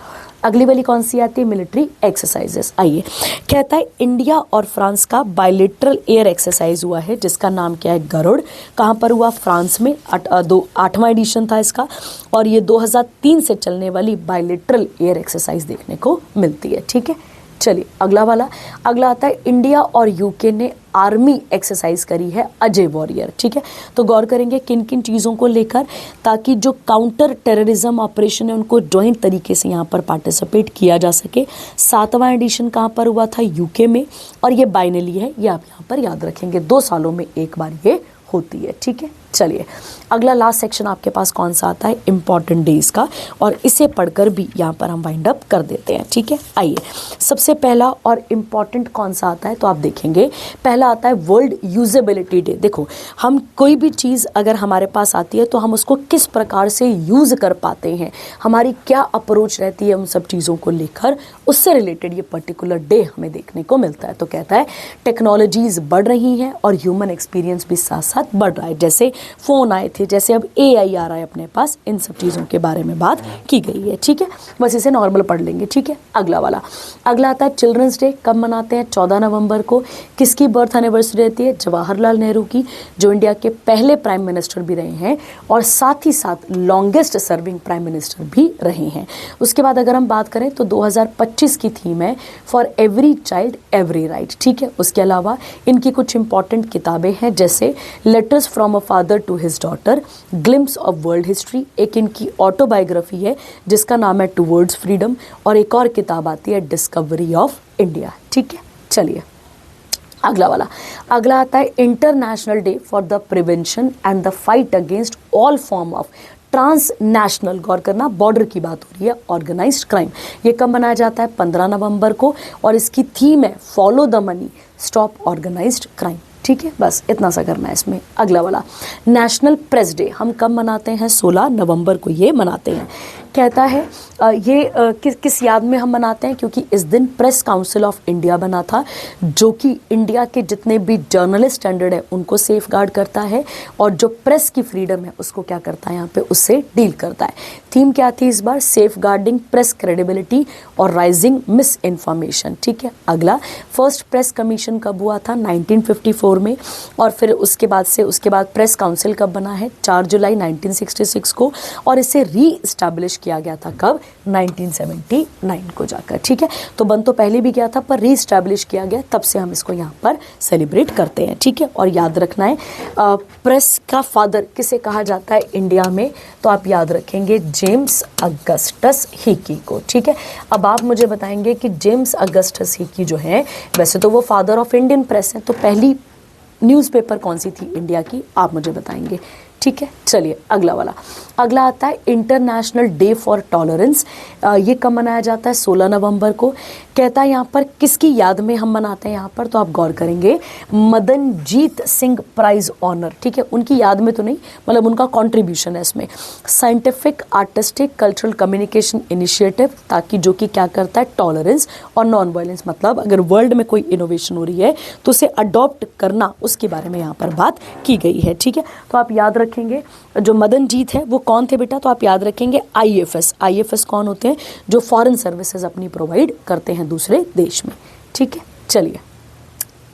अगली वाली कौन सी आती है, मिलिट्री एक्सरसाइजेस। आइए, कहता है इंडिया और फ्रांस का बायलेटरल एयर एक्सरसाइज हुआ है जिसका नाम क्या है, गरुड़। कहाँ पर हुआ, फ्रांस में। 8वां एडिशन था इसका, और ये 2003 से चलने वाली बायलेटरल एयर एक्सरसाइज देखने को मिलती है। ठीक है, चलिए अगला आता है इंडिया और यूके ने आर्मी एक्सरसाइज करी है, अजय वॉरियर। ठीक है, तो गौर करेंगे किन किन चीज़ों को लेकर, ताकि जो काउंटर टेररिज्म ऑपरेशन है उनको जॉइंट तरीके से यहाँ पर पार्टिसिपेट किया जा सके। 7वां एडिशन कहाँ पर हुआ था, यूके में, और ये बाइनली है, ये आप यहाँ पर याद रखेंगे, 2 सालों में एक बार ये होती है। ठीक है, चलिए अगला लास्ट सेक्शन आपके पास कौन सा आता है, इंपॉर्टेंट डेज का, और इसे पढ़कर भी यहाँ पर हम वाइंड अप कर देते हैं। ठीक है, आइए सबसे पहला और इम्पॉर्टेंट कौन सा आता है, तो आप देखेंगे पहला आता है वर्ल्ड यूजेबिलिटी डे। देखो, हम कोई भी चीज़ अगर हमारे पास आती है तो हम उसको किस प्रकार से यूज़ कर पाते हैं, हमारी क्या अप्रोच रहती है उन सब चीज़ों को लेकर, उससे रिलेटेड ये पर्टिकुलर डे हमें देखने को मिलता है। तो कहता है टेक्नोलॉजीज़ बढ़ रही हैं और ह्यूमन एक्सपीरियंस भी साथ साथ बढ़ रहा है, जैसे फ़ोन आए थे, जैसे अब AI आ रहा है अपने पास, इन सब चीज़ों के बारे में बात की गई है। ठीक है, बस इसे नॉर्मल पढ़ लेंगे। ठीक है, अगला आता है चिल्ड्रंस डे। कब मनाते हैं, 14 नवंबर को। किसकी बर्थ एनिवर्सरी रहती है, जवाहरलाल नेहरू की, जो इंडिया के पहले प्राइम मिनिस्टर भी रहे हैं और साथ ही साथ लॉन्गेस्ट सर्विंग प्राइम मिनिस्टर भी रहे हैं। उसके बाद अगर हम बात करें तो 2025 की थीम है for every child every right. ठीक है, उसके अलावा इनकी कुछ इंपॉर्टेंट किताबें हैं, जैसे letters from a father to his daughter, glimpse of world history, एक इनकी ऑटोबायोग्राफी है जिसका नाम है टुवर्ड्स फ्रीडम, और एक और किताब आती है डिस्कवरी ऑफ इंडिया। ठीक है, चलिए अगला आता है International Day for the Prevention and the Fight Against All Form of Transnational, गौर करना बॉर्डर की बात हो रही है, ऑर्गेनाइज्ड क्राइम। ये कब मनाया जाता है, 15 नवंबर को, और इसकी थीम है follow the money, stop organised crime. ठीक है, बस इतना सा करना है इसमें। अगला वाला नेशनल प्रेस डे हम कब मनाते हैं, 16 नवंबर को ये मनाते हैं। कहता है किस याद में हम मनाते हैं, क्योंकि इस दिन प्रेस काउंसिल ऑफ इंडिया बना था, जो कि इंडिया के जितने भी जर्नलिस्ट स्टैंडर्ड है उनको सेफ गार्ड करता है, और जो प्रेस की फ्रीडम है उसको क्या करता है यहाँ पे, उससे डील करता है। थीम क्या थी इस बार, सेफ गार्डिंग प्रेस क्रेडिबिलिटी और राइजिंग मिस इन्फॉर्मेशन। ठीक है, अगला फर्स्ट प्रेस कमीशन कब हुआ था, 1954 में, और फिर उसके बाद प्रेस काउंसिल कब बना है, 4 जुलाई 1966 को, और इसे री इस्टेब्लिश किया गया था कब, 1979 को जाकर, ठीक है। तो बन तो पहले भी गया था पर रीस्टैब्लिश किया गया, तब से हम इसको यहाँ पर सेलिब्रेट करते हैं, ठीक है। और याद रखना है प्रेस का फादर किसे कहा जाता है इंडिया में, तो आप याद रखेंगे जेम्स अगस्टस हिकी को, ठीक है। अब आप मुझे बताएंगे कि जेम्स अगस्टस हिकी जो है, वैसे तो वो फादर ऑफ इंडियन प्रेस हैं, तो पहली न्यूज़पेपर कौन सी थी इंडिया की, आप मुझे बताएंगे, ठीक है। चलिए अगला वाला, अगला आता है इंटरनेशनल डे फॉर टॉलरेंस। ये कब मनाया जाता है, 16 नवंबर को। कहता है यहाँ पर किसकी याद में हम मनाते हैं यहाँ पर, तो आप गौर करेंगे मदनजीत सिंह प्राइज ऑनर, ठीक है। उनकी याद में तो नहीं, मतलब उनका कंट्रीब्यूशन है इसमें, scientific artistic cultural communication initiative, ताकि जो कि क्या करता है, टॉलरेंस और नॉन वायलेंस, मतलब अगर वर्ल्ड में कोई इनोवेशन हो रही है तो उसे अडॉप्ट करना, उसके बारे में यहाँ पर बात की गई है, ठीक है। तो आप याद रखेंगे जो मदनजीत है वो कौन थे बेटा, तो आप याद रखेंगे आईएफएस कौन होते हैं, जो फॉरेन सर्विसेज अपनी प्रोवाइड करते हैं दूसरे देश में, ठीक है। चलिए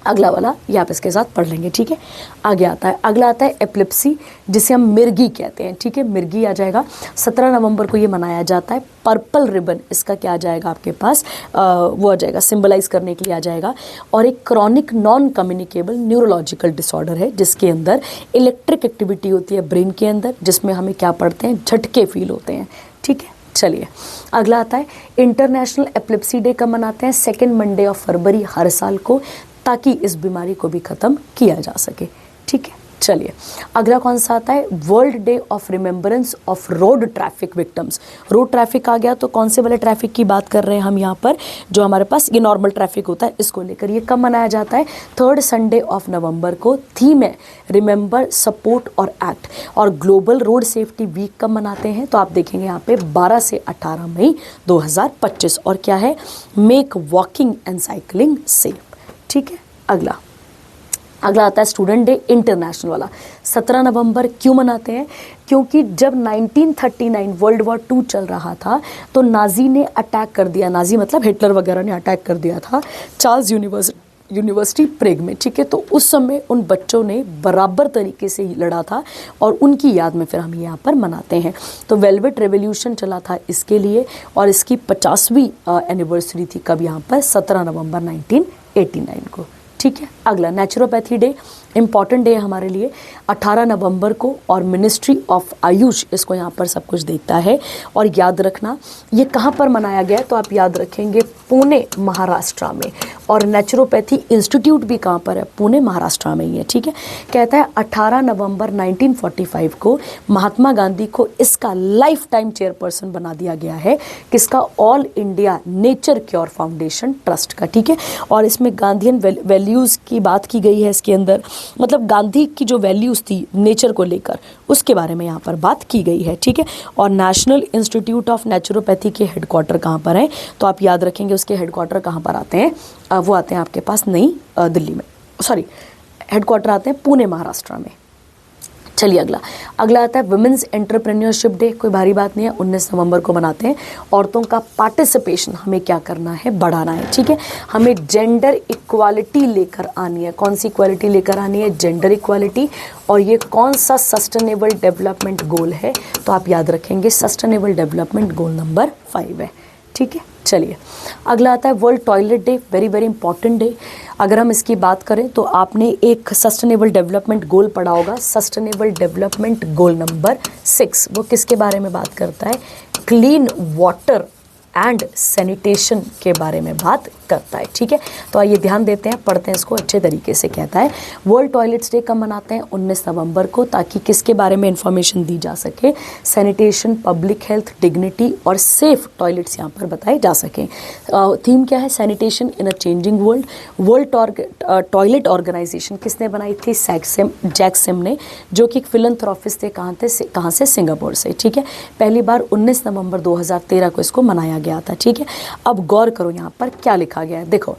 अगला वाला ये आप इसके साथ पढ़ लेंगे, ठीक है। आगे आता है, अगला आता है एपिलेप्सी, जिसे हम मिर्गी कहते हैं, ठीक है। मिर्गी आ जाएगा, 17 नवंबर को ये मनाया जाता है। पर्पल रिबन इसका क्या आ जाएगा आपके पास, वो आ जाएगा सिंबलाइज करने के लिए आ जाएगा। और एक chronic non communicable neurological disorder है, जिसके अंदर इलेक्ट्रिक एक्टिविटी होती है ब्रेन के अंदर, जिसमें हमें क्या पढ़ते हैं, झटके फील होते हैं, ठीक है। चलिए अगला आता है इंटरनेशनल एपिलेप्सी डे कब मनाते हैं, 2nd मंडे ऑफ फरवरी हर साल को, ताकि इस बीमारी को भी ख़त्म किया जा सके, ठीक है। चलिए अगला कौन सा आता है, World Day of Remembrance of Road Traffic Victims. Road traffic आ गया तो कौन से वाले ट्रैफिक की बात कर रहे हैं हम यहाँ पर, जो हमारे पास ये नॉर्मल ट्रैफिक होता है, इसको लेकर ये कब मनाया जाता है, 3rd संडे ऑफ नवंबर को। थीम है रिमेंबर, सपोर्ट और एक्ट। और ग्लोबल रोड सेफ्टी वीक कब मनाते हैं, तो आप देखेंगे यहाँ पे 12 से 18 मई 2025। और क्या है, make walking and cycling safe, ठीक है। अगला आता है स्टूडेंट डे इंटरनेशनल वाला, 17 नवंबर क्यों मनाते हैं, क्योंकि जब 1939 वर्ल्ड वॉर 2 चल रहा था तो नाजी ने अटैक कर दिया, नाजी मतलब हिटलर वगैरह ने अटैक कर दिया था चार्ल्स यूनिवर्सिटी प्रेग में, ठीक है। तो उस समय उन बच्चों ने बराबर तरीके से ही लड़ा था और उनकी याद में फिर हम यहाँ पर मनाते हैं। तो वेलवेट रेवोल्यूशन चला था इसके लिए, और इसकी 50वीं एनिवर्सरी थी कब, यहाँ पर 17 नवंबर 1989 को, ठीक है। अगला नेचुरोपैथी डे, इंपॉर्टेंट डे है हमारे लिए, 18 नवंबर को, और मिनिस्ट्री ऑफ आयुष इसको यहाँ पर सब कुछ देखता है। और याद रखना ये कहाँ पर मनाया गया है, तो आप याद रखेंगे पुणे महाराष्ट्र में। और नेचुरोपैथी इंस्टीट्यूट भी कहाँ पर है, पुणे महाराष्ट्र में ही है, ठीक है। कहता है 18 नवंबर 1945 को महात्मा गांधी को इसका लाइफ टाइम चेयरपर्सन बना दिया गया है, किसका, all India nature cure foundation trust का, ठीक है। और इसमें गांधीयन वैल्यूज़ की बात की गई है इसके अंदर, मतलब गांधी की जो वैल्यूज़ थी नेचर को लेकर, उसके बारे में यहाँ पर बात की गई है, ठीक है। और नेशनल इंस्टीट्यूट ऑफ नेचुरोपैथी के हेडक्वार्टर कहाँ पर हैं, तो आप याद रखेंगे उसके हेडक्वार्टर कहाँ पर आते हैं, वो आते हैं आपके पास नई दिल्ली में, सॉरी हेडक्वार्टर आते हैं पुणे महाराष्ट्र में। चलिए अगला आता है वुमेन्स एंटरप्रेन्योरशिप डे, कोई भारी बात नहीं है, 19 नवंबर को मनाते हैं। औरतों का पार्टिसिपेशन हमें क्या करना है, बढ़ाना है, ठीक है। हमें जेंडर इक्वालिटी लेकर आनी है, कौन सी इक्वालिटी लेकर आनी है, जेंडर इक्वालिटी। और ये कौन सा सस्टेनेबल डेवलपमेंट गोल है, तो आप याद रखेंगे सस्टेनेबल डेवलपमेंट गोल नंबर 5 है, ठीक है। चलिए अगला आता है world toilet day, very very important day. अगर हम इसकी बात करें तो आपने एक सस्टेनेबल डेवलपमेंट गोल पढ़ा होगा, सस्टेनेबल डेवलपमेंट गोल नंबर 6, वो किसके बारे में बात करता है, क्लीन वाटर एंड सैनिटेशन के बारे में बात करता है, ठीक है। तो आइए ध्यान देते हैं, पढ़ते हैं इसको अच्छे तरीके से। कहता है वर्ल्ड टॉयलेट्स डे कब मनाते हैं, 19 नवंबर को, ताकि किसके बारे में इंफॉर्मेशन दी जा सके, सैनिटेशन, पब्लिक हेल्थ, डिग्निटी और सेफ टॉयलेट्स यहाँ पर बताए जा सकें। थीम क्या है, sanitation in a changing world. World toilet organisation किसने बनाई थी, जैक्सिम ने, जो कि एक फिलैंथ्रोपिस्ट थे, कहाँ से, सिंगापुर से, ठीक है। पहली बार 19 नवंबर 2013 को इसको मनाया गया था, ठीक है। अब गौर करो यहाँ पर क्या लिखा गया है, देखो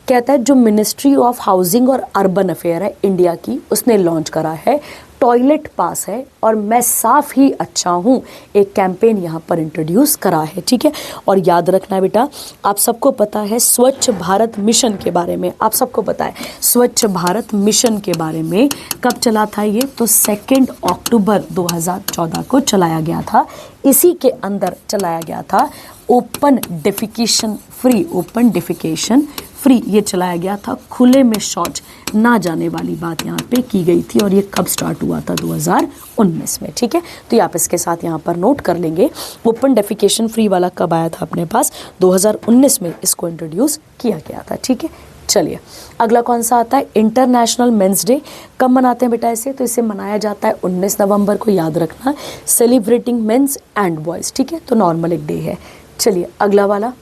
कहता है जो मिनिस्ट्री ऑफ हाउसिंग और अर्बन अफेयर है इंडिया की, उसने लॉन्च करा है टॉयलेट पास है और मैं साफ ही अच्छा हूँ, एक कैंपेन यहाँ पर इंट्रोड्यूस करा है। ठीक है, और याद रखना बेटा, आप सबको पता है स्वच्छ भारत मिशन के बारे में, आप सबको पता है स्वच्छ भारत मिशन के बारे में कब चला था ये, तो 2 अक्टूबर 2014 को चलाया गया था। इसी के अंदर चलाया गया था open defecation free, open defecation free ये चलाया गया था, खुले में शौच ना जाने वाली बात यहाँ पे की गई थी। और ये कब स्टार्ट हुआ था, 2019 में। ठीक है, तो ये आप इसके साथ यहाँ पर नोट कर लेंगे। ओपन डेफिकेशन फ्री वाला कब आया था अपने पास, 2019 में इसको इंट्रोड्यूस किया गया था। ठीक है, चलिए अगला कौन सा आता है, इंटरनेशनल मेंस डे। कब मनाते हैं बेटा इसे, तो इसे मनाया जाता है 19 नवंबर को, याद रखना, सेलिब्रेटिंग मेंस एंड बॉयज़। ठीक है, तो नॉर्मल एक डे है। चलिए अगला वाला,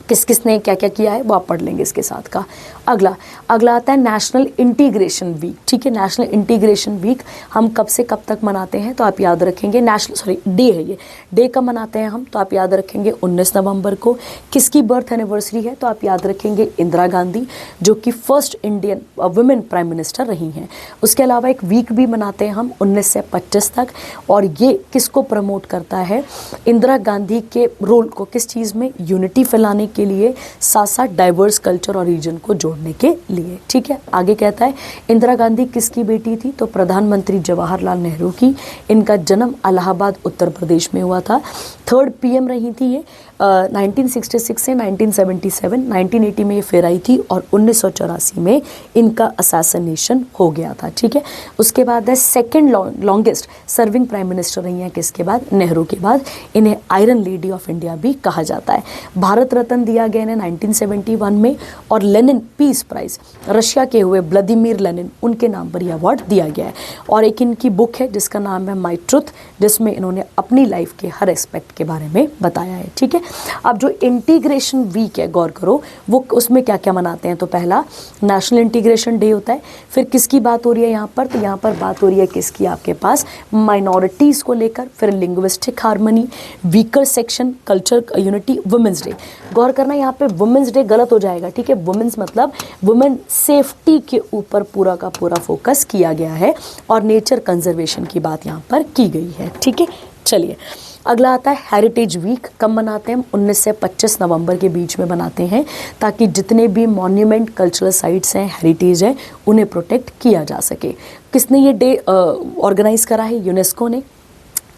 किस किस ने क्या क्या किया है वो आप पढ़ लेंगे इसके साथ का। अगला आता है नेशनल इंटीग्रेशन वीक। ठीक है, नेशनल इंटीग्रेशन वीक हम कब से कब तक मनाते हैं, तो आप याद रखेंगे, डे है ये, डे कब मनाते हैं हम, तो आप याद रखेंगे 19 नवंबर को। किसकी बर्थ एनिवर्सरी है, तो आप याद रखेंगे इंदिरा गांधी, जो कि first Indian women prime minister रही हैं। उसके अलावा एक वीक भी मनाते हैं हम 19 से 25 तक, और ये किसको प्रमोट करता है, इंदिरा गांधी के रोल को किस चीज़ में, यूनिटी फैलाने के लिए, साथ साथ डाइवर्स कल्चर और रीजन को जोड़ने के लिए। ठीक है, आगे कहता है इंदिरा गांधी किसकी बेटी थी, तो प्रधानमंत्री जवाहरलाल नेहरू की। इनका जन्म इलाहाबाद उत्तर प्रदेश में हुआ था। 3rd PM रही थी ये 1966 से 1977, 1980 में ये फिर आई थी, और 1984 में इनका असैसिनेशन हो गया था। ठीक है, उसके बाद है 2nd longest serving prime minister रही हैं किसके बाद, नेहरू के बाद। इन्हें आयरन लेडी ऑफ इंडिया भी कहा जाता है। भारत रत्न दिया गया इन्हें 1971 में, और लेनिन पीस प्राइज रशिया के हुए व्लादिमीर लेनिन, उनके नाम पर यह अवार्ड दिया गया है। और एक इनकी बुक है जिसका नाम है माई ट्रुथ, जिसमें इन्होंने अपनी लाइफ के हर एस्पेक्ट के बारे में बताया है। ठीक है, अब जो इंटीग्रेशन वीक है गौर करो, वो उसमें क्या क्या मनाते हैं, तो पहला नेशनल इंटीग्रेशन डे होता है। फिर किसकी बात हो रही है यहाँ पर, तो यहाँ पर बात हो रही है किसकी, आपके पास माइनॉरिटीज़ को लेकर। फिर linguistic harmony, weaker section, culture unity, women's day. गौर करना यहाँ पे वुमेंस डे गलत हो जाएगा। ठीक है, वुमेंस मतलब वुमेन सेफ्टी के ऊपर पूरा का पूरा फोकस किया गया है, और नेचर कंजर्वेशन की बात यहाँ पर की गई है। ठीक है, चलिए अगला आता है हेरिटेज वीक। कब मनाते हैं हम, 19 से 25 नवंबर के बीच में बनाते हैं, ताकि जितने भी मॉन्यूमेंट, कल्चरल साइट्स हैं, हेरिटेज है, उन्हें प्रोटेक्ट किया जा सके। किसने ये डे ऑर्गेनाइज करा है, यूनेस्को ने।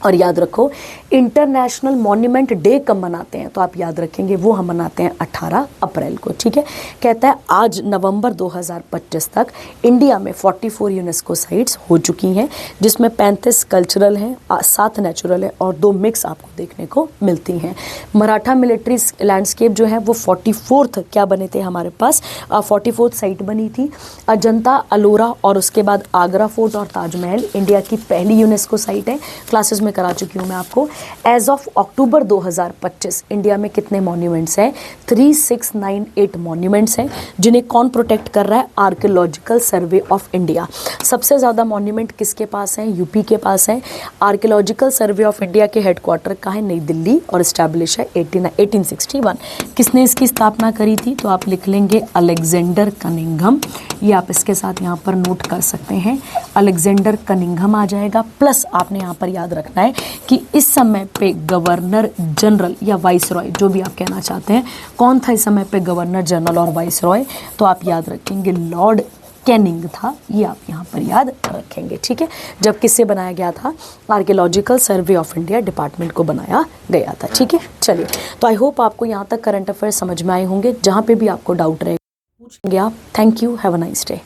और याद रखो इंटरनेशनल मॉन्यूमेंट डे कब मनाते हैं, तो आप याद रखेंगे वो हम मनाते हैं 18 अप्रैल को। ठीक है, कहता है आज नवंबर 2025 तक इंडिया में 44 यूनेस्को साइट्स हो चुकी हैं, जिसमें 35 कल्चरल हैं, 7 नेचुरल है, और 2 मिक्स आपको देखने को मिलती हैं। मराठा मिलिट्री लैंडस्केप जो है वो 44th क्या बने थे हमारे पास, 44th साइट बनी थी। अजंता अलोरा और उसके बाद आगरा फोर्ट और ताजमहल इंडिया की पहली यूनेस्को साइट है। क्लासेस में करा चुकी हूँ मैं आपको। एज ऑफ अक्टूबर 2025 इंडिया में कितने मॉन्यूमेंट्स हैं, 3698 मॉन्यूमेंट्स हैं, जिन्हें कौन प्रोटेक्ट कर रहा है, आर्कियोलॉजिकल सर्वे ऑफ इंडिया। सबसे ज़्यादा मॉन्यूमेंट किसके पास हैं, यूपी के पास हैं। आर्कियोलॉजिकल सर्वे ऑफ इंडिया के हेडक्वार्टर कहाँ है, नई दिल्ली, और इस्टेब्लिश है 1861। किसने इसकी स्थापना करी थी, तो आप लिख लेंगे अलेक्जेंडर कनिंघम। ये आप इसके साथ यहाँ पर नोट कर सकते हैं, अलेक्जेंडर कनिंघम आ जाएगा। प्लस आपने यहाँ पर याद रखना है कि इस समय पे गवर्नर जनरल या वाइस रॉय, जो भी आप कहना चाहते हैं, कौन था इस समय पे गवर्नर जनरल और वाइस रॉय, तो आप याद रखेंगे लॉर्ड कैनिंग था। ये आप यहाँ पर याद रखेंगे। ठीक है, जब किससे बनाया गया था, archaeological survey of India department को बनाया गया था। ठीक है, चलिए तो आई होप आपको यहाँ तक करंट अफेयर्स समझ में आए होंगे। जहाँ पे भी आपको डाउट रहे पूछेंगे आप। Thank you, have a nice day.